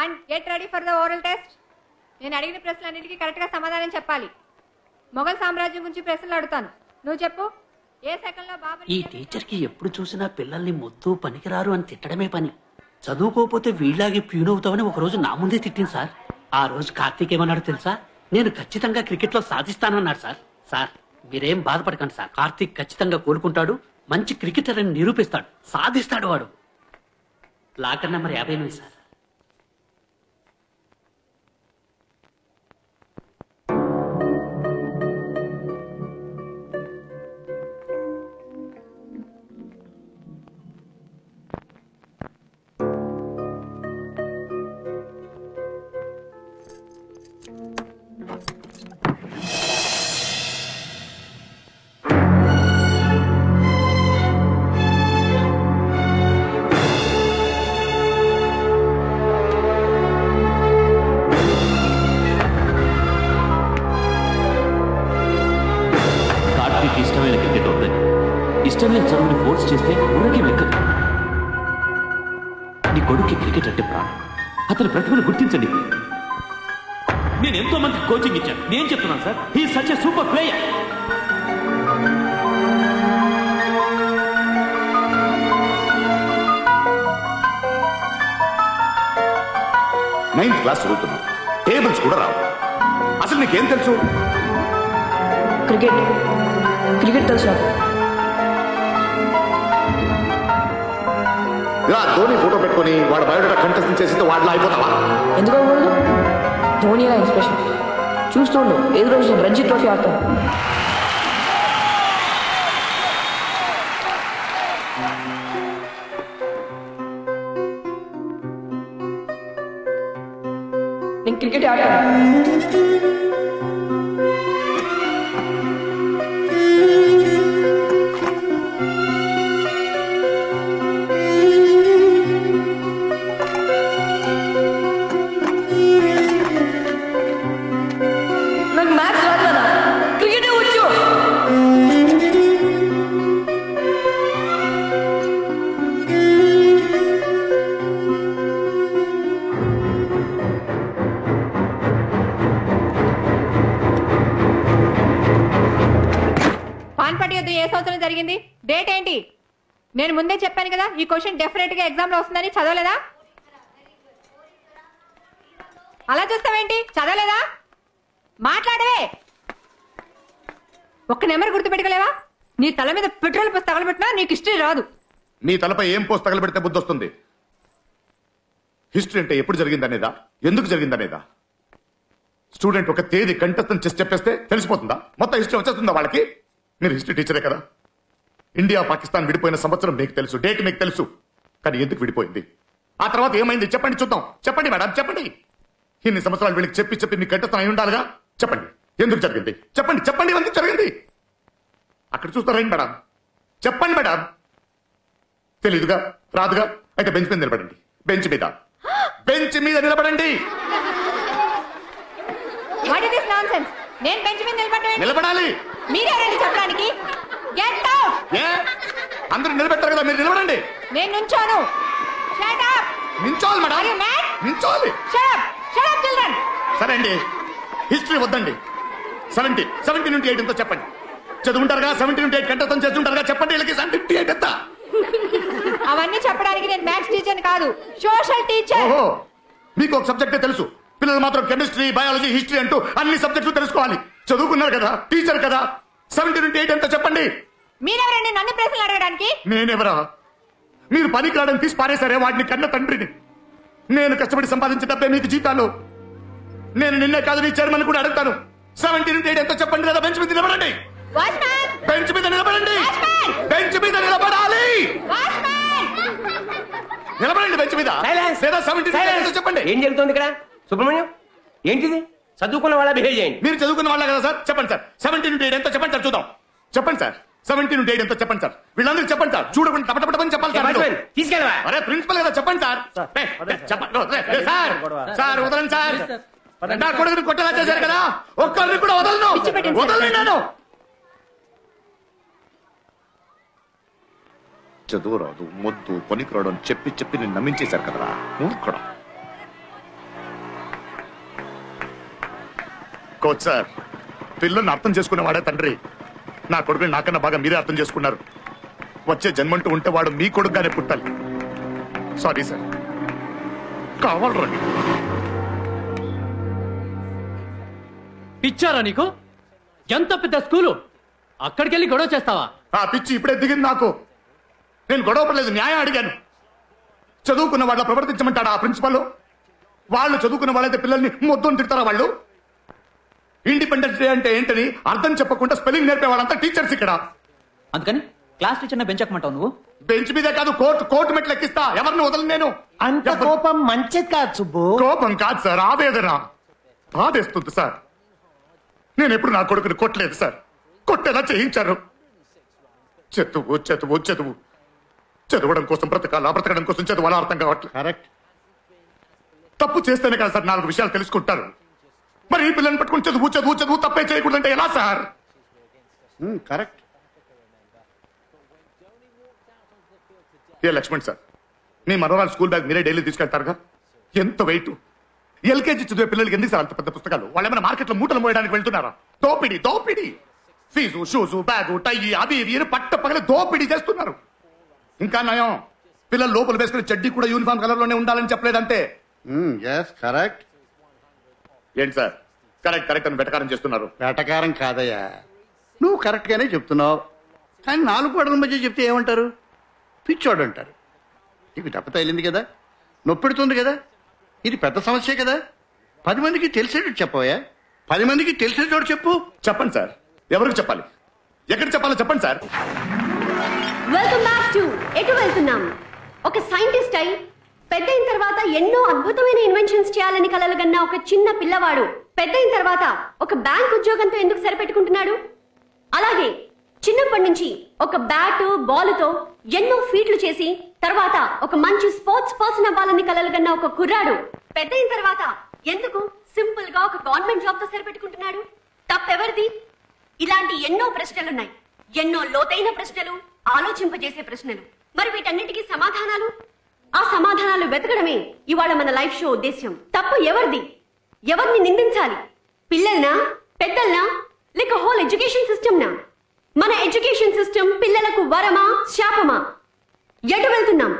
and get ready for the oral test. నేను అడిగిన ప్రశ్నలన్నిటికీ కరెక్ట్గా సమాధానం చెప్పాలి. మొఘల్ సామ్రాజ్యం గురించి ప్రశ్నలు అడుగుతాను, నువ్వు చెప్పు. ఏ సెకండ్లో బాబర్ ఈ టీచర్కి ఎప్పుడు చూసినా పిల్లల్ని మొద్దు పనికిరారు అని తిట్టడమే పని. చదువుకోకపోతే వీళ్ళలాగే ప్యూన్ అవుతామని ఒకరోజు నా ముందే తిట్టింది సార్. ఆ రోజు కార్తీక్ ఏమన్నాడు తెలుసా? నేను ఖచ్చితంగా క్రికెట్లో సాధిస్తానన్నాడు సార్. సార్ మీరేం బాధపడకండి సార్, కార్తీక్ ఖచ్చితంగా కోలుకుంటాడు, మంచి క్రికెటర్ అని నిరూపిస్తాడు, సాధిస్తాడు వాడు. Locker number 58 sir. ఇష్టమైన క్రికెట్ వద్దని ఇష్టమైన చదువుని ఫోర్స్ చేస్తే ఊరికే వెక్కదు. నీ కొడుక్కి క్రికెట్ అంటే ప్రాణం. అతని ప్రతిభను గుర్తించండి. నేను ఎంతో మందికి కోచింగ్ ఇచ్చాను. నేను చెప్తున్నాను sir, he is such a super player. Ninth class చదువుతున్నావు, టేబుల్స్ కూడా రావు. అసలు నీకేం తెలుసు? క్రికెట్ తెలుసు నాకు. ఇలా ధోని ఫోటో పెట్టుకొని వాడు బయోడేటా కంటెస్ట్ చేసితే వాడిలో అయిపోతావా? ఎందుకు అవ్వకూడదు? ధోని నా ఇన్స్పిరేషన్. చూస్తూ ఉండు, ఏదో రోజు నేను రంజీ ట్రోఫీ ఆడతాను. నేను క్రికెట్ ఆడతాను. నాకు మ్యాచ్ రాదు కదా, క్రికెటే వచ్చు. పాన్పటి యుద్ధం ఏ సంవత్సరం జరిగింది? డేట్ ఏంటి? నేను ముందే చెప్పాను కదా ఈ క్వశ్చన్ డెఫినెట్ గా ఎగ్జామ్ లో వస్తుందని. చదవలేదా? అలా చూస్తావేంటి? చదవలేదా? మాట్లాడవే. ఒక్క నెంబర్ గుర్తుపెట్టుకోలేవా? నీ తల మీద పెట్రోల్ పోసి తగలబెట్టినా నీకు హిస్టరీ రాదు. నీ తలపై ఏం పోసి తగలబెడితే బుద్ధి వస్తుంది? హిస్టరీ అంటే ఎప్పుడు జరిగిందనేదా, ఎందుకు జరిగిందనేదా? స్టూడెంట్ ఒక తేదీ కంఠస్థం చేసి చెప్పేస్తే తెలిసిపోతుందా? మొత్తం హిస్టరీ వచ్చేస్తుందా వాళ్ళకి? మీరు హిస్టరీ టీచరే కదా. ఇండియా పాకిస్తాన్ విడిపోయిన సంవత్సరం మీకు తెలుసు, డేట్ మీకు తెలుసు. కానీ ఎందుకు విడిపోయింది, ఆ తర్వాత ఏమైంది చెప్పండి చూద్దాం. చెప్పండి మేడం, చెప్పండి. ఇన్ని సంవత్సరాలు వీళ్ళకి చెప్పి చెప్పి మీ కంఠస్థం అయి ఉండాలిగా. చెప్పండి ఎందుకు జరిగింది, చెప్పండి చెప్పండి ఎందుకు జరిగింది. అక్కడ చూస్తారేంటి మేడం? చెప్పండి మేడం. తెలీదుగా, రాదుగా, అయితే బెంచ్ మీద నిలబడండి. బెంచ్ మీద నిలబడండి. What is this nonsense? నేను బెంచ్ మీద నిలబడాలి. మీరెవరండి చెప్పడానికి? Get out. ఏ అందరూ నిలబెట్టారు కదా, మీరు నిలబడండి. నేను నుంచోను. Shut up. నించోవాలి మేడం, Are you mad? నించోవాలి. Shut up children. సరే అండి, హిస్టరీ వద్దండి. 70 నుండి 8 ఎంతో చెప్పండి. చదువుంటారుగా, 70 నుండి 8 కంటతం చేస్తుంటారుగా, చెప్పండి వీళ్ళకి 78 ఎంత. అవన్నీ చెప్పడానికి నేను మ్యాథ్స్ టీచర్ కాదు, సోషల్ టీచర్. ఓహో, మీకు ఒక సబ్జెక్టే తెలుసు. పిల్లలు మాత్రం కెమిస్ట్రీ, బయాలజీ, హిస్టరీ అంటూ అన్ని సబ్జెక్టులు తెలుసుకోవాలి. చదువుకున్నారు కదా, టీచర్ కదా. 70 నుండి 8 ఎంత చెప్పండి. మీరెవరండి నన్ను ప్రశ్నలు అడగడానికి? నేనెవరా? మీరు పనికి రావడం తీసి పారేశారే వాడిని కన్న తండ్రిని. నేను కష్టపడి సంపాదించే డబ్బే మీకు జీతాలు. నేను నిన్నే కాదు నీ చైర్మన్ కూడా అడుగుతాను. 70 నుండి 8 ఎంత చెప్పండి కదా. బెంచ్ మీద నిలబడండి. బెంచ్ మీద నిలబడండి. బెంచ్ మీద నిలబడాలి. నిలబడండి బెంచ్ మీద. లేదా 70 నుండి 8 ఎంత చెప్పండి. ఏం జరుగుతుంది ఇక్కడ? సుబ్రహ్మణ్యం ఏంటిది? చదువుకున్న వాళ్ళ బిహేవ్ చేయండి. మీరు చదువుకున్న వాళ్ళే కదా సార్? చెప్పండి సార్. 17 నుండి 8 ఎంతో చెప్పండి సార్, చూద్దాం. చెప్పండి సార్. 17 నుండి 8 ఎంతో చెప్పండి సార్. వీళ్ళందరూ చెప్పండి సార్. చూడకుండా టపటపటని చెప్పాలి సార్. తీసుకెళ్ళవా? అరే ప్రిన్సిపల్ కదా, చెప్పండి సార్. చెప్పండి సార్. సార్ వదలండి సార్. నా కొడుకుని కొట్టేలా చేశారు కదా, ఒక్కరిని కూడా వదలను. వదలను. చదువు రాదు, మొద్దు, పనికిరాడు అని చెప్పి చెప్పి నేను నమ్మించేశారు కదరా మూర్ఖుడు. కోచ్ సార్, పిల్లల్ని అర్థం చేసుకునేవాడే తండ్రి. నా కొడుకుని నాకన్నా బాగా మీరే అర్థం చేసుకున్నారు. వచ్చే జన్మంటూ ఉంటే వాడు మీ కొడుకుగానే పుట్టాలి. Sorry sir. కావాలరండి. పిచ్చారా నీకు? ఎంత పెద్ద స్కూలు, అక్కడికి వెళ్ళి గొడవ చేస్తావా? ఆ పిచ్చి ఇప్పుడే దిగింది నాకు. నేను గొడవ పడలేదు, న్యాయం అడిగాను. చదువుకున్న వాళ్ళ ప్రవర్తించమంటాడా ఆ ప్రిన్సిపల్? వాళ్ళు చదువుకున్న వాళ్ళైతే పిల్లల్ని మొత్తం తిడతారా వాళ్ళు? ఇండిపెండెన్స్ డే అంటే ఏంటని అర్థం చెప్పకుండా స్పెల్లింగ్ నేర్పే వాళ్ళంతా టీచర్స్ ఇక్కడ. అందుకని క్లాస్ టీచర్ బెంచ్ ఎక్కమంటావు నువ్వు? బెంచ్ మీదే కాదు, కోర్టు మెట్లు ఎక్కిస్తా. ఎవరిని వదలను నేను. అంత కోపం మంచిది కాదు సుబ్బు. కోపం కాదు సార్, ఆవేదన. బాధేస్తుంది సార్. నేను ఎప్పుడు నా కొడుకుని కొట్టలేదు సార్. కొట్టేలా చేయించారు. చదువు చదువు చదువు చదవడం కోసం బ్రతకాలా, బ్రతకడం కోసం చదవాలా అర్థం కావట్లేదు. కరెక్ట్. తప్పు చేస్తేనే కదా సార్ 4 విషయాలు తెలుసుకుంటారు. మరి ఈ పిల్లల్ని పట్టుకుని చదువు చదువు చదువు తప్పే చేయకూడదంటే ఎలా సార్? కరెక్ట్. ఏ లక్ష్మణ్ సార్, మీ మనవరాలు స్కూల్ బ్యాగ్ మీరే డైలీ తీసుకెళ్తారుగా. ఎంత వెయిట్. ఎల్కేజీ చదివే పిల్లలకి ఎందుకు సార్ అంత పెద్ద పుస్తకాలు? వాళ్ళు ఏమైనా మార్కెట్లో మూటలు మోయడానికి వెళ్తున్నారా? దోపిడీ దోపిడీ. ఫీజు, షూజు, బ్యాగు, టై అవి ఇవి పట్ట పగల దోపిడీ చేస్తున్నారు. ఇంకా నయం, పిల్లలు లోపల వేసుకునే చెడ్డీ కూడా యూనిఫామ్ కలర్ లోనే ఉండాలని చెప్పలేదంటే. కరెక్ట్. ఏంటి సార్ కరెక్ట్ కరెక్ట్ అని వెటకారం చేస్తున్నారు? వెటకారం కాదయ్యా, నువ్వు కరెక్ట్ గానే చెప్తున్నావు. కానీ 4 గోడల మధ్య చెప్తే ఏమంటారు? పిచ్చోడు అంటారు. నీకు దెబ్బ తగిలింది కదా, నొప్పెడుతుంది కదా, ఇది పెద్ద సమస్యే కదా. 10 మందికి తెలిసేటట్టు చెప్పవయ్యా. 10 మందికి తెలిసేటోడు చెప్పు. చెప్పండి సార్. ఎవరికి చెప్పాలి, ఎక్కడ చెప్పాలో చెప్పండి సార్. వెల్కమ్ బ్యాక్ టు ఎటు వెళ్తున్నాం. ఒక సైంటిస్ట్ అయి పెద్దయిన తర్వాత ఎన్నో అద్భుతమైన ఇన్వెన్షన్స్ చేయాలని కలలుగన్న ఒక చిన్న పిల్లవాడు పెద్దయిన తర్వాత ఒక బ్యాంక్ ఉద్యోగంతో ఎందుకు సరిపెట్టుకుంటున్నాడు? అలాగే చిన్నప్పటి నుంచి ఒక బ్యాటు బాలుతో ఎన్నో ఫీట్లు చేసి తర్వాత ఒక మంచి స్పోర్ట్స్ పర్సన్ అవ్వాలని కలలుగన్న ఒక కుర్రాడు పెద్దయిన తర్వాత ఎందుకు సింపుల్ గా ఒక గవర్నమెంట్ జాబ్ తో సరిపెట్టుకుంటున్నాడు? తప్పెవరిది? ఇలాంటి ఎన్నో ప్రశ్నలున్నాయి. ఎన్నో లోతైన ప్రశ్నలు, ఆలోచింపజేసే ప్రశ్నలు. మరి వీటన్నిటికీ సమాధానాలు? ఆ సమాధానాలు వెతకడమే ఇవాళ మన లైఫ్ షో ఉద్దేశ్యం. తప్పు ఎవరిది? ఎవరిని నిందించాలి? పిల్లల్నా, పెద్దల్నా, లేక హోల్ ఎడ్యుకేషన్ సిస్టమ్నా? మన ఎడ్యుకేషన్ సిస్టమ్ పిల్లలకు వరమా, శాపమా? ఎటు వెళ్తున్నాం?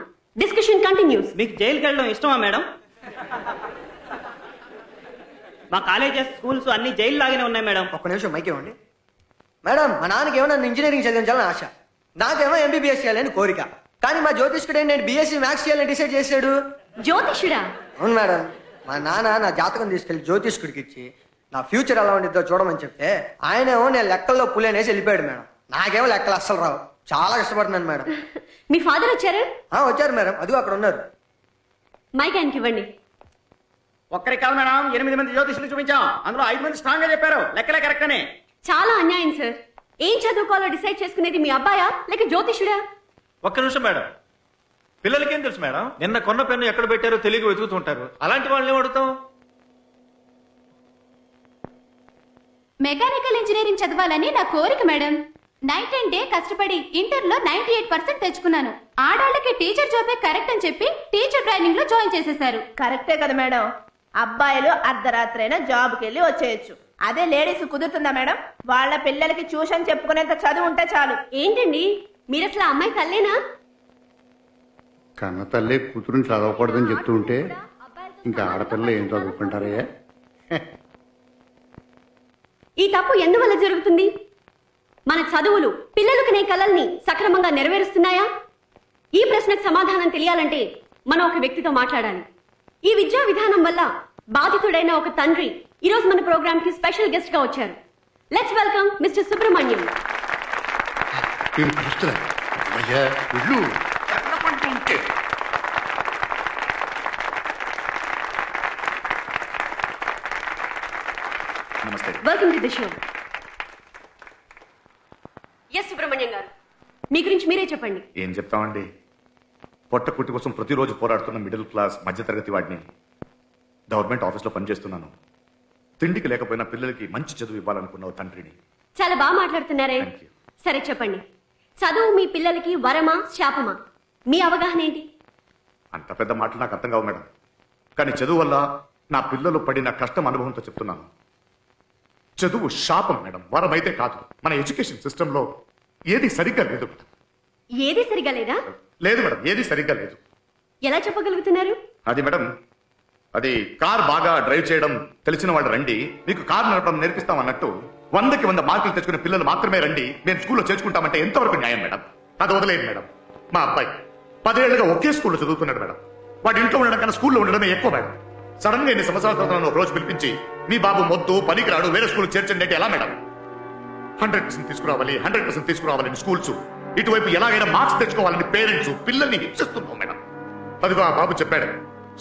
Discussion continuous. మీకు జైలుకి వెళ్ళడం ఇష్టమా మేడం? మా కాలేజెస్, స్కూల్స్ అన్ని జైలు లాగానే ఉన్నాయి మేడం. ఒక్క నిమిషం మైక్ ఇవ్వండి. మేడం, మా నాన్నకేమో నన్ను ఇంజనీరింగ్ చదివించాలని ఆశ, నాకేమో ఎంబీబీఎస్ చేయాలని కోరిక. కానీ మా జ్యోతిష్కుడు నేను బీఎస్సీ మ్యాథ్స్ చేయాలని డిసైడ్ చేశాడు. జ్యోతిష్యుడా? అవును మేడం. మా నాన్న నా జాతకం తీసుకెళ్లి జ్యోతిష్కుడికి ఇచ్చి నా ఫ్యూచర్ ఎలా ఉండిద్దో చూడమని చెప్తే ఆయనేమో నేను లెక్కల్లో పులేనేసి వెళ్ళిపోయాడు మేడం. నాకేమో లెక్కలు అస్సలు రావు, చాలా కష్టపడుతున్నాను మేడం. మీ ఫాదర్ వచ్చారు? వచ్చారు మేడం, అదిగో అక్కడ ఉన్నారు. మైక్ ఆయనకి ఇవ్వండి. ఒక్కరికి కాదు మేడం, 8 మంది జ్యోతిష్యులు చూపించాం. అందులో 5 మంది స్ట్రాంగ్ గా చెప్పారు లెక్కలే కరెక్ట్ అని. చాలా అన్యాయం సార్. ఏం చదువుకోవాలో డిసైడ్ చేసుకునేది మీ అబ్బాయా లేక జ్యోతిష్యుడా? ఒక్క నిమిషం మేడం, పిల్లలకేం తెలుసు మేడం? నిన్న కొన్న పెన్ను ఎక్కడ పెట్టారో తెలియక వెతుకుతుంటారు. అలాంటి వాళ్ళని అడుగుతాం. మెకానికల్ ఇంజనీరింగ్ చదవాలని నా కోరిక మేడం. నైట్ అండ్ డే కష్టపడి ఇంటర్లో 98% తెచ్చుకున్నాను. ఆడాళ్ళకి టీచర్ జాబే కరెక్ట్ అని చెప్పి టీచర్ ట్రైనింగ్ లో జాయిన్ చేసేశారు. కరెక్టే కదా మేడం, అబ్బాయిలు అర్ధరాత్రైనా జాబ్కి వెళ్ళి వచ్చేయచ్చు. అదే లేడీస్ కుదురుతుందా మేడం? వాళ్ళ పిల్లలకి ట్యూషన్ చెప్పుకునేంత చదువు ఉంటే చాలు. ఏంటండి మీరు అసలు అమ్మాయి తల్లేనా? కన్న తల్లి కూతురుని చదవకూడదని చెప్తూ ఉంటే ఇంకా ఆడపిల్లలు ఏం చదువుకుంటారయ్యా? ఈ తప్పు ఎందువల్ల జరుగుతుంది? మన చదువులు పిల్లలకునే కలల్ని సక్రమంగా నెరవేరుస్తున్నాయా? ఈ ప్రశ్నకు సమాధానం తెలియాలంటే మనం ఒక వ్యక్తితో మాట్లాడాలి. ఈ విద్యా విధానం వల్ల బాధితుడైన ఒక తండ్రి ఈరోజు మన ప్రోగ్రామ్ కి స్పెషల్ గెస్ట్ గా వచ్చారు. Let's welcome mister Subrahmanyam. నమస్తే. Welcome to the show. Yes Subrahmanyam గారు, మీ గురించి మీరే చెప్పండి. ఏం చెప్తామండి, పొట్ట కుట్టి కోసం ప్రతిరోజు పోరాడుతున్న మిడిల్ క్లాస్ మధ్యతరగతి వాడిని. గవర్నమెంట్ ఆఫీస్లో పనిచేస్తున్నాను. తిండికి లేకపోయినా పిల్లలకి మంచి చదువు ఇవ్వాలనుకున్న ఓ తండ్రిని. చాలా బాగా మాట్లాడుతున్నారే. సరే చెప్పండి, చదువు మీ పిల్లలకి వరమా శాపమా? మీ అవగాహన ఏంటి? అంత పెద్ద మాటలు నాకు అర్థం కావు మేడం. కానీ చదువు వల్ల నా పిల్లలు పడిన కష్టం అనుభవంతో చెప్తున్నాను. చదువు శాపం మేడం, వరం అయితే కాదు. మన ఎడ్యుకేషన్ సిస్టంలో ఏది సరిగ్గా లేదు మేడం. ఏది సరిగా లేదా? లేదు మేడం, ఏది సరిగ్గా లేదు. ఎలా చెప్పగలుగుతున్నారు? అది మేడం, అది కార్ బాగా డ్రైవ్ చేయడం తెలిసిన వాళ్ళు రండి, మీకు కార్ నడపడం నేర్పిస్తాం అన్నట్టు 100కి 100 మార్కులు తెచ్చుకునే పిల్లలు మాత్రమే రండి, మేము స్కూల్లో చేర్చుకుంటామంటే ఎంతవరకు న్యాయం మేడం? అది వదిలేదు మేడం. మా అబ్బాయి 10 ఏళ్లుగా ఒకే స్కూల్లో చదువుతున్నాడు మేడం. వాడి ఇంట్లో ఉండడం కన్నా స్కూల్లో ఉండడమే ఎక్కువ మేడం. సడన్ గా ఎన్ని సంవత్సరాల తర్వాత ఒక రోజు పిలిపించి మీ బాబు మొద్దు పనికి రాడు వేరే స్కూల్ చేర్చండి అంటే ఎలా మేడం? 100% తీసుకురావాలి, 100% తీసుకురావాలని స్కూల్స్, ఇటువైపు ఎలాగైనా మార్క్స్ తెచ్చుకోవాలని పేరెంట్స్ పిల్లల్ని హింసిస్తున్నాం మేడం. అదిగో ఆ బాబు చెప్పాడు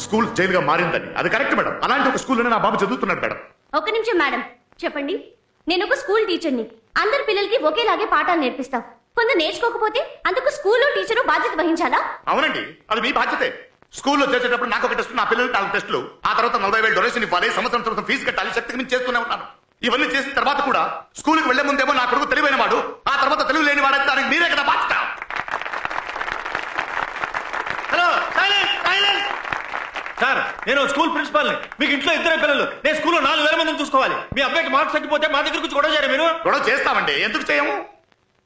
స్కూల్ జైలుగా మారిందని. అది కరెక్ట్ మేడం. అలాంటి ఒక స్కూల్లోనే నా బాబు చదువుతున్నాడు మేడం. ఒక నిమిషం మేడం, చెప్పండి. నేను ఒక స్కూల్ టీచర్ని. అందరి పిల్లలకి ఒకేలాగే పాఠాలు నేర్పిస్తాం. కొందరు నేర్చుకోకపోతే అందుకు స్కూల్లో టీచరు బాధ్యత వహించాలా? అవునండి, అది మీ బాధ్యతే. స్కూల్లో చేసేటప్పుడు నాకు ఒక టెస్ట్, నా పిల్లలకి 4 టెస్టులు, ఆ తర్వాత 40,000 డొనేషన్ ఇవ్వాలి, సంవత్సరం తర్వాత ఫీజు కట్టాలి, శక్తికి మించి చేస్తూనే ఉన్నాను. ఇవన్నీ చేసిన తర్వాత కూడా స్కూల్కి వెళ్లే ముందేమో నా కొడుకు తెలివైన వాడు, ఆ తర్వాత తెలివి లేని వాడు, దానికి మీరే కదా బాధ్యత. హలో సార్, నేను స్కూల్ ప్రిన్సిపాల్ని. మీకు ఇంట్లో 2 పిల్లలు, నేను స్కూల్లో 4,000 మందిని చూసుకోవాలి. మీ అబ్బాయికి మార్క్స్ తగ్గిపోతే మా దగ్గర నుంచి గొడవ చేయరు మీరు? గొడవ చేస్తామండి, ఎందుకు చేయము?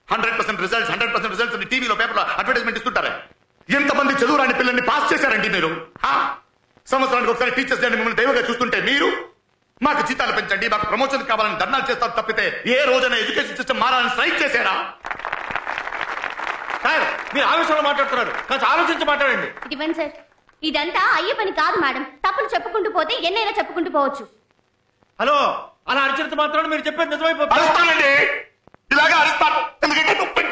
100% రిజల్ట్స్, 100% రిజల్ట్స్ టీవీలో పేపర్లో అడ్వర్టైజ్మెంట్ ఇస్తుంటారే. ఎంతమంది చదువురాని పిల్లల్ని పాస్ చేశారండి మీరు? సంవత్సరానికి ఒకసారి టీచర్స్ డే మిమ్మల్ని దైవంగా చూస్తుంటే మీరు మాకు జీతాలు పెంచండి, మాకు ప్రమోషన్ కావాలని ధర్నాలు చేస్తారు తప్పితే ఏ రోజైనా ఎడ్యుకేషన్ సిస్టమ్ మారాలని స్ట్రైక్ చేశారా? సార్, మీరు ఆవేశంలో మాట్లాడుతున్నారు, కొంచెం ఆలోచించి మాట్లాడండి. ఇవ్వండి సార్, ఇదంతా అయ్యే పని కాదు మేడం. తప్పులు చెప్పుకుంటూ పోతే ఎన్నైనా చెప్పుకుంటూ పోవచ్చు. హలో, అలా అరిచినంత మాత్రం మీరు చెప్పేది నిజమైపోతుంది. అరుస్తానండి, ఇలాగా అరుస్తాను. ఎందుకంటే నొప్పి.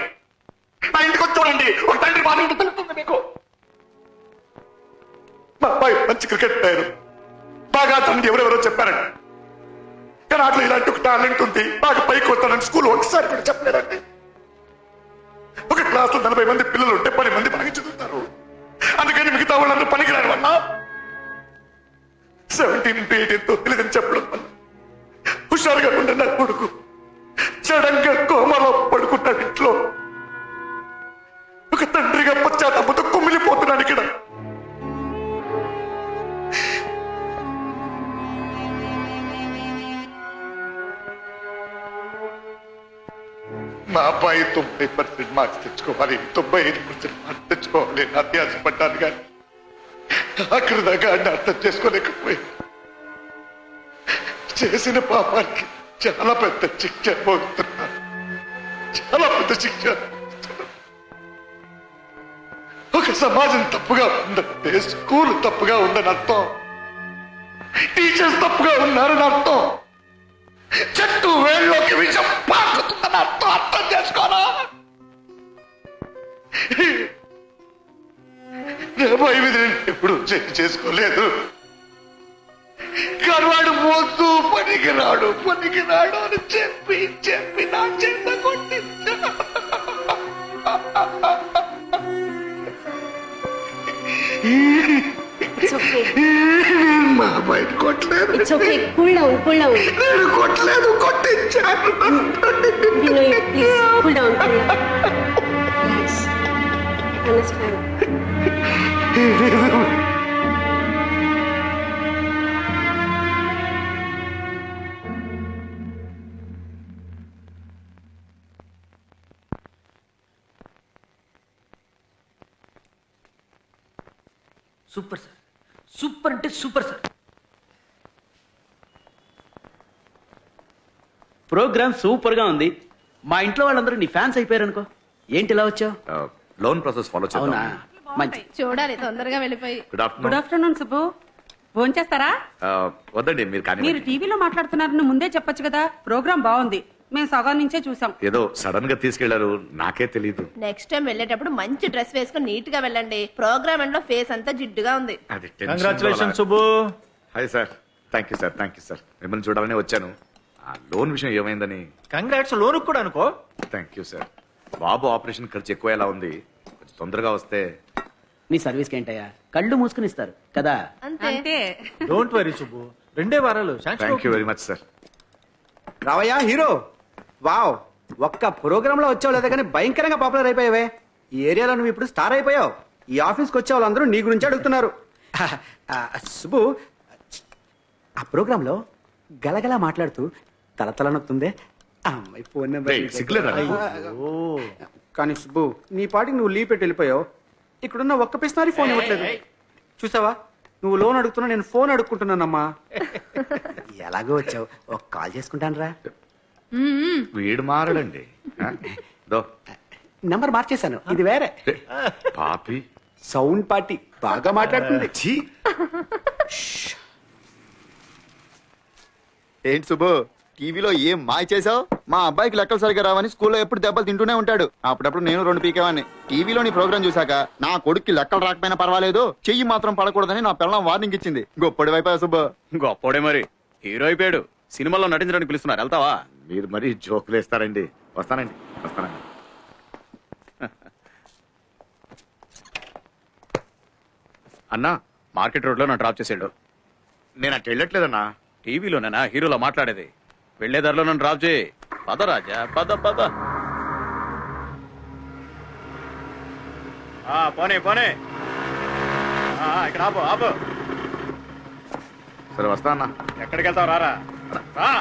నా ఇంటికి వచ్చి చూడండి, ఒక తండ్రి బాధ ఏంటో తెలుస్తుంది మీకు. మా అబ్బాయి మంచి క్రికెట్ ప్లేయర్, బాగా తనకి ఎవరెవరో చెప్పారండి. కానీ అట్లా ఇలాంటి ఒక టాలెంట్ ఉంది, బాగా పైకి వస్తానని స్కూల్ ఒకసారి కూడా చెప్పలేదండి. ఒక క్లాస్ లో 40 మంది పిల్లలు ఉంటే 10 మంది బాగా చదువుతారు. అందుకని మిగతా వాళ్ళందరూ పనికిరాని వల్ల 17-18 తెలియదని చెప్పడం వల్ల హుషారుగా ఉండే నా కొడుకు సడన్గా కోమలో పడుకున్నాడు. ఇంట్లో ఒక తండ్రిగా పశ్చాత్తాపంతో కుమిలిపోతున్నాడు. ఇక్కడ మా అబ్బాయి 90% మార్క్స్ తెచ్చుకోవాలి, 95% మార్క్స్ తెచ్చుకోవాలి అని అత్యాశపడ్డాను. కానీ అక్కడ దాకా అన్ని అర్థం చేసుకోలేకపోయాను. చేసిన పాపానికి చాలా పెద్ద శిక్ష పోతున్నాను, చాలా పెద్ద శిక్ష. ఒక సమాజం తప్పుగా ఉందంటే స్కూల్ తప్పుగా ఉందని అర్థం, టీచర్స్ తప్పుగా ఉన్నారని అర్థం, చెట్టు వేళ్ళలోకి విషం పాకుతుందని అర్థం. అర్థం చేసుకోరా? ఎప్పుడు చేసుకోలేదు. కానీ వాడు మొద్దు పనికిరాడు అని చెప్పి చెప్పి నా చెత్త కొట్టించాడు. మా బయట కొట్టలేదు, నేను కొట్టలేదు, కొట్టించాను. సూపర్ సార్, సూపర్ అంటే సూపర్ సార్. ప్రోగ్రామ్ సూపర్ గా ఉంది. మా ఇంట్లో వాళ్ళందరూ నీ ఫ్యాన్స్ అయిపోయారు అనుకో. ఏంటి ఇలా వచ్చావు? లోన్ ప్రాసెస్ ఫాలో అవునా? మంచి. చూడాలి తొందరగా వెళ్ళిపోయి. గుడ్ ఆఫ్టర్నూన్ సుబ్బు, ఫోన్ చేస్తారా? వద్దండి, మీరు కానీ మీరు టీవీలో మాట్లాడుతున్నారని ముందే చెప్పొచ్చు కదా. ప్రోగ్రామ్ బాగుంది, మేము సగం నుంచే చూసాం. ఏదో సడన్ గా తీసుకెళ్లారు, నాకే తెలియదు. నెక్స్ట్ టైం వెళ్ళేటప్పుడు మంచి డ్రెస్ వేసుకుని నీట్ గా వెళ్ళండి. ప్రోగ్రామ్ ఎండ్ లో ఫేస్ అంతా జిడ్డుగా ఉంది. Congratulation Subbu. Hi sir, thank you sir, thank you sir. మిమ్మల్ని చూడాలని వచ్చాను. లోన్ విషయం ఏమైందని? కంగ్రాట్స్, లోన్ కూడా అనుకో. Thank you sir. Babu operation ఖర్చు ఎక్కువ ఎలా ఉంది, కొంచెం తొందరగా వస్తే. నీ సర్వీస్కి ఏంటయ్యా, కళ్ళు మూసుకుని ఇస్తారు కదా. అంతే. డోంట్ వరీ సుబ్బు, 2 వారాలు. Thank you very much sir. రావయ్యా హీరో. వావ్, ఒక్క ప్రోగ్రామ్ లో వచ్చావు లేదా కానీ భయంకరంగా పాపులర్ అయిపోయావే. ఈ ఏరియాలో నువ్వు ఇప్పుడు స్టార్ అయిపోయావు. ఈ ఆఫీస్కి వచ్చే వాళ్ళందరూ నీ గురించి అడుగుతున్నారు. సుబ్బు, ఆ ప్రోగ్రామ్ లో గలగలా మాట్లాడుతూ తలతల నొక్కుందే ఆ అమ్మాయి ఫోన్ నెంబర్. కానీ సుబ్బు, నీ పాటికి నువ్వు లీవ్ పెట్టి వెళ్ళిపోయావు. ఇక్కడున్న ఒక్క పిస్నారి ఫోన్ ఇవ్వట్లేదు. చూసావా, నువ్వు లోన్ అడుగుతున్నా, నేను ఫోన్ అడుక్కుంటున్నానమ్మా. ఎలాగో వచ్చావు, ఒక కాల్ చేసుకుంటాను రా. వీడు మారడండి. నంబర్ మార్చేశాను, ఇది వేరే. పాపి సౌండ్ పార్టీ బాగా మాట్లాడుతుంది. ఏంటి సుబ్బు, టీవీలో ఏం మాయ చేసావు? మా అబ్బాయికి లెక్కలు సరిగా రావని స్కూల్లో ఎప్పుడు దెబ్బలు తింటూనే ఉంటాడు. అప్పుడప్పుడు నేను 2 పీకేవాడిని. టీవీలో నీ ప్రోగ్రామ్ చూసాక నా కొడుక్కి లెక్కలు రాకపోయినా పర్వాలేదు, చెయ్యి మాత్రం పడకూడదని నా పిల్లం వార్నింగ్ ఇచ్చింది. గొప్పడి వైపు సుబ్బు. గొప్పడే మరి, హీరో అయిపోయాడు. సినిమాలో నటించడానికి పిలుస్తున్నారు, వెళ్తావా? మీరు మరీ జోకులు వేస్తారండి. వస్తానండి. అన్నా, మార్కెట్ రోడ్ లో నా డ్రాప్ చేసాడు. నేను అటు వెళ్ళట్లేదన్నా. టీవీలోనేనా హీరోలో మాట్లాడేది? వెళ్లే దారిలో నన్ను డ్రాప్ చేయి. పద రాజా, పద పద. పోనే పోనే, ఇక్కడ ఆపు ఆపు. సరే వస్తా అన్నా. ఎక్కడికి వెళ్తావు? రారా రా.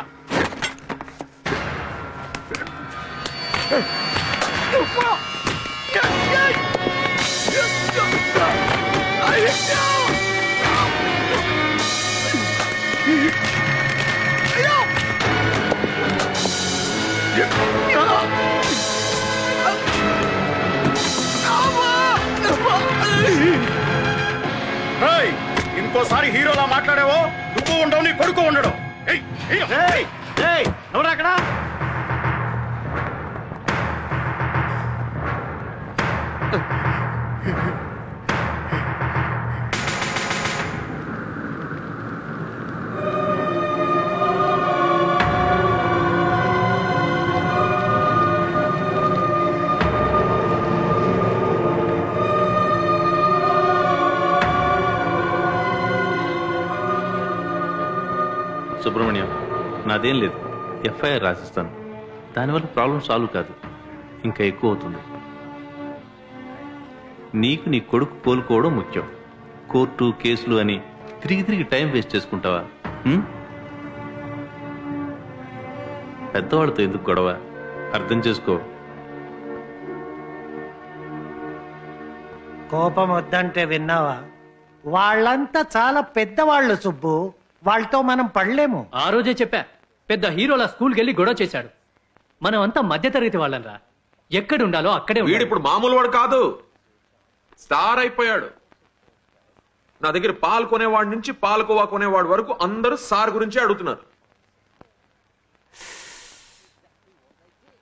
ఇంకోసారి హీరోలా మాట్లాడావో నువ్వు ఉండవు, నీ కొడుకు ఉండడు. ఎవరు అక్కడ? సుబ్రహ్మణ్యం, నాదేం లేదు, ఎఫ్ఐఆర్ రాసిస్తాను. దానివల్ల ప్రాబ్లం సాల్వ్ కాదు, ఇంకా ఎక్కువ అవుతుంది. నీకు నీ కొడుకు కోలుకోవడం ముఖ్యం. కోర్టు కేసులు అని తిరిగి టైం వేస్ట్ చేసుకుంటావా? పెద్దవాళ్ళతో ఎందుకు గొడవ? అర్థం చేసుకో. కోపం వద్దంటే విన్నావా? వాళ్ళంతా చాలా పెద్దవాళ్ళు సుబ్బు, వాళ్ళతో మనం పడలేము. ఆ రోజే చెప్పా, పెద్ద హీరోలా స్కూల్కి వెళ్ళి గొడవ చేశాడు. మనం అంతా మధ్యతరగతి వాళ్ళంరా, ఎక్కడ ఉండాలో అక్కడే. వీడు ఇప్పుడు మామూలు వాడు కాదు, స్టార్ అయిపోయాడు. నా దగ్గర పాలు కొనేవాడి నుంచి పాలకోవా కొనేవాడి వరకు అందరూ సార్ గురించి అడుగుతున్నారు.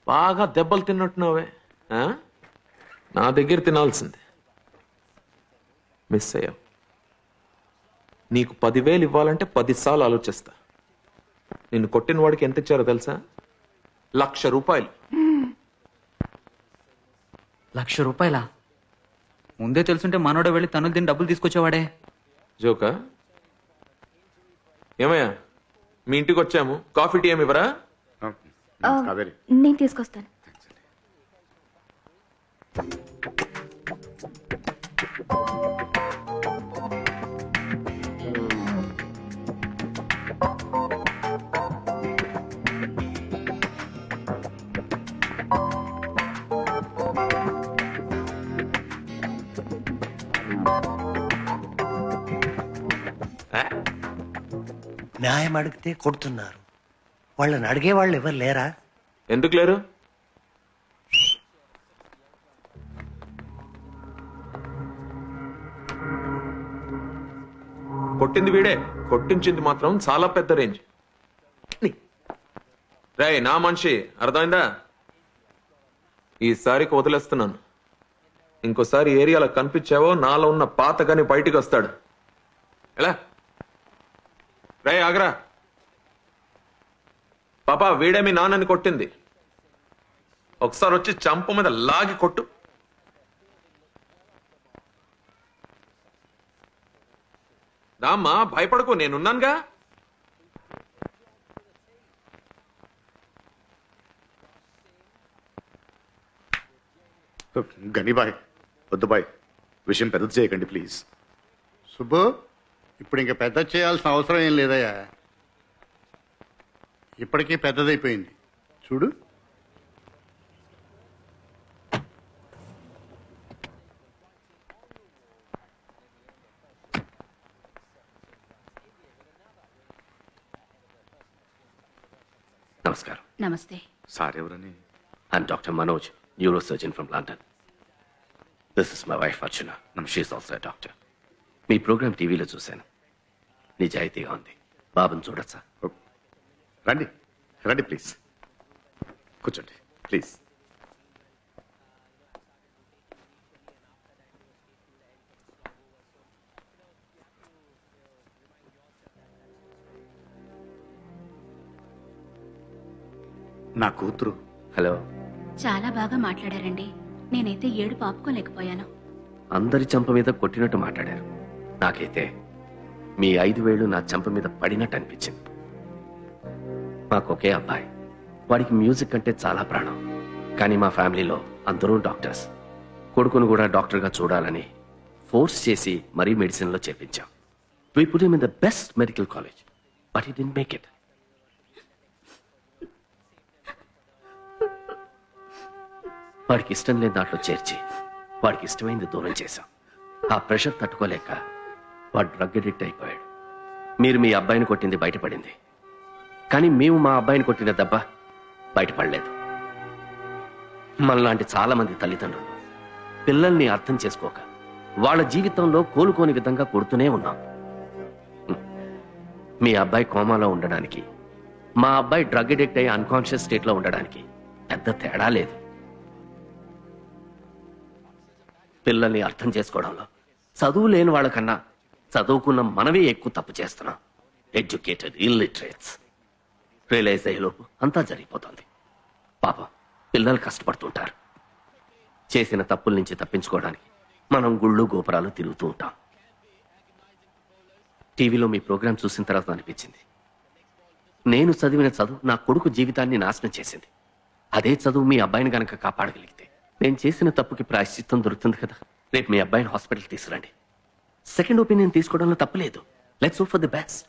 బాగా దెబ్బలు తిన్నట్టున్నావే. నా దగ్గర తినాల్సిందే, మిస్ అయ్యావు. నీకు 10,000 ఇవ్వాలంటే 10 సార్లు ఆలోచిస్తా. నిన్ను కొట్టిన వాడికి ఎంత ఇచ్చారో తెలుసా? 1,00,000 రూపాయలు. 1,00,000 రూపాయలా? ముందే తెలుసుంటే మనోడే వెళ్ళి తనులు తిని డబ్బులు తీసుకొచ్చేవాడే. జోకా? ఏమయ్యా, మీ ఇంటికి వచ్చాము, కాఫీ టీ ఏమి ఇవ్వరా? నేను తీసుకొస్తాను. న్యాయం అడిగితే కొడుతున్నారు. వాళ్ళని అడిగే వాళ్ళు ఎవరు లేరా? ఎందుకు లేరు? కొట్టింది వీడే, కొట్టించింది మాత్రం చాలా పెద్ద రేంజ్. రే నా మనిషి, అర్థమైందా? ఈసారికి వదిలేస్తున్నాను. ఇంకోసారి ఏరియాలో కనిపించావో నాలో ఉన్న పాత గాని బయటికి వస్తాడు. ఎలా రే ఆగ్రా పాపా వీడే మీ నాన్నని కొట్టింది. ఒకసారి వచ్చి చంప మీద లాగి కొట్టు. దామ్మా భయపడకు, నేనున్నానుగా. గనిబాయ్ వద్దు బాయ్, విషయం పెద్దది చేయకండి ప్లీజ్. సుబ్బు, ఇప్పుడు ఇంకా పెద్ద చేయాల్సిన అవసరం ఏం లేదయ్యా. ఇప్పటికీ పెద్దదైపోయింది చూడు. నమస్కారం. నమస్తే. సార్ ఎవరని? I'm Dr. Manoj, neurosurgeon from London. This is my wife Archana. She's also a doctor. మీ ప్రోగ్రామ్ టీవీలో చూశాను. నిజాయితీగా ఉంది. బాబుని చూడొచ్చా? రండి రండి ప్లీజ్, కూర్చోండి ప్లీజ్. నా కూతురు. హలో. చాలా బాగా మాట్లాడారండి. నేనైతే ఏడుపు ఆపుకోలేకపోయాను. అందరి చంప మీద కొట్టినట్టు మాట్లాడారు. నాకైతే మీ 5 వేళ్లు నా చంప మీద పడినట్టు అనిపించింది. మాకొకే అబ్బాయి. వాడికి మ్యూజిక్ అంటే చాలా ప్రాణం. కానీ మా ఫ్యామిలీలో అందరూ డాక్టర్స్. కొడుకును కూడా డాక్టర్గా చూడాలని ఫోర్స్ చేసి మరీ మెడిసిన్లో చేర్పించాం. We put him in the best medical college, but he didn't make it. వాడికి ఇష్టం లేని దాంట్లో చేర్చి వాడికి ఇష్టమైంది దూరం చేశాం. ఆ ప్రెషర్ తట్టుకోలేక వాడు డ్రగ్ అడిక్ట్ అయిపోయాడు. మీరు మీ అబ్బాయిని కొట్టింది బయటపడింది, కానీ మేము మా అబ్బాయిని కొట్టిన దెబ్బ బయటపడలేదు. మనలాంటి చాలా మంది తల్లిదండ్రులు పిల్లల్ని అర్థం చేసుకోక వాళ్ళ జీవితంలో కోలుకోని విధంగా కొడుతూనే ఉన్నాం. మీ అబ్బాయి కోమాలో ఉండడానికి, మా అబ్బాయి డ్రగ్ అడిక్ట్ అయ్యి అన్కాన్షియస్ స్టేట్లో ఉండడానికి పెద్ద తేడా లేదు. పిల్లల్ని అర్థం చేసుకోవడంలో చదువు లేని వాళ్ళకన్నా చదువుకున్న మనమే ఎక్కువ తప్పు చేస్తున్నాం. Educated illiterates. రియలైజ్ అయ్యేలోపు అంతా జరిగిపోతుంది. పాపం పిల్లలు కష్టపడుతుంటారు. చేసిన తప్పుల నుంచి తప్పించుకోవడానికి మనం గుళ్ళు గోపురాలు తిరుగుతూ ఉంటాం. టీవీలో మీ ప్రోగ్రాం చూసిన తర్వాత అనిపించింది, నేను చదివిన చదువు నా కొడుకు జీవితాన్ని నాశనం చేసింది. అదే చదువు మీ అబ్బాయిని గనక కాపాడగలిగితే నేను చేసిన తప్పుకి ప్రాయశ్చిత్తం దొరుకుతుంది కదా. రేపు మీ అబ్బాయిని హాస్పిటల్కి తీసుకురండి. సెకండ్ ఒపీనియన్ తీసుకోవడంలో తప్పలేదు. Let's hope for the best.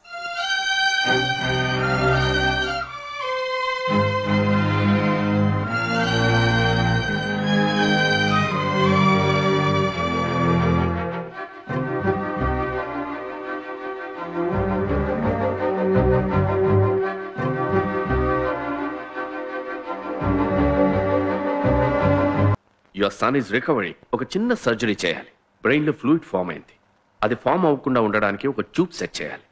Your son is recovery. ఒక చిన్న సర్జరీ చేయాలి. బ్రెయిన్ లో ఫ్లూయిడ్ ఫామ్ అయింది. అది ఫామ్ అవ్వకుండా ఉండడానికి ఒక ట్యూబ్ సెట్ చేయాలి.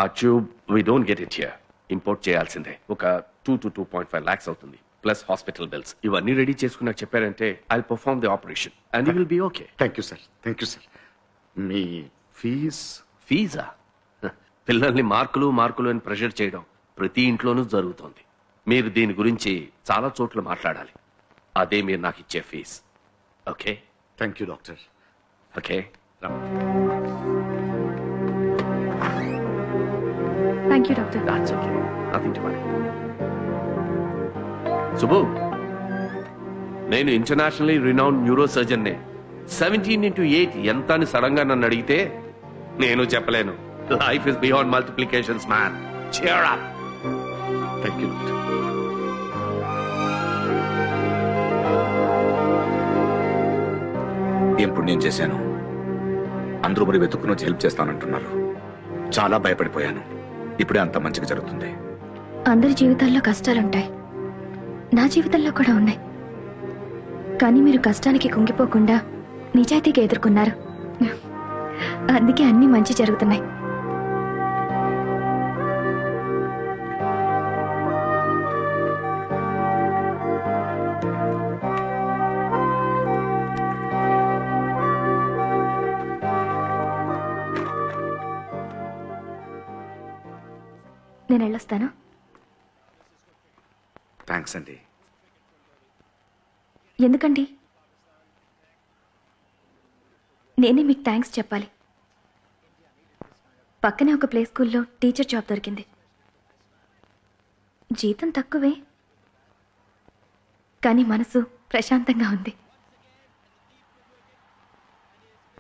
ఆ tube we don't get it here. Import చేయాల్సిందే. ఒక 2 to 2.5 lakhs అవుతుంది, ప్లస్ హాస్పిటల్ బిల్స్. ఇవన్నీ రెడీ చేసుకున్నాక చెప్పారంటే I perform the operation and you will be okay. Thank you sir. Thank you sir. మీ ఫీజా? పిల్లల్ని మార్కులు అని ప్రెషర్ చేయడం ప్రతి ఇంట్లోనూ జరుగుతోంది. మీరు దీని గురించి చాలా చోట్ల మాట్లాడాలి. అదే మీరు నాకు ఇచ్చే fees. Okay? Thank you doctor. Okay. Thank you doctor. That's okay. Nothing to worry. Subbu, నేను ఇంటర్నేషనల్లీ రినౌండ్ న్యూరో సర్జన్ నే. 17x8 ఎంత అని సడన్ గా నన్ను అడిగితే నేను చెప్పలేను. Life is beyond multiplications man. Cheer up. Thank you doctor. ఏం పుణ్యం చేశాను? అందరూ మరి వెతుక్కుని వచ్చి హెల్ప్ చేస్తానంటున్నారు. చాలా భయపడిపోయాను. ఇప్పుడే అంత మంచిగా జరుగుతుంది. అందరి జీవితాల్లో కష్టాలుంటాయి. నా జీవితంలో కూడా ఉన్నాయి. కానీ మీరు కష్టానికి కుంగిపోకుండా నిజాయితీగా ఎదుర్కొన్నారు. అందుకే అన్ని మంచి జరుగుతున్నాయి. నేను వెళ్ళొస్తాను. థ్యాంక్స్ అండి. ఎందుకండి? నేనే మీకు థ్యాంక్స్ చెప్పాలి. పక్కనే ఒక ప్లే స్కూల్లో టీచర్ జాబ్ దొరికింది. జీతం తక్కువే, కానీ మనసు ప్రశాంతంగా ఉంది.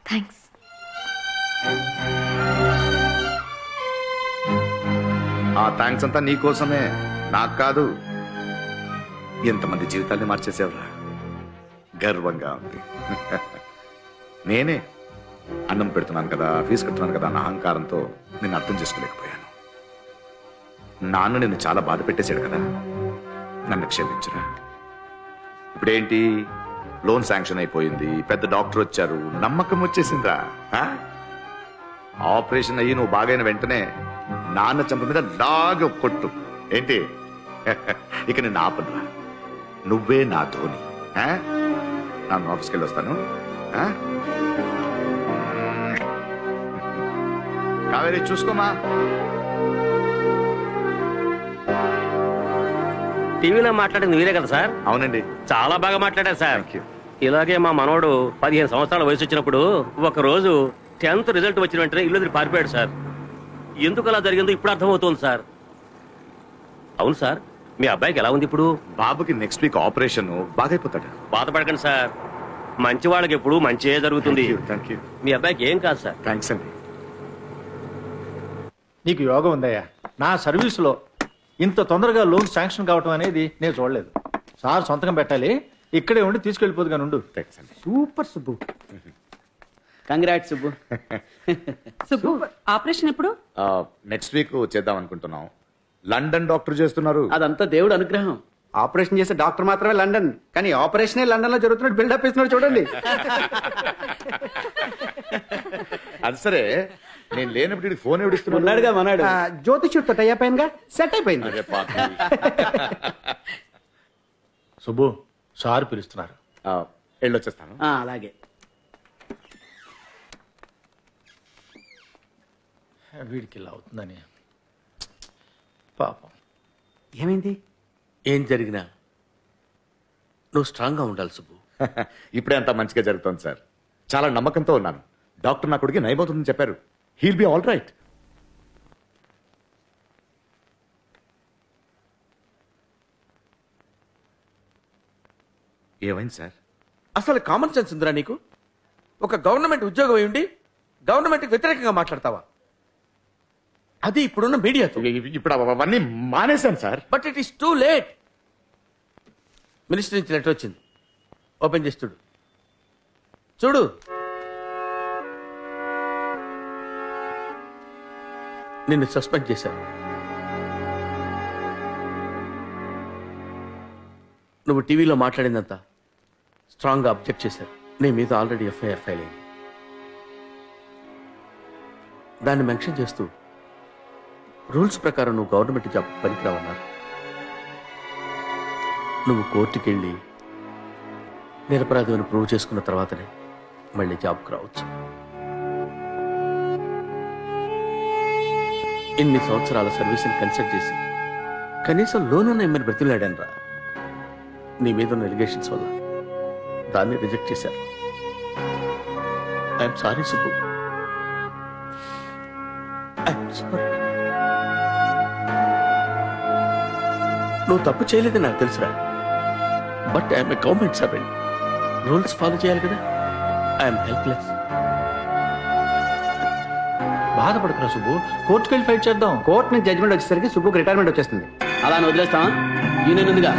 థ్యాంక్స్. ఆ థ్యాంక్స్ అంతా నీకోసమే, నాకు కాదు. ఎంతమంది జీవితాల్ని మార్చేసేవరా, గర్వంగా ఉంది. నేనే అన్నం పెడుతున్నాను కదా, ఫీజు కడుతున్నాను కదా అన్న అహంకారంతో నిన్ను అర్థం చేసుకోలేకపోయాను. నాన్న నిన్ను చాలా బాధ పెట్టేశాడు కదా, నన్ను క్షమించరా. ఇప్పుడేంటి, లోన్ శాంక్షన్ అయిపోయింది, పెద్ద డాక్టర్ వచ్చారు, నమ్మకం వచ్చేసిందా? ఆపరేషన్ అయ్యి నువ్వు బాగైన వెంటనే నాన్న చంప మీద లాగ కొట్టు. ఏంటి, ఇక నిన్ను ఆపనురా, నువ్వే నా ధోని. నన్ను ఆఫీస్కి వెళ్ళి వస్తాను. కావేరి చూసుకోమా. టీవీలో మాట్లాడింది మీరే కదా సార్? అవునండి. చాలా బాగా మాట్లాడారు సార్. ఇలాగే మా మనోడు 15 సంవత్సరాల వయసు వచ్చినప్పుడు ఒక రోజు 10th రిజల్ట్ వచ్చిన వెంటనే ఇల్లు వదిలి పారిపోయాడు సార్. ఎందుకు అలా జరిగిందో ఇప్పుడు అర్థమవుతోంది సార్. అవును సార్, మీ అబ్బాయికి ఎలా ఉంది ఇప్పుడు? బాబుకి నెక్స్ట్ వీక్ ఆపరేషన్, బాగైపోతాడు. బాధపడకండి సార్, మంచి వాళ్ళకి ఎప్పుడు మంచిగా జరుగుతుంది. మీ అబ్బాయికి ఏం కాదు సార్. థ్యాంక్స్ అండి. నీకు యోగం ఉందయ్యా. నా సర్వీసులో ఇంత తొందరగా లోన్ శాంక్షన్ కావటం అనేది నేను చూడలేదు. సార్ సొంతకం పెట్టాలి, ఇక్కడే ఉండి తీసుకెళ్ళిపోదు కానీ ఉండు. Super Subbu. Congrats Subbu. Subbu, operation ఎప్పుడు? నెక్స్ట్ వీక్ చేద్దాం అనుకుంటున్నాం. లండన్ డాక్టర్ చేస్తున్నారు. అదంతా దేవుడు అనుగ్రహం. ఆపరేషన్ చేసే డాక్టర్ మాత్రమే లండన్, కానీ ఆపరేషనే లండన్ లో జరుగుతున్నట్టు బిల్డప్ ఇస్తున్నాడు చూడండి. అది సరే, నేను లేనప్పుడు ఫోన్ ఎవడిస్తున్నాడుగా మనాడు. జ్యోతిష్యుడితో టై అయిపోయిందిగా, సెట్ అయిపోయింది. సుబ్బు, సార్ పిలుస్తున్నారు. వెళ్ళొచ్చేస్తాను. అలాగే. వీడికి ఇలా అవుతుందని పాపం. ఏమైంది? ఏం జరిగినా నువ్వు స్ట్రాంగ్ గా ఉండాలి సుబ్బు. ఇప్పుడే అంతా మంచిగా జరుగుతుంది సార్. చాలా నమ్మకంతో ఉన్నాను. డాక్టర్ నా కొడుకు నయమవుతుందని చెప్పారు. He'll be all right. ఏమైంది సార్? అసలు కామన్ సెన్స్ ఉందిరా నీకు? ఒక గవర్నమెంట్ ఉద్యోగం అయ్యుండి గవర్నమెంట్ వ్యతిరేకంగా మాట్లాడతావా? అది ఇప్పుడున్న మీడియాతో. ఇప్పుడు అవన్నీ మానేశాను sir. But it is too late. Minister నుంచి లెటర్ వచ్చింది, ఓపెన్ చేసి చూడు. చూడు. నిన్ను సస్పెండ్ చేశారు. నువ్వు టీవీలో మాట్లాడిందంతా స్ట్రాంగ్ గా అబ్జెక్ట్ చేశారు. నీ మీద ఆల్రెడీ ఎఫ్ఐఆర్ ఫైల్ అయింది. దాన్ని మెన్షన్ చేస్తూ రూల్స్ ప్రకారం నువ్వు గవర్నమెంట్ జాబ్ పనికిరావన్నారు. నువ్వు కోర్టుకి వెళ్ళి నిరపరాధి అని ప్రూవ్ చేసుకున్న తర్వాతనే మళ్ళీ జాబ్కి రావచ్చు. ఇన్ని సంవత్సరాల సర్వీస్ని కన్సల్ట్ చేసి కనీసం లోనున్న ఎమ్మని బ్రతిలాడాను రా. నీ మీద ఉన్న ఎలిగేషన్స్ వల్ల దాన్ని రిజెక్ట్ చేశారు. I'm sorry Subbu. I'm sorry. నువ్వు తప్పు చేయలేదని నాకు తెలుసురా. But I'm a government servant. Rules follow చేయాలి కదా. I'm helpless. బాధపడుతున్నా సుబ్బు, కోర్టుకు వెళ్ళి ఫైట్ చేద్దాం. కోర్టు నుంచి జడ్జిమెంట్ వచ్చేసరికి సుబ్బుకి రిటైర్మెంట్ వచ్చేస్తుంది. అలా వదిలేస్తావా? యూనియన్ ఉందిగా.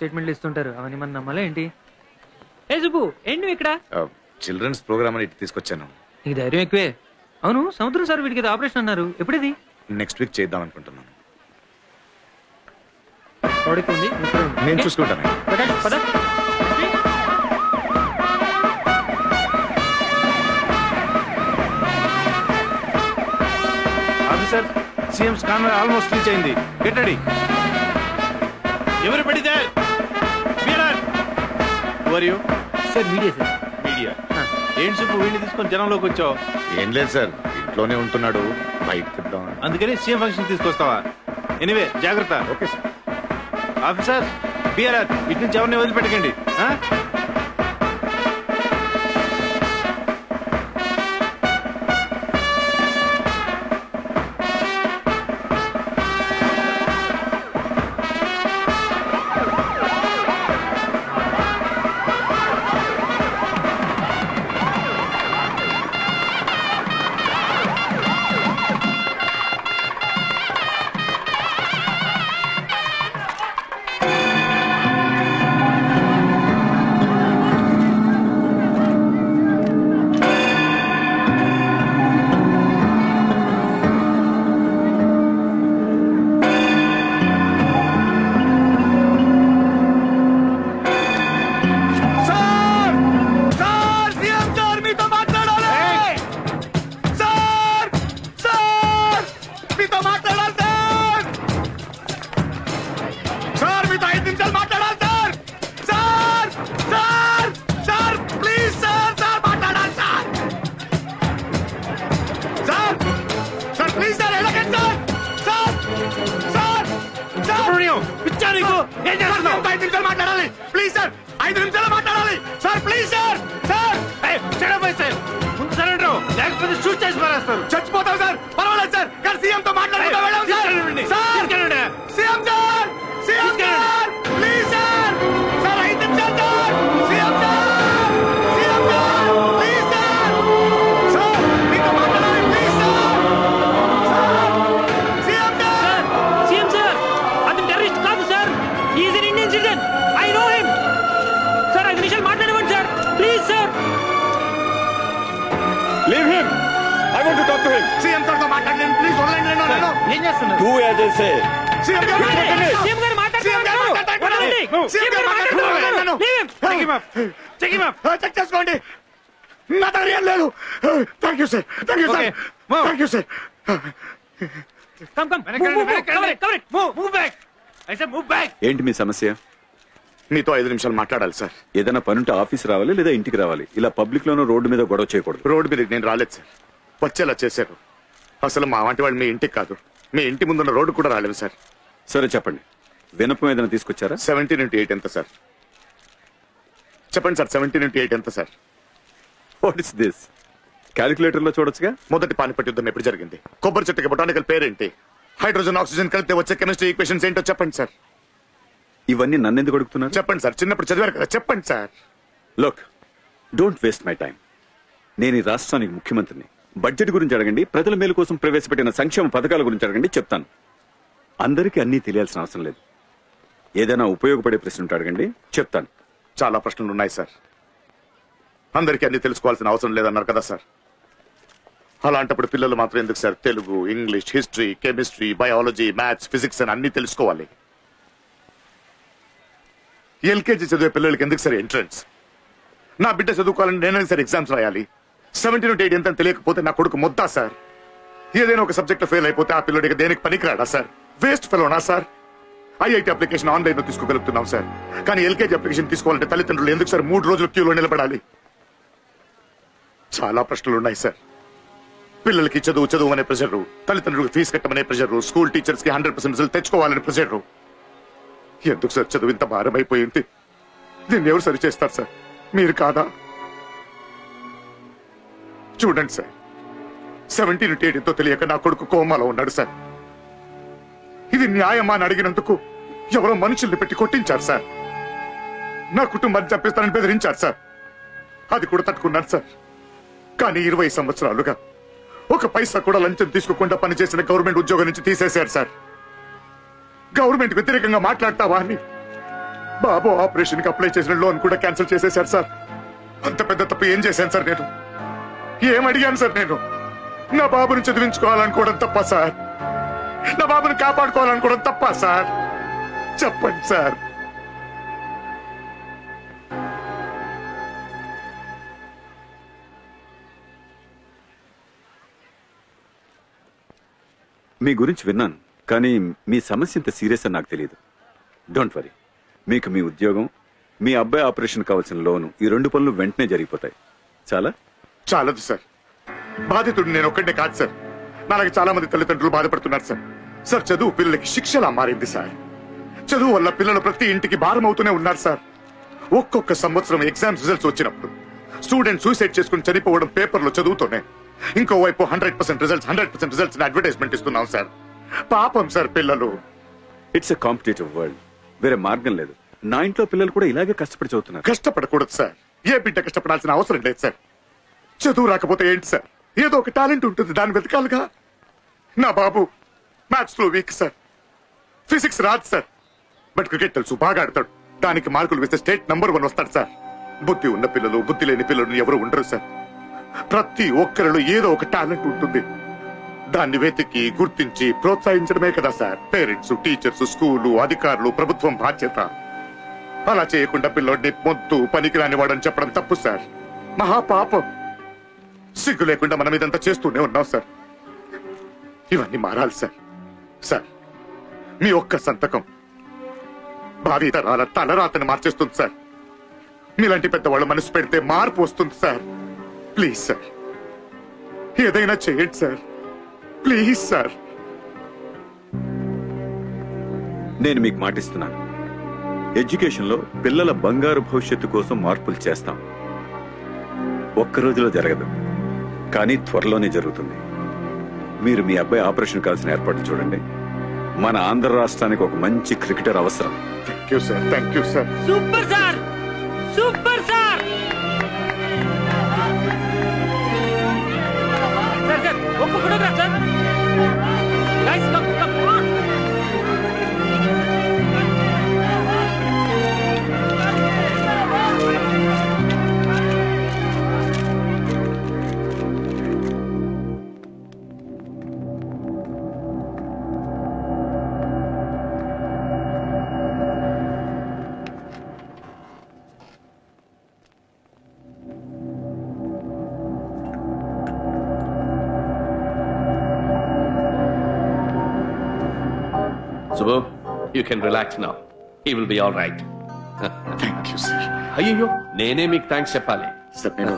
స్టేట్మెంట్లు ఇస్తుంటారు, అవన్నీ మనం నమ్మాలా ఏంటి? ఏ సుబ్బు, ఏంటి నువ్వు ఇక్కడ? చిల్డ్రన్స్ ప్రోగ్రామ్ అని తీసుకొచ్చాను. నీకు ధైర్యం ఎక్కువే. అవును, సముద్రం సార్ వీడికి ఆపరేషన్ అన్నారు, ఎప్పుడది? నెక్స్ట్ వీక్ చేద్దాం అనుకుంటున్నాను. నేను చూసుకుంటాను. Officer, CM scanner almost reach అయింది. Get ready. ఎవరు పడితే సార్ మీడియా సార్. మీడియా ఏంటి సుబ్బు వీడిని తీసుకొని జనంలోకి వచ్చావు? ఏం లేదు సార్, ఇంట్లోనే ఉంటున్నాడు, బయటకు తిద్దాం. అందుకని సీఎం ఫంక్షన్ తీసుకొస్తావా? ఎనీవే జాగ్రత్త. Okay sir. ఆఫీసర్, బిఆర్ఆర్ ఇటు నుంచి ఎవరిని వదిలిపెట్టకండి. చచ్చిపోతాం సార్, పర్వాలేదు సార్, కానీ సీఎం తో మాట్లాడుకుంటా వెళ్ళాం sir. CM sir, CM sir, please sir, sir 5 నిమిషాలు sir, CM sir, CM sir, please sir, sir మీతో మాట్లాడాలి, please sir, sir CM sir. CM sir, అతను టెర్రరిస్ట్ కాదు sir, he is an Indian citizen, I know him sir. 5 నిమిషాలు మాట్లాడమండి sir, please sir. Leave him, I want to talk to him. CM sir తో మాట్లాడండి please, వదలండి. నేను ఏం చేస్తున్నారు? Do as I say. CM గారు మాట్లాడండి. సీఎం గారు మాట్లాడండి. సీఎం గారు మాట్లాడండి. సీఎం గారు మాట్లాడండి. చెక్ హిమ్ అప్, చెక్ చేసుకోండి. నా దగ్గర ఏం లేదు. Thank you sir, thank you sir, thank you sir. Come come, cover it, move back. I say move back. ఏంటి మీ సమస్య? మీతో 5 నిమిషాలు మాట్లాడాలి సార్. ఏదైనా పనుంటే ఆఫీస్ రావాలి లేదా ఇంటికి రావాలి. ఇలా పబ్లిక్ లోనూ రోడ్డు మీద గొడవ చేయకూడదు. రోడ్డు మీద నేను రాలేదు సార్, వచ్చేలా చేశారు. అసలు మా వంటి వాళ్ళు మీ ఇంటికి కాదు, మీ ఇంటి ముందున్న రోడ్డు కూడా రాలేదు సార్. సరే చెప్పండి, వినపం ఏదైనా తీసుకొచ్చారా? 17 into 8 ఎంత సార్? చెప్పండి సార్, 17 into 8 ఎంత sir? What is this? Calculator లో చూడొచ్చుగా. మొదటి పానిపట్ యుద్ధం ఎప్పుడు జరిగింది? కొబ్బరి చెట్టుకి బొటానికల్ పేరేంటి? హైడ్రోజన్ ఆక్సిజన్ కలిపితే వచ్చే కెమిస్ట్రీ ఈక్వేషన్స్ ఏంటో చెప్పండి సార్. ఇవన్నీ నన్ను ఎందుకు అడుగుతున్నారు? చెప్పండి సార్, చిన్నప్పుడు చదివారు కదా, చెప్పండి sir. Look, don't waste my time. నేను ఈ రాష్ట్రానికి ముఖ్యమంత్రిని. బడ్జెట్ గురించి అడగండి, ప్రజల మేలు కోసం ప్రవేశపెట్టిన సంక్షేమ పథకాల గురించి అడగండి, చెప్తాను. అందరికీ అన్నీ తెలియాల్సిన అవసరం లేదు. ఏదైనా ఉపయోగపడే ప్రశ్న ఉంటే అడగండి, చెప్తాను. చాలా ప్రశ్నలు ఉన్నాయి సార్, అందరికీ అన్ని తెలుసుకోవాల్సిన అవసరం లేదన్నారు కదా సార్. అలాంటప్పుడు పిల్లలు మాత్రం ఎందుకు sir Telugu, English, history, chemistry, biology, maths, physics అని అన్ని తెలుసుకోవాలి? ఎల్కేజీ చదివే పిల్లలకి ఎందుకు సార్ ఎంట్రన్స్? నా బిడ్డ చదువుకోవాలని నేనే సార్ ఎగ్జామ్స్ రాయాలి? 17 into 8 ఎంత తెలియకపోతే నా కొడుకు మొద్దా సార్? ఏదైనా ఒక సబ్జెక్ట్ లో ఫెయిల్ అయిపోతే ఆ పిల్లడికి దేనికి పనికిరాడా సార్? వేస్ట్ ఫెలోనా సార్? ఐఐటి అప్లికేషన్ ఆన్లైన్ లో తీసుకోగలుగుతున్నాం సార్, కానీ ఎల్కేజీ అప్లికేషన్ తీసుకోవాలంటే తల్లిదండ్రులు ఎందుకు సార్ 3 రోజులు క్యూలో నిలబడాలి? చాలా ప్రశ్నలు ఉన్నాయి సార్. పిల్లలకి చదువు అనే ప్రెషర్, తల్లిదండ్రులకు ఫీజు కట్టమనే ప్రెషర్, స్కూల్ టీచర్స్ కి 100% రిజల్ట్ తెచ్చుకోవాలనే ప్రెషర్. ఎందుకు సార్ చదువు ఇంత భారం అయిపోయింది? దీన్ని ఎవరు సరి చేస్తారు సార్? మీరు కాదా? చూడండి సార్, 17 into 8 ఎంతో తెలియక నా కొడుకు కోమాలో ఉన్నాడు సార్. ఇది న్యాయమా అని అడిగినందుకు ఎవరో మనుషుల్ని పెట్టి కొట్టించారు సార్. నా కుటుంబాన్ని చంపేస్తానని బెదిరించారు సార్. అది కూడా తట్టుకున్నాను సార్. కానీ 20 సంవత్సరాలుగా ఒక పైసా కూడా లంచం తీసుకోకుండా పనిచేసిన గవర్నమెంట్ ఉద్యోగం నుంచి తీసేశారు సార్. గవర్నమెంట్ వ్యతిరేకంగా మాట్లాడతావా అని బాబు ఆపరేషన్ కి అప్లై చేసిన లోన్ కూడా క్యాన్సిల్ చేసేశారు సార్. అంత పెద్ద తప్పు ఏం చేశాను సార్ నేను? ఏం అడిగాను సార్ నేను? నా బాబుని చదివించుకోవాలనుకోవడం తప్ప సార్? నా బాబుని కాపాడుకోవాలనుకోవడం తప్ప సార్? చెప్పండి సార్. మీ గురించి విన్నాను, కానీ మీ సమస్య ఇంత సీరియస్ అని నాకు తెలియదు. డోంట్ వరీ, మీకు మీ ఉద్యోగం, మీ అబ్బాయి ఆపరేషన్ కావాల్సిన లోను, ఈ 2 పనులు వెంటనే జరిగిపోతాయి. చాలదు సార్. బాధితుడు నేను ఒక్కడే కాదు సార్. నాలాగే చాలా మంది తల్లిదండ్రులు బాధపడుతున్నారు సార్. సార్, చదువు పిల్లలకి శిక్షలా మారింది సార్. చదువు వల్ల పిల్లలు ప్రతి ఇంటికి భారం అవుతూనే ఉన్నారు సార్. ఒక్కొక్క సంవత్సరం ఎగ్జామ్స్ రిజల్ట్స్ వచ్చినప్పుడు స్టూడెంట్ సూసైడ్ చేసుకుని చనిపోవడం పేపర్లో చదువుతూనే, ఇంకోవైపు 100% రిజల్ట్స్ అడ్వర్టైజ్మెంట్ ఇస్తున్నాం సార్. పాపం సార్ పిల్లలు. ఇట్స్ ఎ కాంపిటేటివ్ వరల్డ్, వేరే మార్గం లేదు. నా ఇంట్లో పిల్లలు కూడా ఇలాగే కష్టపడి చదువుతున్నారు. కష్టపడకూడదు సార్. ఏ బిడ్డ కష్టపడాల్సిన అవసరం లేదు సార్. చదువు రాకపోతే ఏంటి సార్? ఏదో ఒక టాలెంట్ ఉంటుంది, దాన్ని వెతకాలిగా. నా బాబు మ్యాథ్స్ లో వీక్ సార్, ఫిజిక్స్ రాదు సార్, బట్ క్రికెట్ తెలుసు, బాగా ఆడతాడు. దానికి మార్కులు వేస్తే స్టేట్ నంబర్ 1 వస్తాడు సార్. బుద్ధి ఉన్న పిల్లలు, బుద్ధి లేని పిల్లలు ఎవరు ఉండరు సార్. ప్రతి ఒక్కరిలో ఏదో ఒక టాలెంట్ ఉంటుంది. దాన్ని వెతికి గుర్తించి ప్రోత్సహించడమే కదా సార్ పేరెంట్స్, టీచర్స్, స్కూలు, అధికారులు, ప్రభుత్వం బాధ్యత. అలా చేయకుండా పిల్లోడిని మొద్దు, పనికిరాని వాడని చెప్పడం తప్పు సార్. మహాపాపం. సిగ్గు లేకుండా మనం ఇదంతా చేస్తూనే ఉన్నాం సార్. ఇవన్నీ మారాలి సార్. సార్, మీ ఒక్క సంతకం భావి తరాల తలరాతని మార్చేస్తుంది సార్. మీలాంటి పెద్దవాళ్ళు మనసు పెడితే మార్పు వస్తుంది సార్. ప్లీజ్ సార్, ఏదైనా చేయండి సార్. Please sir. నేను మీకు మాటిస్తున్నాను, ఎడ్యుకేషన్ లో పిల్లల బంగారు భవిష్యత్తు కోసం మార్పులు చేస్తాం. ఒక్క రోజులో జరగదు, కానీ త్వరలోనే జరుగుతుంది. మీరు మీ అబ్బాయి ఆపరేషన్ కావాల్సిన ఏర్పాట్లు చూడండి. మన ఆంధ్ర రాష్ట్రానికి ఒక మంచి క్రికెటర్ అవసరం. Thank you sir. Thank you sir. Super sir, super sir. Sir sir, ఒక్క photograph sir. Guys come come on. Subbu, you can relax now. He will be all right. Thank you, sir. అయ్యో, నేనే మీకు thanks చెప్పాలి. Sir, నేను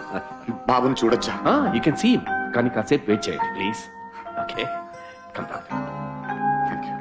బాబుని చూడొచ్చా? You can see him, కానీ కాసేపు వెయిట్ చేయండి please. Okay, come doc. Thank you.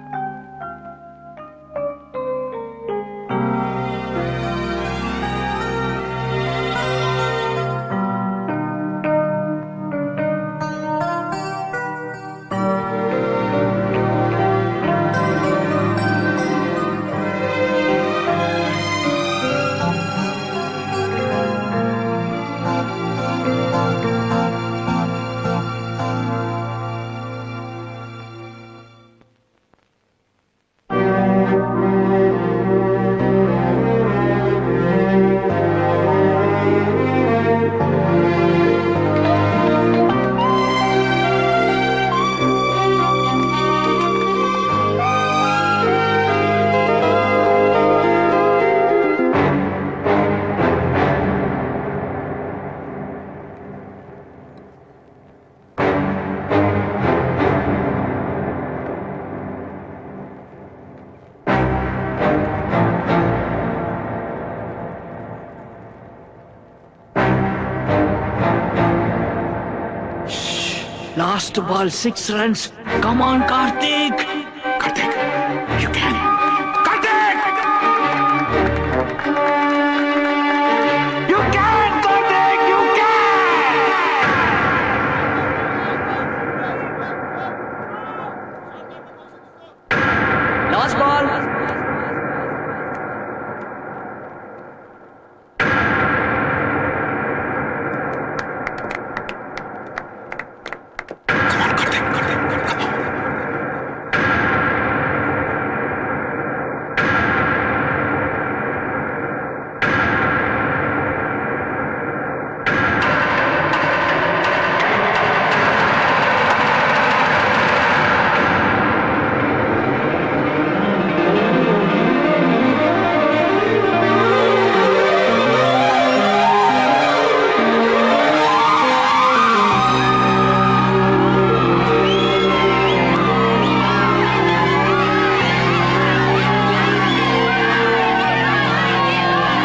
Last ball, 6 runs. Come on, Karthik.